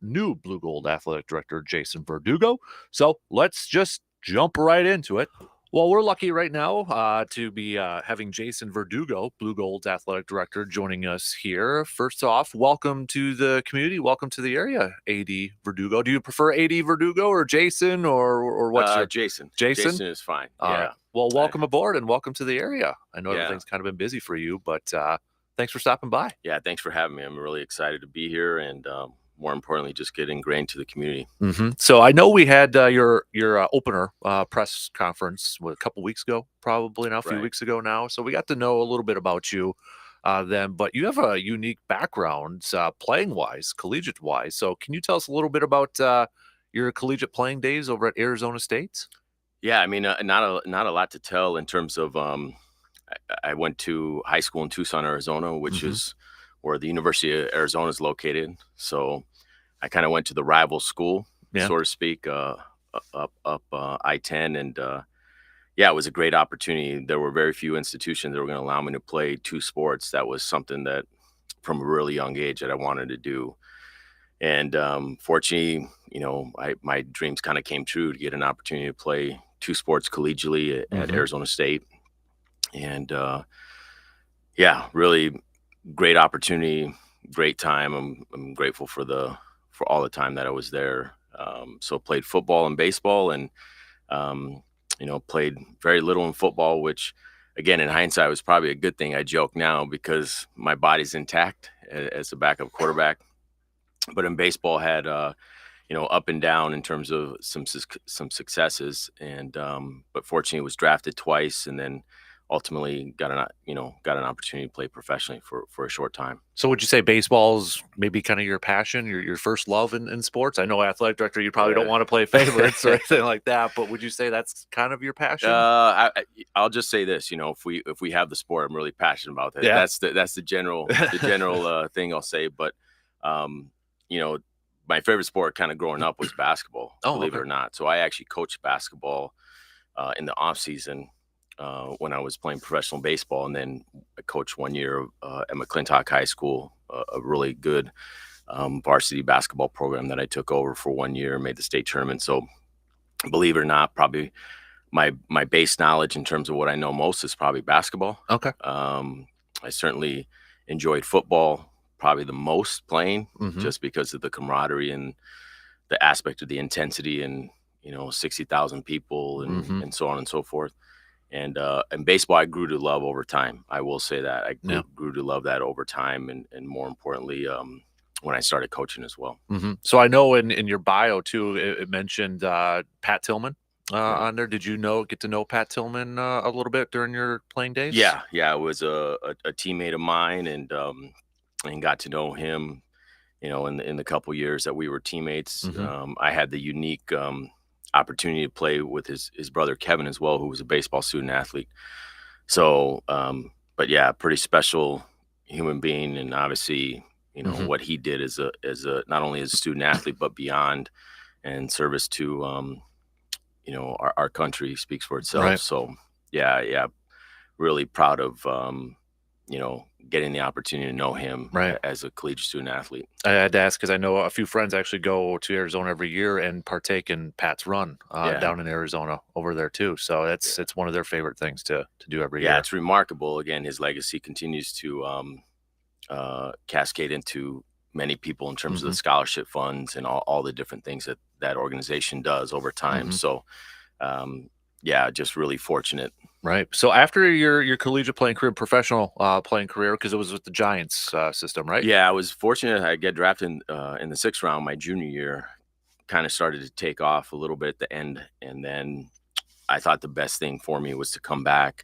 Jason Verdugo. So let's just jump right into it. Well, we're lucky right now to be having Jason Verdugo, Blue Gold's Athletic Director, joining us here. First off, welcome to the community. Welcome to the area, AD Verdugo. Do you prefer AD Verdugo or Jason or what's your Jason? Jason? Jason is fine. All yeah. right. Well, welcome aboard and welcome to the area. I know everything's kind of been busy for you, but thanks for stopping by. Yeah, thanks for having me. I'm really excited to be here and more importantly, just get ingrained to the community. Mm-hmm. So I know we had your opener press conference a couple weeks ago, probably now, a few weeks ago now. So we got to know a little bit about you then, but you have a unique background playing-wise, collegiate-wise. So can you tell us a little bit about your collegiate playing days over at Arizona State? Yeah, I mean, not a lot to tell in terms of I went to high school in Tucson, Arizona, which is where the University of Arizona is located. So I kind of went to the rival school, so to speak, up I-10. And it was a great opportunity. There were very few institutions that were going to allow me to play two sports. That was something that from a really young age that I wanted to do. And fortunately, my dreams kind of came true to get an opportunity to play two sports collegially at Arizona State. And really great opportunity, great time. I'm grateful for all the time that I was there. So played football and baseball and, played very little in football, which again, in hindsight was probably a good thing. I joke now because my body's intact as a backup quarterback, but in baseball had, up and down in terms of some successes. And, but fortunately was drafted twice and then ultimately got an opportunity to play professionally for a short time. So would you say baseball's maybe kind of your passion, your first love in sports? I know athletic director, you probably don't want to play favorites or anything like that, but would you say that's kind of your passion? I'll just say this, if we have the sport, I'm really passionate about that. Yeah. That's the general thing I'll say. But my favorite sport kind of growing up was basketball, believe it or not. So I actually coached basketball in the off season. When I was playing professional baseball, and then I coached 1 year at McClintock High School, a really good varsity basketball program that I took over for 1 year, made the state tournament. So believe it or not, probably my base knowledge in terms of what I know most is probably basketball. Okay. I certainly enjoyed football probably the most playing just because of the camaraderie and the aspect of the intensity and, 60,000 people and so on and so forth. And baseball, I grew to love over time. I will say that I grew to love that over time, and more importantly, when I started coaching as well. So I know in your bio too, it mentioned Pat Tillman on there. Did you get to know Pat Tillman a little bit during your playing days? Yeah, it was a teammate of mine, and got to know him, in the couple years that we were teammates. I had the unique opportunity to play with his brother Kevin as well, who was a baseball student athlete. So, but yeah, pretty special human being, and obviously, what he did as a not only as a student athlete but beyond, and service to our country speaks for itself. Right. So yeah, really proud of getting the opportunity to know him as a collegiate student athlete. I had to ask because I know a few friends actually go to Arizona every year and partake in Pat's run down in Arizona over there too. So it's one of their favorite things to do every year. Yeah, it's remarkable. Again, his legacy continues to cascade into many people in terms of the scholarship funds and all the different things that organization does over time. So, just really fortunate Right. So after your collegiate playing career, professional playing career, because it was with the Giants system, right? Yeah, I was fortunate. I get drafted in the 6th round my junior year. Kind of started to take off a little bit at the end, and then I thought the best thing for me was to come back,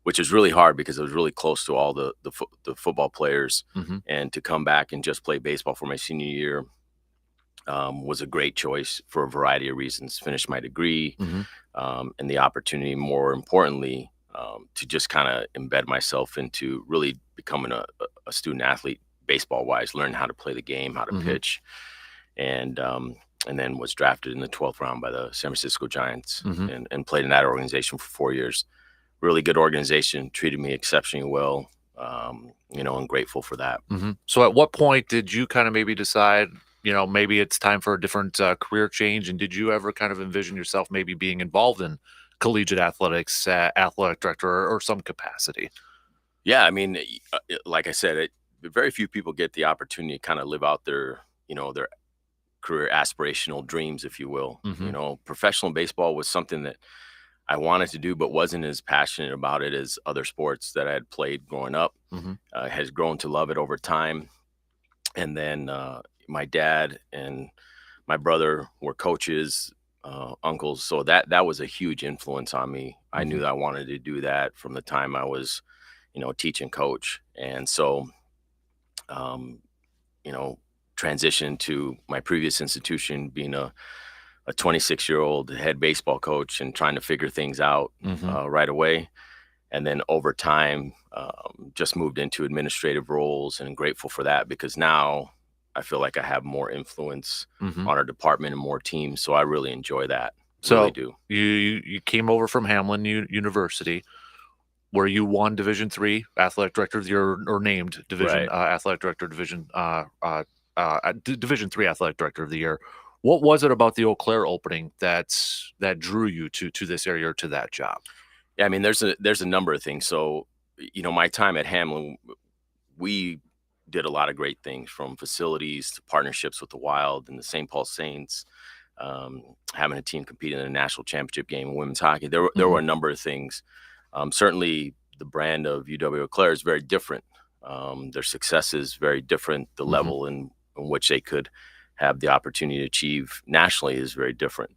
which is really hard because I was really close to all the football players, Mhm. and to come back and just play baseball for my senior year was a great choice for a variety of reasons. Finished my degree, Mhm. and the opportunity, more importantly, to just kind of embed myself into really becoming a student athlete, baseball wise, learn how to play the game, how to Mhm. pitch, and then was drafted in the 12th round by the San Francisco Giants, Mhm. and played in that organization for 4 years. Really good organization, treated me exceptionally well, and grateful for that. Mhm. So at what point did you kind of maybe decide, maybe it's time for a different career change? And did you ever kind of envision yourself maybe being involved in collegiate athletics, athletic director, or some capacity? Yeah, I mean, like I said, very few people get the opportunity to kind of live out their career aspirational dreams, if you will. Mhm. Professional baseball was something that I wanted to do, but wasn't as passionate about it as other sports that I had played growing up. Mhm. Has grown to love it over time. And then my dad and my brother were coaches, uncles, so that was a huge influence on me. I knew Mhm. that I wanted to do that from the time I was, teaching coach, and so um, you know, transitioned to my previous institution, being a 26-year-old head baseball coach and trying to figure things out Mhm. right away. And then over time, just moved into administrative roles, and grateful for that because now I feel like I have more influence Mhm. on our department and more teams. So I really enjoy that. Really So do. you came over from Hamlin University, where you won Division III Athletic Director of the Year, or named Division Right. Athletic Director, Division III Athletic Director of the Year. What was it about the Eau Claire opening that drew you to this area or to that job? Yeah, I mean, there's a number of things. So, my time at Hamlin, we did a lot of great things, from facilities to partnerships with the Wild and the St. Paul Saints, having a team compete in a national championship game in women's hockey. There were Mhm. a number of things. Certainly, the brand of UW Eau Claire is very different. Their success is very different. The Mhm. level in which they could have the opportunity to achieve nationally is very different.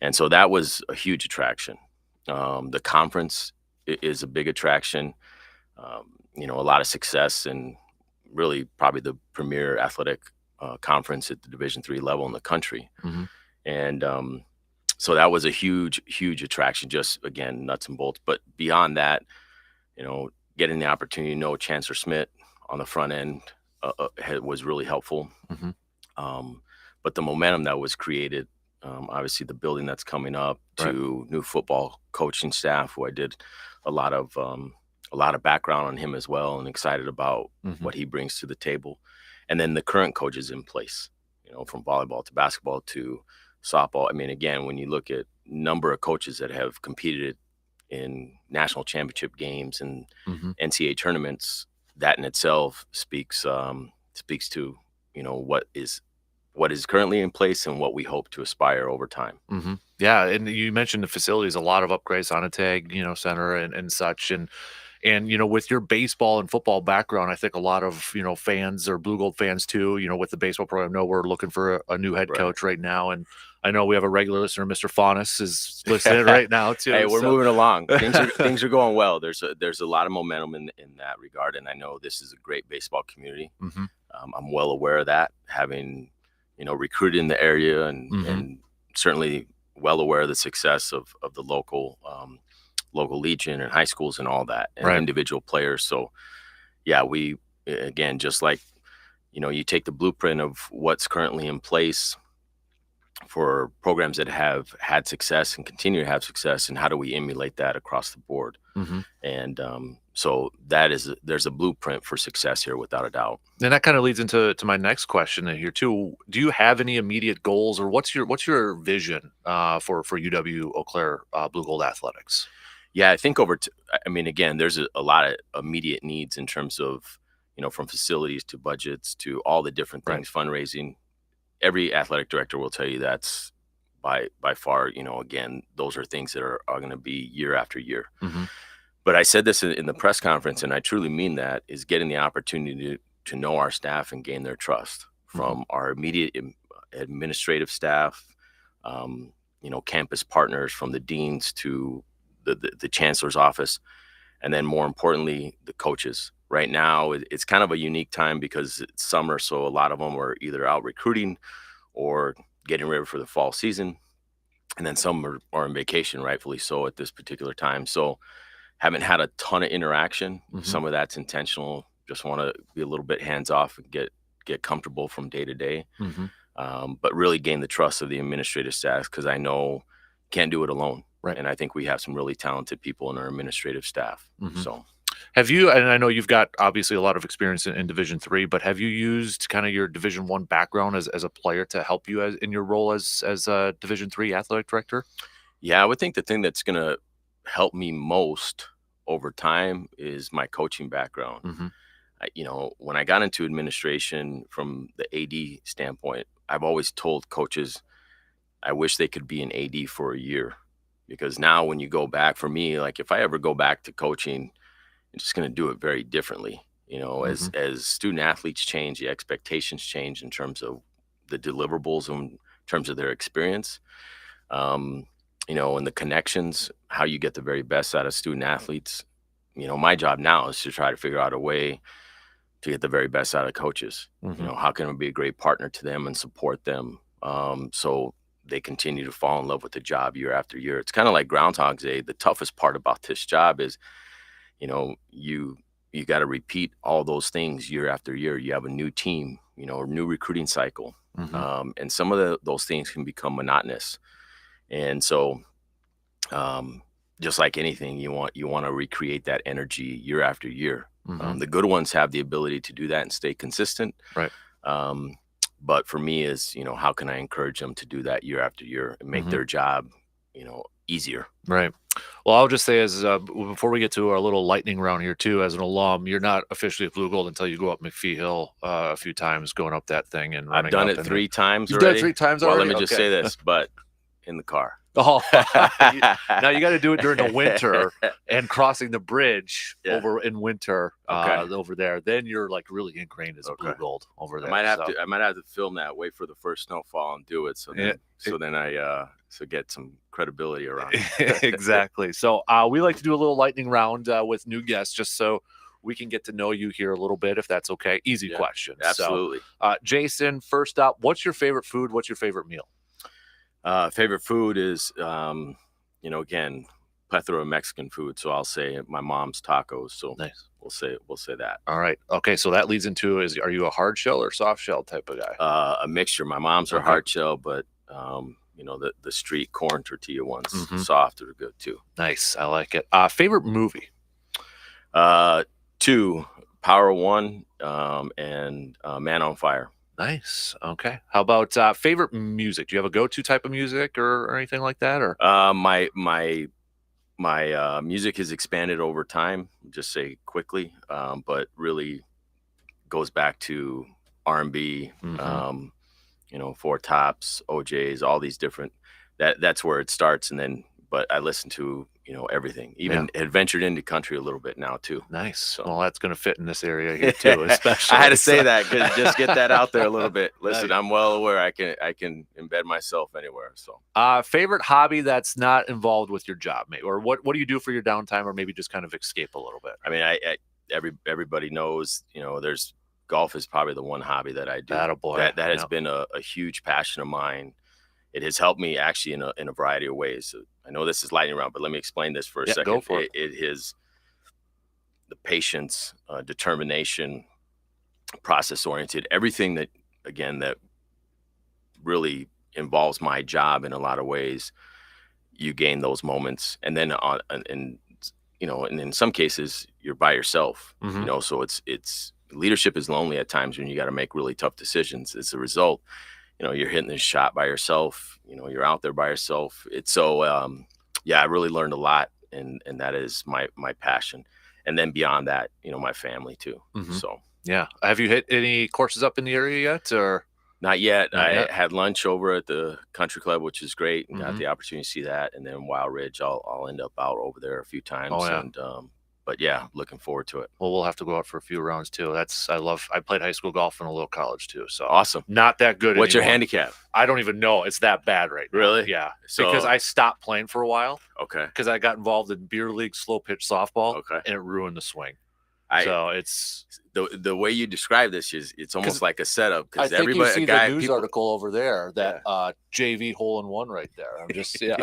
And so that was a huge attraction. The conference is a big attraction. A lot of success, and really probably the premier athletic conference at the Division III level in the country. Mhm. And so that was a huge, huge attraction. Just again, nuts and bolts. But beyond that, getting the opportunity to know Chancellor Smith on the front end was really helpful. Mhm. But the momentum that was created, obviously the building that's coming up, Right. to new football coaching staff, who I did a lot of background on him as well, and excited about Mhm. what he brings to the table. And then the current coaches in place, from volleyball to basketball to softball. I mean, again, when you look at number of coaches that have competed in national championship games and Mhm. NCAA tournaments, that in itself speaks to what is currently in place and what we hope to aspire over time. Mhm. Yeah, and you mentioned the facilities, a lot of upgrades on a tag, center and such, and with your baseball and football background, I think a lot of fans, or Blue Gold fans too, with the baseball program, know we're looking for a new head Right. coach right now, and I know we have a regular listener, Mr. Faunis, is listening right now too. Hey, we're so- moving along. Things are going well. There's a lot of momentum in that regard, and I know this is a great baseball community. Mhm. I'm well aware of that, having recruited in the area, and Mhm. and certainly well aware of the success of the local legion and high schools and all that, and Right. individual players. So yeah, we, again, just like you take the blueprint of what's currently in place for programs that have had success and continue to have success, and how do we emulate that across the board. Mhm. And so there's a blueprint for success here, without a doubt. And that kind of leads into my next question here too. Do you have any immediate goals, or what's your vision for UW Eau Claire Blue Gold Athletics? Yeah, I think I mean, again, there's a lot of immediate needs in terms of, from facilities to budgets to all the different things, fundraising. Every athletic director will tell you that's by far, again, those are things that are going to be year after year. Mhm. But I said this in the press conference, and I truly mean that, is getting the opportunity to know our staff and gain their trust from our immediate administrative staff, campus partners, from the deans to the chancellor's office, and then more importantly, the coaches. Right now, it's kind of a unique time because it's summer, so a lot of them are either out recruiting or getting ready for the fall season, and then some are on vacation, rightfully so, at this particular time. So haven't had a ton of interaction. Some of that's intentional. Just want to be a little bit hands off and get comfortable from day to day. But really gain the trust of the administrative staff, because I know can't do it alone. Right. And I think we have some really talented people in our administrative staff. So have you, and I know you've got obviously a lot of experience in Division III, but have you used kind of your Division I background as a player to help you in your role as a Division III athletic director? Yeah, I would think the thing that's going to help me most over time is my coaching background. When I got into administration from the AD standpoint, I've always told coaches I wish they could be an AD for a year, because now when you go back, for me, like if I ever go back to coaching, I'm just going to do it very differently. As student athletes change, the expectations change in terms of the deliverables, in terms of their experience, and the connections, how you get the very best out of student athletes. My job now is to try to figure out a way to get the very best out of coaches. How can I be a great partner to them and support them, so they continue to fall in love with the job year after year. It's kind of like Groundhog's Day. The toughest part about this job is, you got to repeat all those things year after year. You have a new team, a new recruiting cycle. And some of those things can become monotonous. And so, just like anything, you want to recreate that energy year after year. The good ones have the ability to do that and stay consistent. Right. But for me is, how can I encourage them to do that year after year and make their job, easier? Right. Well, I'll just say, as before we get to our little lightning round here too, as an alum, you're not officially a Blue Gold until you go up McPhee Hill a few times, going up that thing and running. I've done it 3 times. You've already. done it 3 times well, already? Let me just say this, but in the car. Oh, now you got to do it during the winter and crossing the bridge over in winter over there. Then you're like really ingrained as a Blue Gold over there. I might have to film that, wait for the first snowfall and do it. So then I get some credibility around it. Exactly. So we like to do a little lightning round with new guests, just so we can get to know you here a little bit, if that's okay. Easy question. Absolutely. So, Jason, first up, what's your favorite food? What's your favorite meal? Favorite food is, again, plethora of Mexican food. So I'll say my mom's tacos. So nice. We'll say that. All right. Okay. So that leads into are you a hard shell or soft shell type of guy? A mixture. My mom's are hard shell, but the street corn tortilla ones, soft, are good too. Nice. I like it. Favorite movie? 2, Power One, and Man on Fire. Nice. Okay. How about favorite music? Do you have a go-to type of music or anything like that? Or my music has expanded over time. Just say quickly, but really goes back to R&B. Four Tops, OJs, all these different. That's where it starts, and then. But I listen to everything. Even had ventured into country a little bit now too. Nice. So. Well, that's going to fit in this area here too, especially. I had to say that because just get that out there a little bit. Listen, I'm well aware I can embed myself anywhere. So, favorite hobby that's not involved with your job, maybe, or what do you do for your downtime, or maybe just kind of escape a little bit? I mean, everybody knows, there's golf is probably the one hobby that I do. That has been a huge passion of mine. It has helped me actually in a variety of ways. So I know this is lightning round, but let me explain this for a second. Go for it. It is the patience, determination, process oriented, everything that really involves my job in a lot of ways. You gain those moments, and then and in some cases you're by yourself. So it's leadership is lonely at times when you got to make really tough decisions. As a result, you're hitting this shot by yourself, you're out there by yourself. It's so, I really learned a lot, and that is my passion. And then beyond that, my family too. So, yeah. Have you hit any courses up in the area yet, or? Not yet. Not I yet? had lunch over at the country club, which is great, and got Mhm. the opportunity to see that. And then Wild Ridge, I'll end up out over there a few times. Oh, yeah. And but yeah, looking forward to it. Well, we'll have to go out for a few rounds too. I played high school golf and a little college too. So Awesome. not that good. What's your anymore. handicap? I don't even know. It's that bad right now. Really? Yeah. So- because I stopped playing for a while. Okay. Because I got involved in beer league slow pitch softball. Okay. And it ruined the swing. I- So it's The way you describe this is it's almost like a setup I because think everybody, you see a guy, the news people, article over there that JV hole in one right there. I'm just yeah.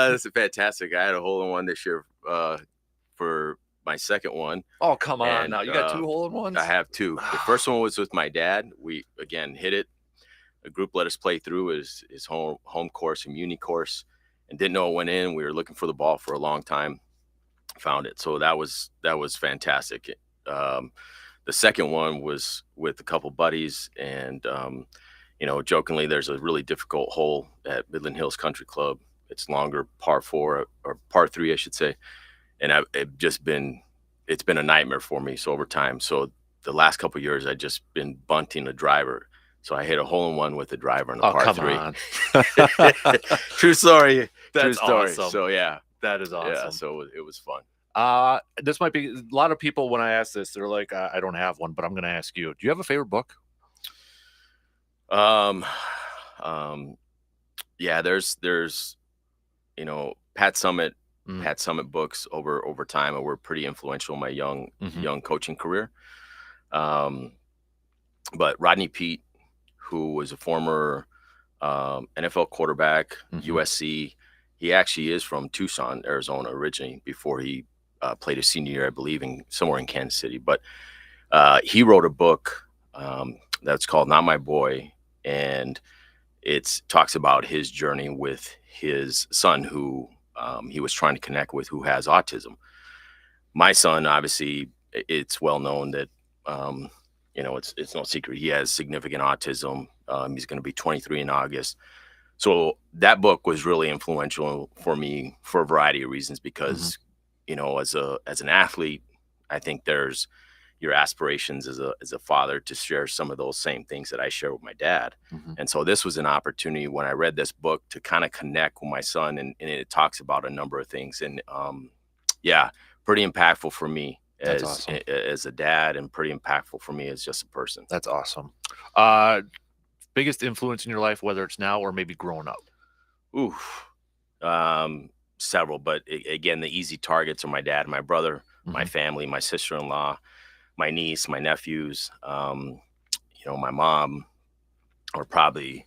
This is fantastic. I had a hole in one this year for my second one. Oh come on! And, Now you got 2 hole in ones. I have 2. The first one was with my dad. We again hit it. A group let us play through his home course, community course, and didn't know it went in. We were looking for the ball for a long time. Found it. So that was fantastic. The second one was with a couple buddies, and jokingly, there's a really difficult hole at Midland Hills Country Club. It's longer, par 4 or par 3, I should say. And it's been a nightmare for me. So over time, so the last couple of years, I just been bunting a driver. So I hit a hole in one with a driver in a par 3. On. True story. That's True story. awesome. So yeah, That is awesome. yeah. So it was fun. This might be a lot of people when I ask this, they're like, I don't have one, but I'm going to ask you. Do you have a favorite book? Yeah, there's Pat Summit books over time were pretty influential in my young coaching career. But Rodney Peete, who was a former NFL quarterback, USC, he actually is from Tucson, Arizona originally before he played his senior year, I believe, somewhere in Kansas City. But he wrote a book that's called Not My Boy, and it talks about his journey with his son who he was trying to connect with, who has autism. My son, obviously, it's well known that, it's no secret. He has significant autism. He's going to be 23 in August. So that book was really influential for me for a variety of reasons because, as an athlete, I think there's your aspirations as a father to share some of those same things that I share with my dad. And so this was an opportunity when I read this book to kind of connect with my son, and it talks about a number of things. And pretty impactful for me as a dad, and pretty impactful for me as just a person. That's awesome. Biggest influence in your life, whether it's now or maybe growing up? Several, but again, the easy targets are my dad, my brother, my family, my sister-in-law, my niece, my nephews, my mom are probably,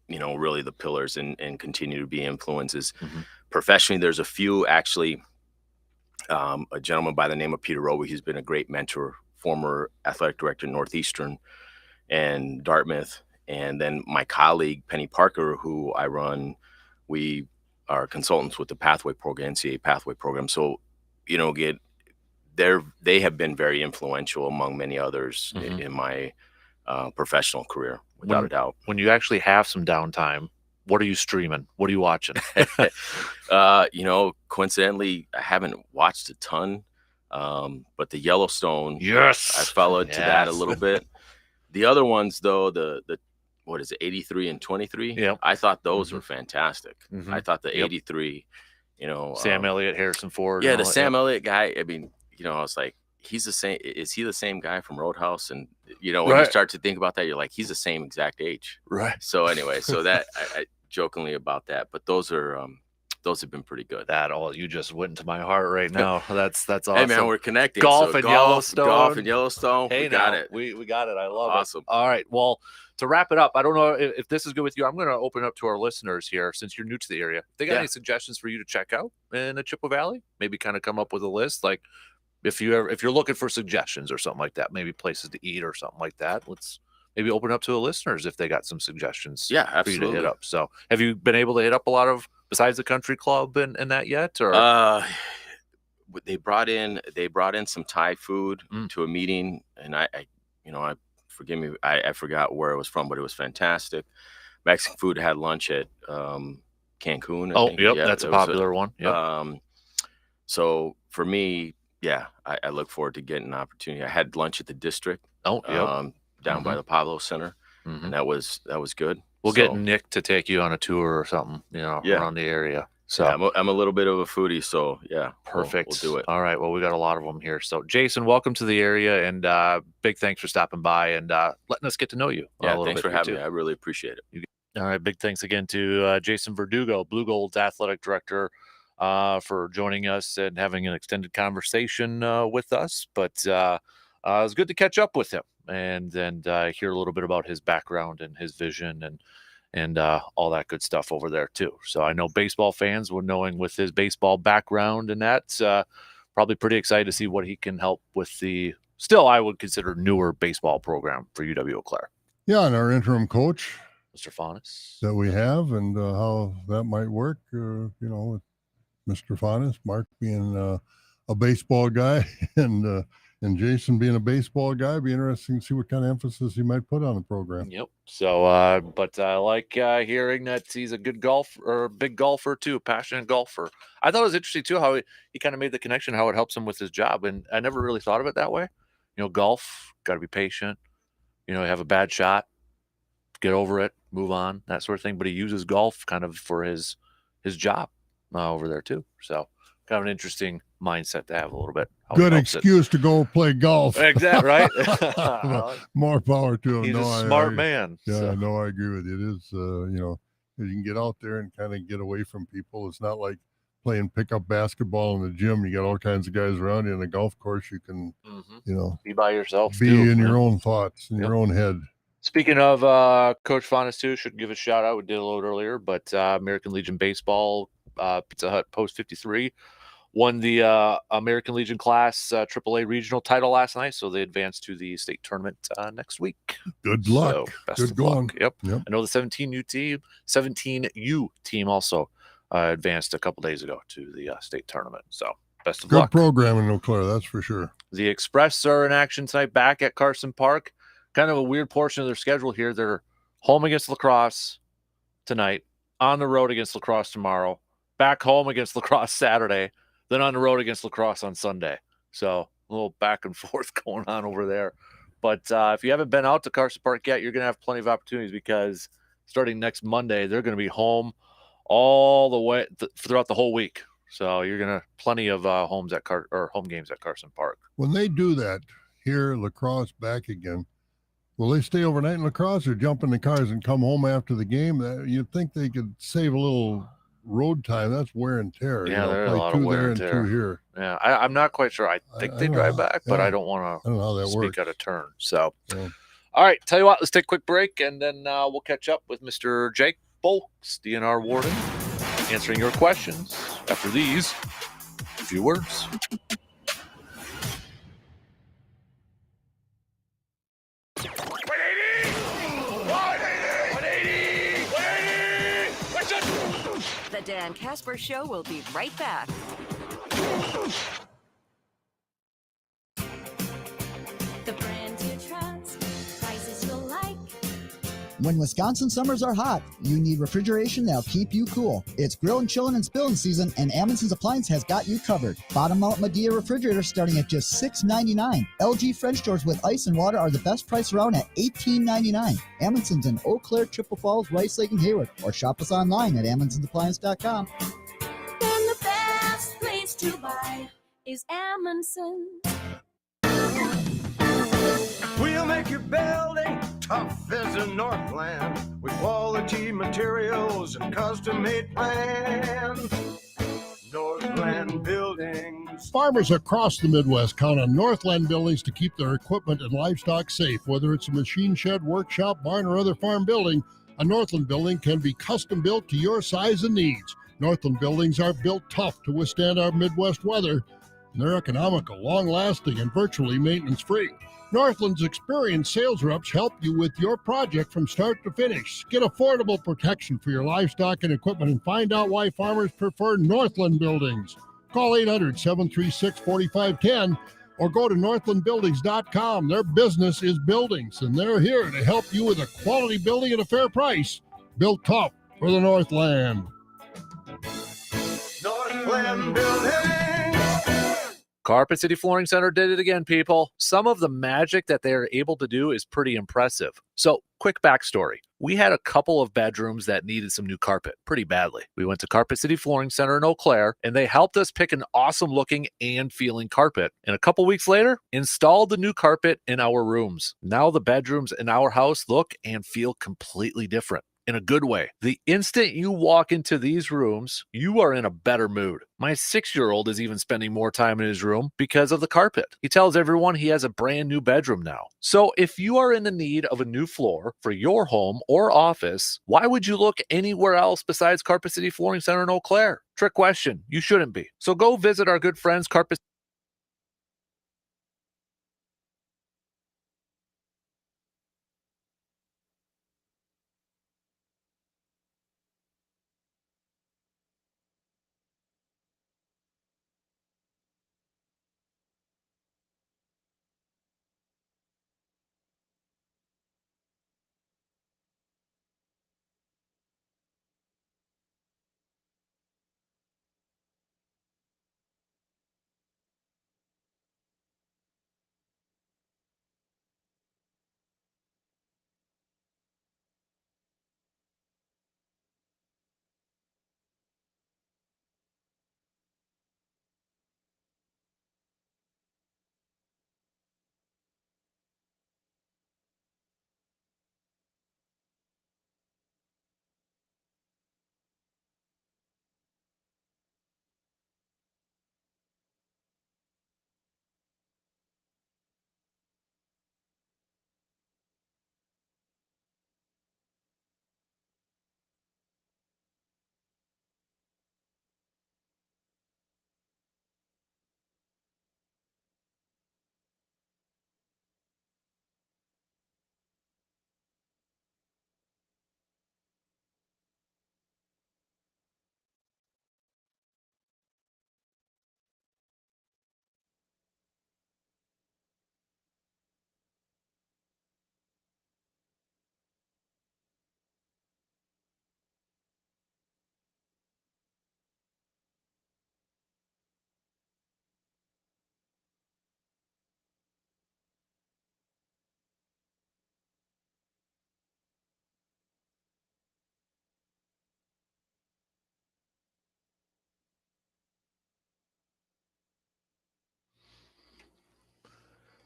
really the pillars and continue to be influences. Professionally, there's a few actually. A gentleman by the name of Peter Roby, who's been a great mentor, former athletic director at Northeastern and Dartmouth. And then my colleague, Penny Parker, who I run, we are consultants with the Pathway Program, NCAA Pathway Program. So, they have been very influential among many others in my professional career, without a doubt. When you actually have some downtime, what are you streaming? What are you watching? Coincidentally, I haven't watched a ton, but the Yellowstone, yes, I followed to that a little bit. The other ones, though, the what is it, 83 and 23? Yeah, I thought those were fantastic. I thought the 83, Sam Elliott, Harrison Ford. Yeah, the Sam Elliott guy. I mean, I was like, he's the same. Is he the same guy from Roadhouse? And when you start to think about that, you're like, he's the same exact age. Right. So anyway, so that I jokingly about that, but those have been pretty good. You just went into my heart right now. That's awesome. Hey man, we're connecting. Golf and Yellowstone. Hey, we got it. We got it. I love it. Awesome. All right. Well, to wrap it up, I don't know if this is good with you. I'm going to open up to our listeners here since you're new to the area. If they got any suggestions for you to check out in the Chippewa Valley? Maybe kind of come up with a list. Like if you're looking for suggestions or something like that, maybe places to eat or something like that. Let's maybe open up to the listeners if they got some suggestions. Yeah, for you to absolutely. hit up. So have you been able to hit up a lot of besides the country club and that yet? Or they brought in some Thai food to a meeting, and I forgive me, I forgot where it was from, but it was fantastic. Mexican food. Had lunch at Cancun. I think. Yep, that's a popular one. Yep. So for me, I look forward to getting an opportunity. I had lunch at the district. down by the Pablo Center, and that was good. We'll get Nick to take you on a tour or something, around the area. So yeah, I'm a little bit of a foodie, so yeah, perfect. We'll do it. All right. Well, we got a lot of them here. So Jason, welcome to the area, and big thanks for stopping by and letting us get to know you. Yeah, thanks for having me. I really appreciate it. All right. Big thanks again to Jason Verdugo, Blue Gold's athletic director, for joining us and having an extended conversation with us. But it was good to catch up with him and hear a little bit about his background and his vision and all that good stuff over there too. So I know baseball fans will knowing with his baseball background and that's probably pretty excited to see what he can help with the still I would consider newer baseball program for UW-Eau Claire. Yeah, and our interim coach, Mr. Faunus, that we have, and how that might work. With Mr. Faunus, Mark being a baseball guy, and Jason being a baseball guy, be interesting to see what kind of emphasis he might put on the program. Yep. So, but I like hearing that he's a good big golfer too, passionate golfer. I thought it was interesting too how he kind of made the connection, how it helps him with his job, and I never really thought of it that way. Golf, got to be patient. You have a bad shot, get over it, move on, that sort of thing. But he uses golf kind of for his job over there too. So, kind of an interesting mindset to have a little bit. Good excuse to go play golf. Exactly, right? More power to him. He's a smart man. Yeah, so. No, I agree with you. It is, you can get out there and kind of get away from people. It's not like playing pickup basketball in the gym. You got all kinds of guys around you. In the golf course, you can, be by yourself. Be in your own thoughts, in your own head. Speaking of Coach Faunus too, should give a shout out. We did a little earlier, but American Legion Baseball, Pizza Hut Post 53. Won the American Legion Class AAA regional title last night, so they advanced to the state tournament next week. Good luck. So best Good of going. luck. Yep. I know the 17U team also advanced a couple days ago to the state tournament. So best of luck. Good program in Eau Claire, that's for sure. The Express are in action tonight back at Carson Park. Kind of a weird portion of their schedule here. They're home against La Crosse tonight, on the road against La Crosse tomorrow, back home against La Crosse Saturday, then on the road against La Crosse on Sunday. So a little back and forth going on over there. But if you haven't been out to Carson Park yet, you're going to have plenty of opportunities because starting next Monday, they're going to be home all the way throughout the whole week. So you're going to plenty of home games at Carson Park. When they do that here, La Crosse back again, will they stay overnight in La Crosse or jump in the cars and come home after the game? You'd think they could save a little road time. That's wear and tear. Yeah, there's a lot of wear and tear. 2 here. Yeah, I'm not quite sure. I think they drive back, but I don't want to speak works. out of turn. So, all right, tell you what, let's take a quick break, and then we'll catch up with Mr. Jake Bolks, DNR Warden, answering your questions after these few words. The Dan Kasper Show will be right back. The brands you trust, prices you'll like. When Wisconsin summers are hot, you need refrigeration that'll keep you cool. It's grilling, chilling, and spilling season, and Amundsen's Appliance has got you covered. Bottom mount Medea refrigerators starting at just $6.99. LG French doors with ice and water are the best price around at $18.99. Amundsen's in Eau Claire, Chippewa Falls, Rice Lake, and Hayward, or shop us online at Amundsen'sAppliance.com. Then the best place to buy is Amundsen. We'll make your building tough as a Northland with quality materials and custom-made plans. Northland Buildings. Farmers across the Midwest count on Northland Buildings to keep their equipment and livestock safe. Whether it's a machine shed, workshop, barn, or other farm building, a Northland building can be custom built to your size and needs. Northland buildings are built tough to withstand our Midwest weather. They're economical, long-lasting, and virtually maintenance-free. Northland's experienced sales reps help you with your project from start to finish. Get affordable protection for your livestock and equipment and find out why farmers prefer Northland Buildings. Call 800-736-4510 or go to northlandbuildings.com. Their business is buildings, and they're here to help you with a quality building at a fair price. Built tough for the Northland. Northland Buildings. Carpet City Flooring Center did it again, people. Some of the magic that they're able to do is pretty impressive. So, quick backstory. We had a couple of bedrooms that needed some new carpet pretty badly. We went to Carpet City Flooring Center in Eau Claire, and they helped us pick an awesome looking and feeling carpet. And a couple weeks later, installed the new carpet in our rooms. Now the bedrooms in our house look and feel completely different. In a good way. The instant you walk into these rooms, you are in a better mood. My 6-year-old is even spending more time in his room because of the carpet. He tells everyone he has a brand new bedroom now. So if you are in the need of a new floor for your home or office, why would you look anywhere else besides Carpet City Flooring Center in Eau Claire? Trick question. You shouldn't be. So go visit our good friends Carpet.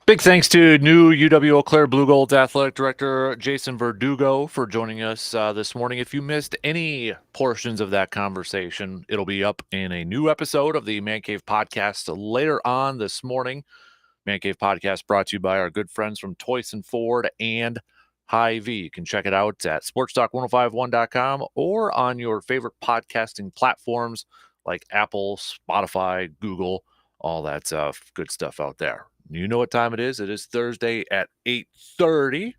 Big thanks to new UW Eau Claire Blue Gold Athletic Director Jason Verdugo for joining us this morning. If you missed any portions of that conversation, it'll be up in a new episode of the Man Cave Podcast later on this morning. Man Cave Podcast brought to you by our good friends from Toyson Ford and Hy-Vee. You can check it out at sportstalk1051.com or on your favorite podcasting platforms like Apple, Spotify, Google, all that good stuff out there. You know what time it is. It is Thursday at 8:30.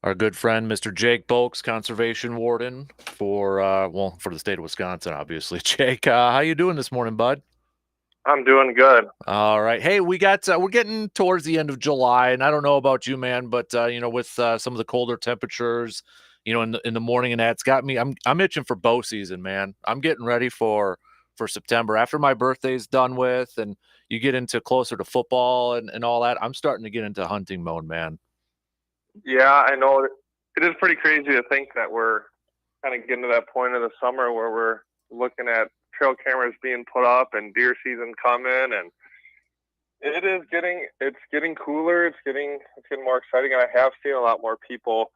Our good friend, Mr. Jake Bolks, Conservation Warden for the state of Wisconsin, obviously. Jake, how you doing this morning, bud? I'm doing good. All right. Hey, we're getting towards the end of July, and I don't know about you, man, but with some of the colder temperatures, in the morning and that, it's got me. I'm itching for bow season, man. I'm getting ready for September after my birthday's done with, and you get into closer to football and all that. I'm starting to get into hunting mode, man. Yeah, I know. It is pretty crazy to think that we're kind of getting to that point of the summer where we're looking at trail cameras being put up and deer season coming, and it's getting cooler. It's getting more exciting, and I have seen a lot more people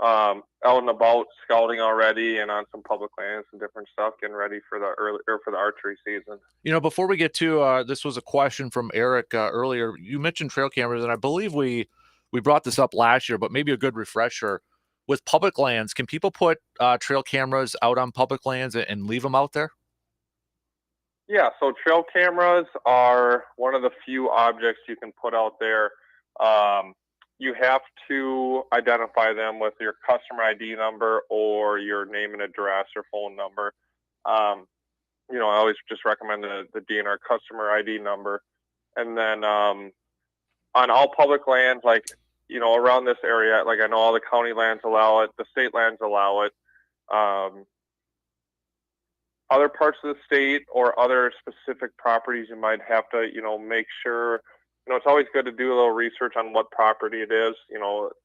out and about scouting already and on some public lands and different stuff, getting ready for the archery season. Before we get to this was a question from Eric earlier. You mentioned trail cameras, and I believe we brought this up last year, but maybe a good refresher. With public lands, can people put trail cameras out on public lands and leave them out there? Yeah, so trail cameras are one of the few objects you can put out there. You have to identify them with your customer ID number or your name and address or phone number. I always just recommend the DNR customer ID number. And then on all public lands, like, around this area, like I know all the county lands allow it, the state lands allow it. Other parts of the state or other specific properties, you might have to, make sure, it's always good to do a little research on what property it is.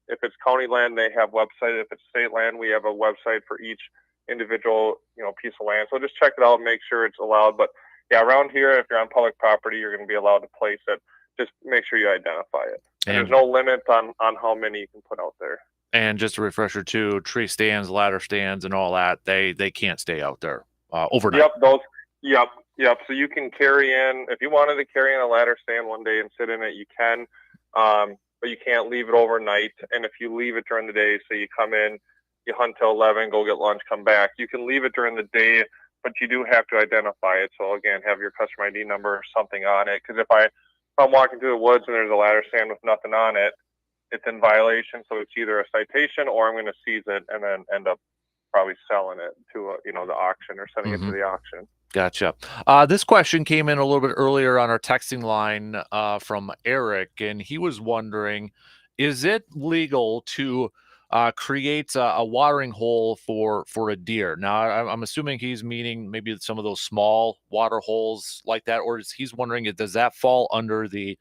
If it's county land, they have website. If it's state land, we have a website for each individual, piece of land. So just check it out, make sure it's allowed. But yeah, around here, if you're on public property, you're going to be allowed to place it. Just make sure you identify it. And there's no limit on how many you can put out there. And just a refresher too, tree stands, ladder stands, and all that, they can't stay out there overnight. Yep. So you can carry in, if you wanted to carry in a ladder stand one day and sit in it, you can, but you can't leave it overnight. And if you leave it during the day, so you come in, you hunt till 11, go get lunch, come back, you can leave it during the day, but you do have to identify it. So again, have your customer ID number or something on it. Because if I'm walking through the woods and there's a ladder stand with nothing on it, it's in violation. So it's either a citation or I'm going to seize it and then end up probably selling it to the auction or sending it to the auction. Gotcha. This question came in a little bit earlier on our texting line from Eric, and he was wondering, is it legal to create a watering hole for a deer? Now, I'm assuming he's meaning maybe some of those small water holes like that, or he's wondering, does that fall under the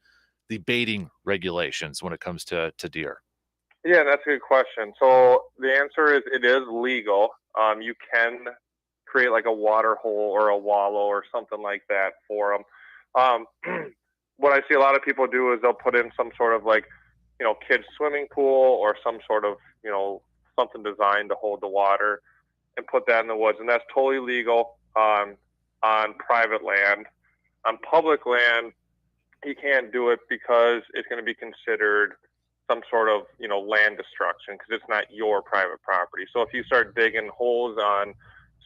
baiting regulations when it comes to deer? Yeah, that's a good question. So the answer is it is legal. You can create like a water hole or a wallow or something like that for them. What I see a lot of people do is they'll put in some sort of like, kids swimming pool or some sort of, something designed to hold the water and put that in the woods. And that's totally legal on private land. On public land, you can't do it because it's going to be considered some sort of, land destruction because it's not your private property. So if you start digging holes on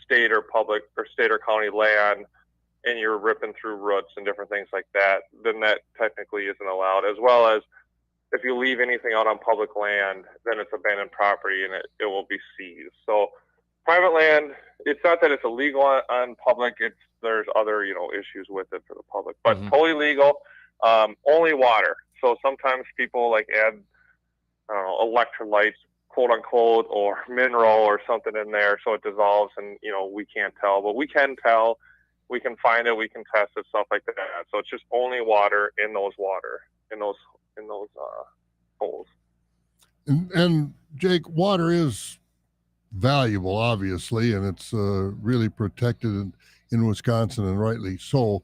state or public or state or county land and you're ripping through roots and different things like that, then that technically isn't allowed. As well as if you leave anything out on public land, then it's abandoned property and it will be seized. So private land, it's not that it's illegal on public, there's other, issues with it for the public, but totally legal. Only water. So sometimes people like add, electrolytes, quote unquote, or mineral or something in there so it dissolves and, we can't tell, but we can tell, we can find it, we can test it, stuff like that. So it's just only water in those holes. And Jake, water is valuable, obviously, and it's really protected in Wisconsin, and rightly so.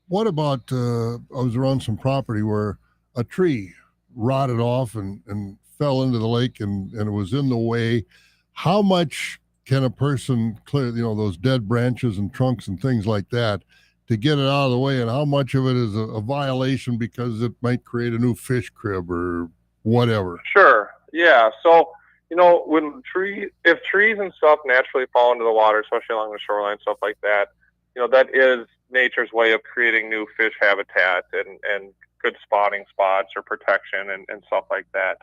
What about, I was around some property where a tree rotted off and fell into the lake and it was in the way. How much can a person clear, those dead branches and trunks and things like that to get it out of the way? And how much of it is a violation because it might create a new fish crib or whatever? Sure. Yeah. So, if trees and stuff naturally fall into the water, especially along the shoreline, stuff like that, that is nature's way of creating new fish habitat and good spawning spots or protection and stuff like that.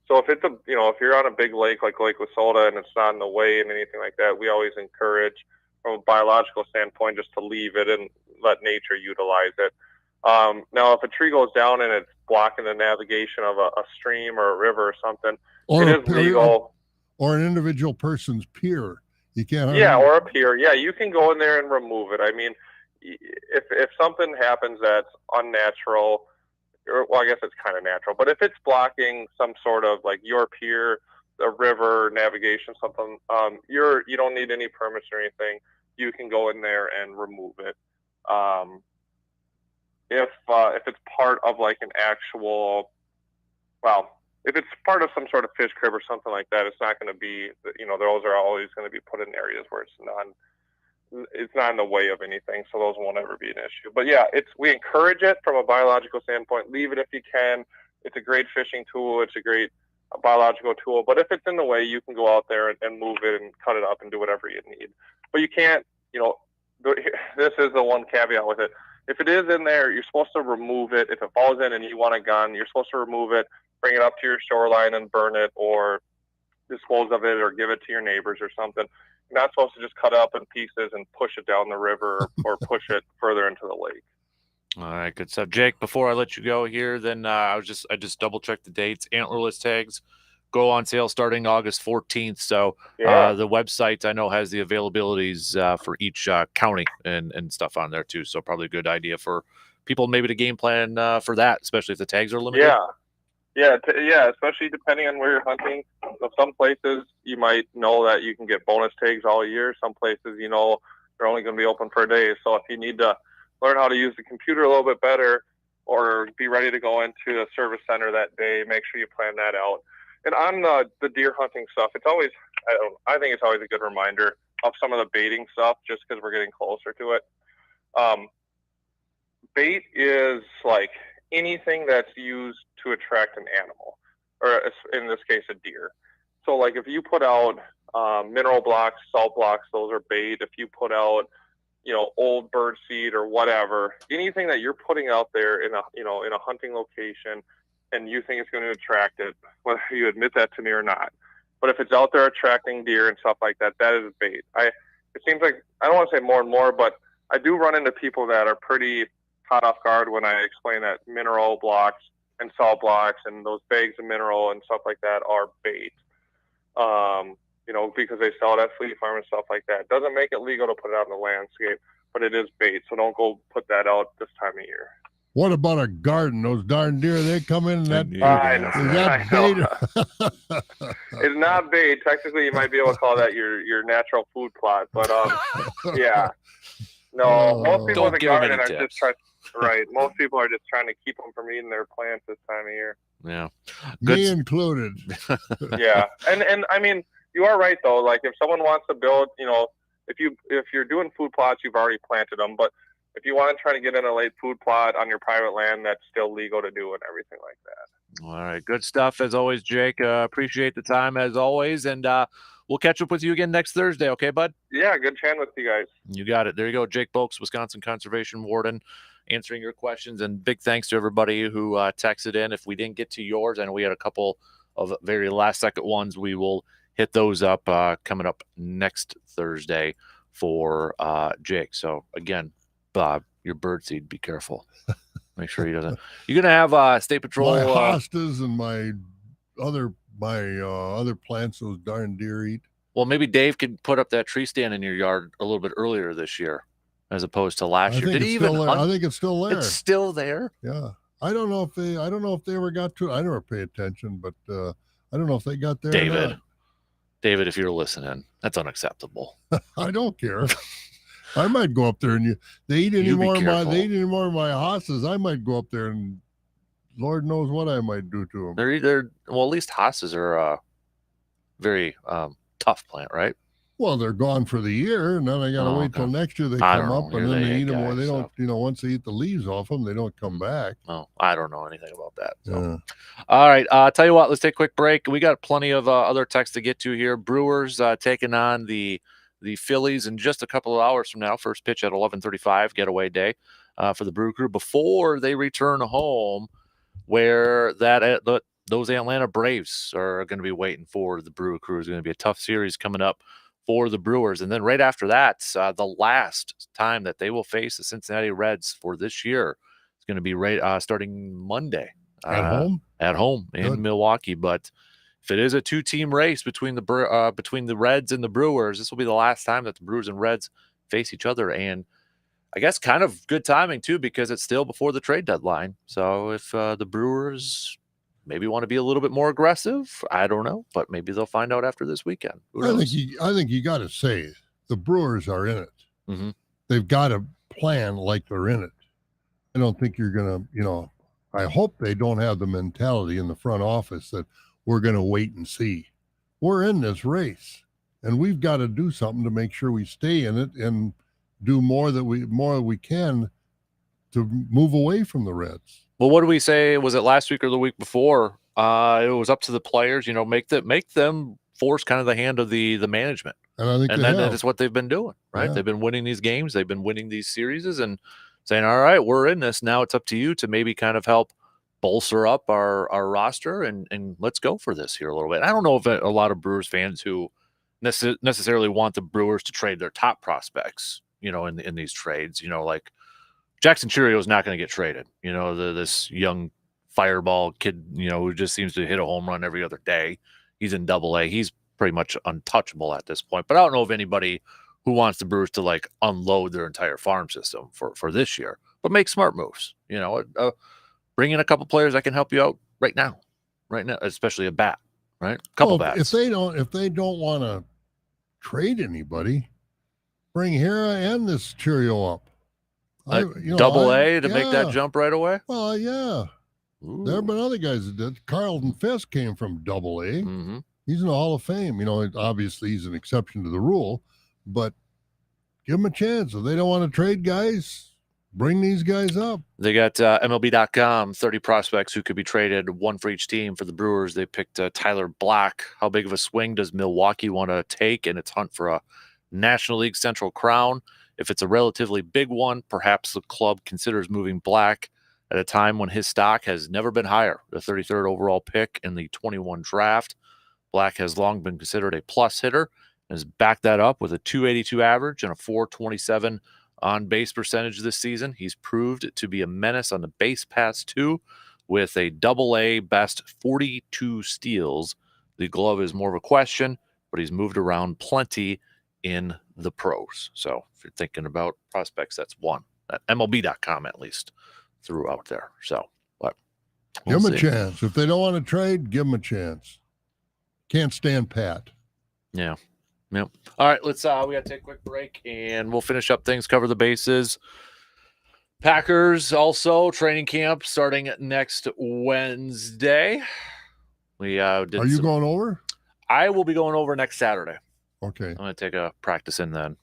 So if it's if you're on a big lake like Lake Wissota and it's not in the way and anything like that, we always encourage from a biological standpoint just to leave it and let nature utilize it. Now, if a tree goes down and it's blocking the navigation of a stream or a river or something, it is legal. Or an individual person's pier. You can't. Yeah, or a pier. Yeah, you can go in there and remove it. I mean, if something happens that's unnatural, well, I guess it's kind of natural, but if it's blocking some sort of like your pier, the river, navigation, something, you don't need any permits or anything. You can go in there and remove it. If it's part of like an actual, if it's part of some sort of fish crib or something like that, it's not going to be, those are always going to be put in areas where it's not in the way of anything, so those won't ever be an issue. But yeah, we encourage it from a biological standpoint. Leave it if you can. It's a great fishing tool. It's a great biological tool. But if it's in the way, you can go out there and move it and cut it up and do whatever you need. But you can't, this is the one caveat with it. If it is in there, you're supposed to remove it. If it falls in and you want a gun, you're supposed to remove it, bring it up to your shoreline and burn it or dispose of it or give it to your neighbors or something. You're not supposed to just cut it up in pieces and push it down the river or push it further into the lake. All right, good stuff. Jake, before I let you go here, then I just double checked the dates. Antlerless tags go on sale starting August 14th. So the website I know has the availabilities for each county and stuff on there too. So probably a good idea for people maybe to game plan for that, especially if the tags are limited. Yeah, especially depending on where you're hunting. So some places you might know that you can get bonus tags all year. Some places, you know, they're only going to be open for a day. So if you need to learn how to use the computer a little bit better or be ready to go into a service center that day, make sure you plan that out. And on the deer hunting stuff, it's always, I think it's always a good reminder of some of the baiting stuff just because we're getting closer to it. Bait is like anything that's used to attract an animal, or in this case, a deer. So like if you put out mineral blocks, salt blocks, those are bait. If you put out, you know, old bird seed or whatever, anything that you're putting out there in a hunting location and you think it's going to attract it, whether you admit that to me or not. But if it's out there attracting deer and stuff like that, that is bait. It seems like, I don't want to say more and more, but I do run into people that are pretty caught off guard when I explain that mineral blocks and salt blocks and those bags of mineral and stuff like that are bait. You know, because they sell it at Fleet Farm and stuff like that. Doesn't make it legal to put it out in the landscape, but it is bait. So don't go put that out this time of year. What about a garden? Those darn deer, they come in and that is I that bait? It's not bait. Technically, you might be able to call that your natural food plot, but yeah. No, most people in the garden are just trying. Right, most people are just trying to keep them from eating their plants this time of year. Yeah, me included. Yeah, and I mean, you are right though. Like if someone wants to build, you know, if you're doing food plots, you've already planted them. But if you want to try to get in a late food plot on your private land, that's still legal to do and everything like that. All right, good stuff as always, Jake. Appreciate the time as always, and we'll catch up with you again next Thursday. Okay, bud? Yeah, good chatting with you guys. You got it. There you go, Jake Bolks, Wisconsin Conservation Warden, answering your questions. And big thanks to everybody who texted in. If we didn't get to yours, I know we had a couple of very last-second ones. We will hit those up coming up next Thursday for Jake. So, again, Bob, your birdseed, be careful. Make sure he doesn't. You're going to have State Patrol. My hostas and my other plants those darn deer eat. Well, maybe Dave could put up that tree stand in your yard a little bit earlier this year as opposed to last year. Did he even hunt? I think it's still there. It's still there? Yeah. I don't know if they ever got to it. I never pay attention, but I don't know if they got there. David, if you're listening, that's unacceptable. I don't care. I might go up there and they eat any more of my hostas. I might go up there and Lord knows what I might do to them. They're well, at least hostas are a very tough plant, right? Well, they're gone for the year, and then I got to wait till next year they come up, and then they eat them. Or they don't, once they eat the leaves off them, they don't come back. Oh, I don't know anything about that. So. All right, tell you what, let's take a quick break. We got plenty of other texts to get to here. Brewers taking on the Phillies in just a couple of hours from now. First pitch at 11:35, getaway day for the Brew Crew before they return home, where those Atlanta Braves are going to be waiting for the Brew Crew. It's going to be a tough series coming up for the Brewers. And then right after that, the last time that they will face the Cincinnati Reds for this year is going to be starting Monday. At home in Milwaukee. But if it is a two-team race between the Reds and the Brewers, this will be the last time that the Brewers and Reds face each other. And I guess kind of good timing, too, because it's still before the trade deadline. So if the Brewers maybe want to be a little bit more aggressive, I don't know, but maybe they'll find out after this weekend. I think you got to say the Brewers are in it. Mm-hmm. They've got to plan like they're in it. I don't think you're going to, I hope they don't have the mentality in the front office that we're going to wait and see. We're in this race, and we've got to do something to make sure we stay in it and do more we can to move away from the Reds. Well, what do we say? Was it last week or the week before? It was up to the players, make them force kind of the hand of the management. And I think that's what they've been doing, right? Yeah. They've been winning these games. They've been winning these series and saying, all right, we're in this. Now it's up to you to maybe kind of help bolster up our roster and let's go for this here a little bit. I don't know if a lot of Brewers fans who necessarily want the Brewers to trade their top prospects, in these trades, like Jackson Cheerio is not going to get traded. This young fireball kid, who just seems to hit a home run every other day. He's in Double-A. He's pretty much untouchable at this point. But I don't know of anybody who wants the Brewers to unload their entire farm system for this year. But make smart moves. Bring in a couple players that can help you out right now, especially a bat. Right, couple bats. If they don't want to trade anybody, bring Hera and this Cheerio up. Double-A to make that jump right away? Well, yeah. Ooh. There have been other guys that did. Carlton Fisk came from Double-A. Mm-hmm. He's in the Hall of Fame. Obviously he's an exception to the rule, but give him a chance. If they don't want to trade guys, bring these guys up. They got MLB.com, 30 prospects who could be traded, one for each team. For the Brewers, they picked Tyler Black. How big of a swing does Milwaukee want to take in its hunt for a National League Central crown? If it's a relatively big one, perhaps the club considers moving Black at a time when his stock has never been higher. The 33rd overall pick in the 21 draft. Black has long been considered a plus hitter and has backed that up with a 282 average and a 427 on-base percentage this season. He's proved to be a menace on the base paths, too, with a Double-A best 42 steals. The glove is more of a question, but he's moved around plenty in the pros. So if you're thinking about prospects, that's one that MLB.com at least threw out there. So, but give them a chance. If they don't want to trade, give them a chance. Can't stand pat. Yeah. Yep. All right, let's we gotta take a quick break and we'll finish up things, cover the bases. Packers also training camp starting next Wednesday. We Are you going over? I will be going over next Saturday. Okay. I'm gonna take a practice in then.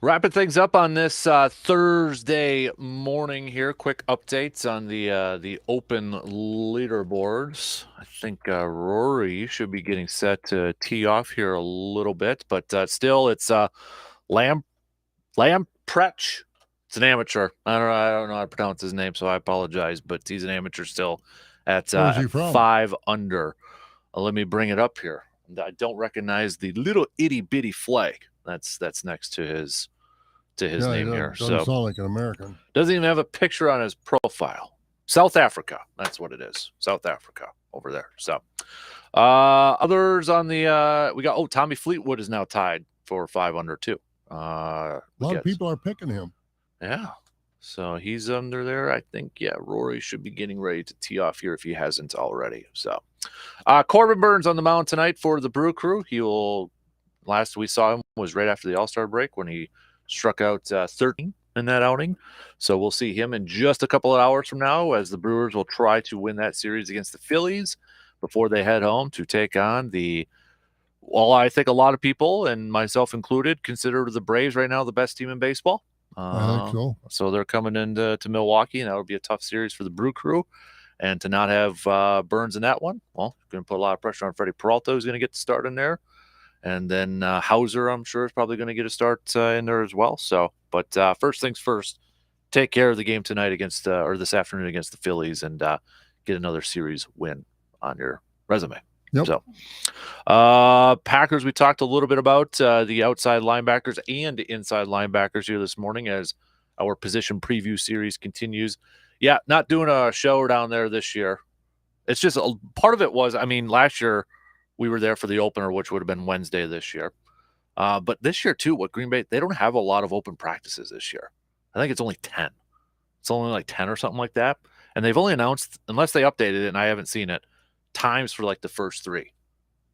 Wrapping things up on this Thursday morning here. Quick updates on the open leaderboards. I think Rory should be getting set to tee off here a little bit, but still it's Lamprecht. It's an amateur. I don't know how to pronounce his name, so I apologize, but he's an amateur still at Where's he from? 5 under. Let me bring it up here. I don't recognize the little itty bitty flag that's next to his name here. Doesn't sound like an American. Doesn't even have a picture on his profile. South Africa. That's what it is. South Africa over there. So others on the we got Tommy Fleetwood is now tied for 5 under too. A lot of people are picking him. Yeah. So he's under there. I think, Rory should be getting ready to tee off here if he hasn't already. So Corbin Burns on the mound tonight for the Brew Crew. Last we saw him was right after the All-Star break when he struck out 13 in that outing. So we'll see him in just a couple of hours from now as the Brewers will try to win that series against the Phillies before they head home to take on I think a lot of people, and myself included, consider the Braves right now the best team in baseball. I think so. So they're coming into Milwaukee, and that would be a tough series for the Brew Crew. And to not have Burns in that one, well, going to put a lot of pressure on Freddie Peralta, who's going to get the start in there. And then Hauser, I'm sure, is probably going to get a start in there as well. So, but first things first, take care of the game tonight or this afternoon against the Phillies and get another series win on your resume. Yep. So, Packers, we talked a little bit about the outside linebackers and inside linebackers here this morning as our position preview series continues. Yeah, not doing a show down there this year. It's just part of it was, last year we were there for the opener, which would have been Wednesday this year. But this year, too, Green Bay, they don't have a lot of open practices this year. I think it's only 10. It's only like 10 or something like that. And they've only announced, unless they updated it and I haven't seen it, times for like the first 3.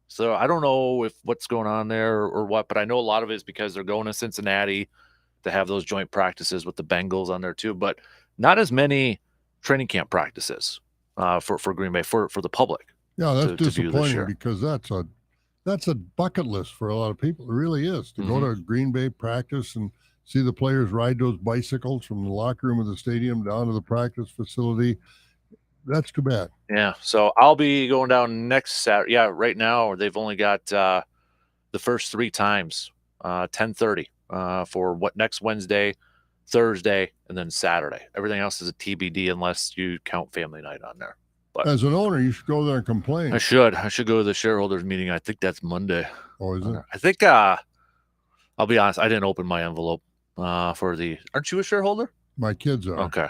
So I don't know if what's going on there or what, but I know a lot of it is because they're going to Cincinnati to have those joint practices with the Bengals on there too, but not as many training camp practices for Green Bay for the public. Yeah, that's disappointing because that's a bucket list for a lot of people. It really is to go to a Green Bay practice and see the players ride those bicycles from the locker room of the stadium down to the practice facility. That's too bad. Yeah, so I'll be going down next Saturday. Yeah, right now they've only got the first 3 times, 10:30 for next Wednesday, Thursday, and then Saturday. Everything else is a TBD unless you count family night on there. But as an owner, you should go there and complain. I should go to the shareholders meeting. I think that's Monday. Oh, is it? I think I'll be honest. I didn't open my envelope for the. Aren't you a shareholder? My kids are. Okay.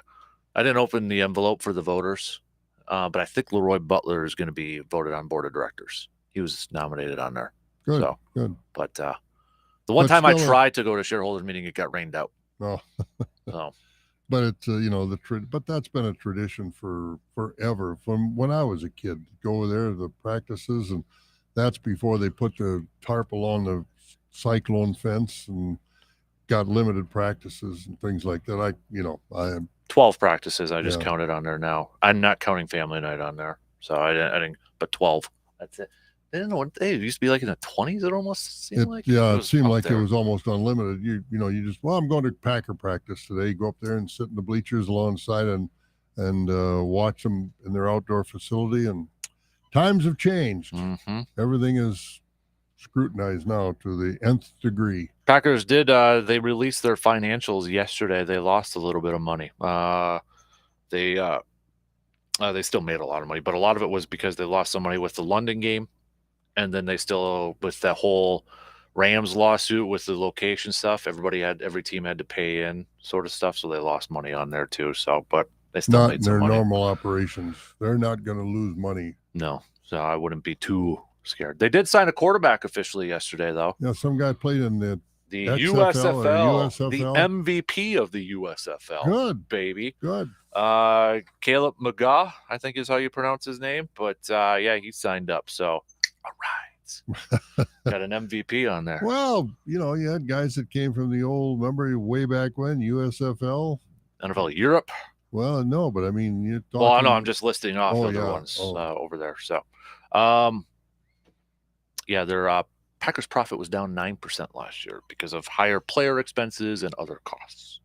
I didn't open the envelope for the voters, but I think Leroy Butler is going to be voted on board of directors. He was nominated on there. Good. So, good. But the one time I tried to go to shareholders meeting, it got rained out. Oh. So. But it's but that's been a tradition for forever. From when I was a kid, go there to the practices, and that's before they put the tarp along the cyclone fence and got limited practices and things like that. I am 12 practices. I just counted on there now. I'm not counting family night on there, so I didn't. But 12. That's it. I didn't know what it used to be like in the 20s. It almost seemed like. Yeah, it seemed like it was almost unlimited. You just I'm going to Packer practice today. Go up there and sit in the bleachers alongside and watch them in their outdoor facility. And times have changed. Mm-hmm. Everything is scrutinized now to the nth degree. Packers did. They released their financials yesterday. They lost a little bit of money. They still made a lot of money, but a lot of it was because they lost some money with the London game. And then they still, with the whole Rams lawsuit with the location stuff, every team had to pay in sort of stuff. So they lost money on there too. So, but they still made some money. Not in their normal operations. They're not going to lose money. No. So I wouldn't be too scared. They did sign a quarterback officially yesterday, though. Yeah, some guy played in the USFL, the MVP of the USFL. Good. Baby. Good. Caleb McGaugh, I think is how you pronounce his name. But he signed up. So, all right. Got an MVP on there. Well, you had guys that came from the old, remember way back when, USFL? NFL Europe? Well, no, but I mean, you're talking... Well, I know, I'm just listing off other ones over there. So, Packers Packers' profit was down 9% last year because of higher player expenses and other costs.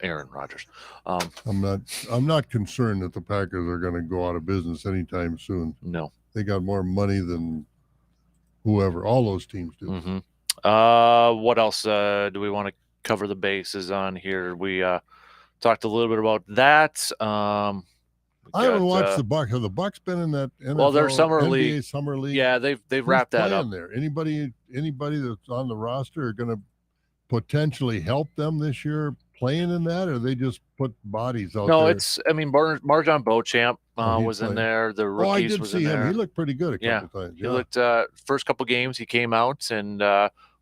Aaron Rodgers. I'm not concerned that the Packers are going to go out of business anytime soon. No. They got more money than whoever. All those teams do. Mm-hmm. What else do we want to cover the bases on here? We talked a little bit about that. I haven't watched the Bucs. Have the Bucs been in that NFL, their summer NBA league? Summer League? Yeah, they've Who's wrapped that up. there? Anybody that's on the roster are going to potentially help them this year playing in that, or they just put bodies out there? No, Marjon Beauchamp was playing in there. The I rookies did was see in him. there. He looked pretty good a couple times. He looked first couple games he came out and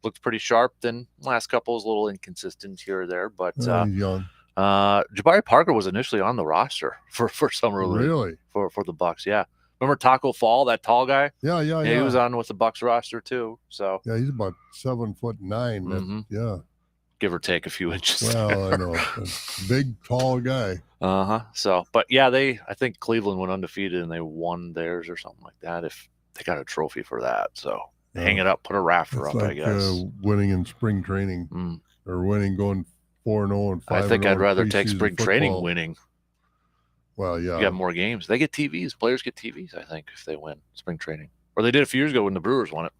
looked pretty sharp. Then last couple was a little inconsistent here or there, but He's young. Jabari Parker was initially on the roster for summer league. Really? For the Bucs, yeah. Remember Taco Fall, that tall guy? Yeah. He was on with the Bucs roster too. So yeah, he's about 7'9". Mhm. Yeah, give or take a few inches. well, I know, big tall guy. So, but yeah, I think Cleveland went undefeated and they won theirs or something like that. If they got a trophy for that, so hang it up, put a rafter It's up, like, I guess. winning in spring training or going 4-0 and 5-0. I think I'd rather take preseason spring training football. winning. Well, yeah, You got more games. They get TVs. Players get TVs, I think, if they win spring training. Or they did a few years ago when the Brewers won it.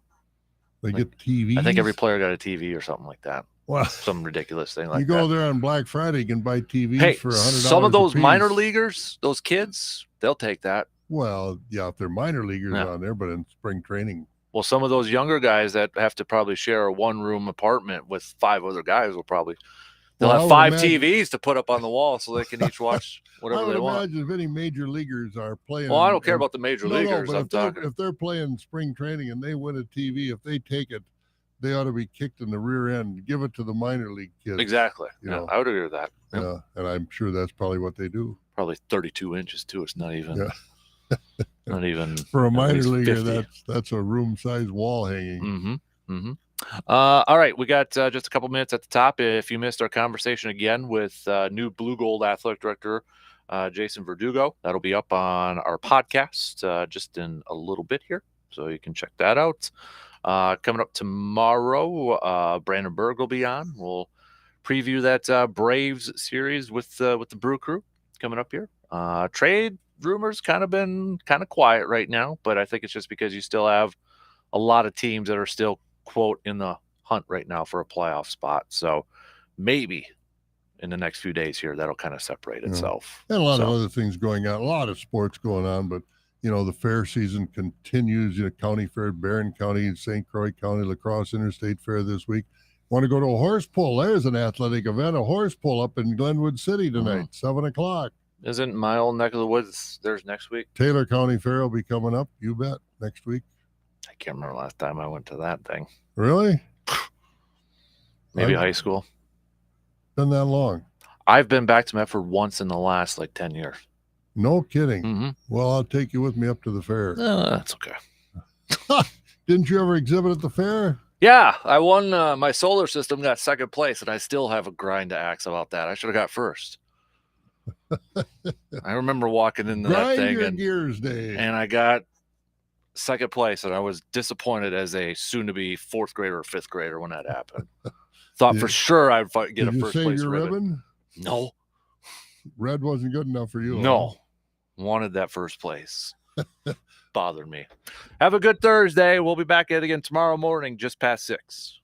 They get TVs. I think every player got a TV or something like that. Well, some ridiculous thing like you that. go there on Black Friday, you can buy TVs Hey, for $100. some of those a piece. minor leaguers, those kids, they'll take that. Well, yeah, if they're minor leaguers Yeah. on there, but in spring training, Well, some of those younger guys that have to probably share a one-room apartment with 5 other guys will probably they'll Well, I have would 5 imagine- TVs to put up on the wall so they can each watch I whatever would they want. imagine if any major leaguers are playing. Well, I don't care about the major No, leaguers. but I'm if they're, talking. if they're playing spring training and they win a TV, if they take it, they ought to be kicked in the rear end. Give it to the minor league kids. Exactly. You Yeah, know. I would agree with that. Yep. Yeah, and I'm sure that's probably what they do. Probably 32 inches too. It's not even. Yeah. Not even For a at minor least leaguer, 50. that's a room-sized wall hanging. Mm-hmm. Mm-hmm. All right, we got just a couple minutes at the top. If you missed our conversation again with new Blue Gold Athletic Director Jason Verdugo, that'll be up on our podcast just in a little bit here, so you can check that out. Coming up tomorrow, Brandon Berg will be on. We'll preview that Braves series with the Brew Crew coming up here. Trade rumors been kind of quiet right now, but I think it's just because you still have a lot of teams that are still, quote, in the hunt right now for a playoff spot. So maybe in the next few days here, that'll kind of separate itself. And a lot of other things going on, a lot of sports going on, but the fair season continues. County Fair, Barron County, St. Croix County, La Crosse Interstate Fair this week. Want to go to a horse pull? There's an athletic event, a horse pull up in Glenwood City tonight, 7:00. Isn't my old neck of the woods there's next week? Taylor County Fair will be coming up, you bet, next week. I can't remember last time I went to that thing. Really? Maybe high school. Been that long? I've been back to Medford once in the last 10 years. No kidding. Mm-hmm. Well, I'll take you with me up to the fair. That's okay. Didn't you ever exhibit at the fair? Yeah, I won. My solar system got second place, and I still have a grind to axe about that. I should have got first. I remember walking into that Grind thing your gears, Dave. and I got second place, and I was disappointed as a soon-to-be 4th grader or 5th grader when that happened. Thought for sure I'd get a Did you first save place your ribbon? No, Red wasn't good enough for you. no, wanted that first place. Bothered me. Have a good Thursday. We'll be back at it again tomorrow morning, just past 6.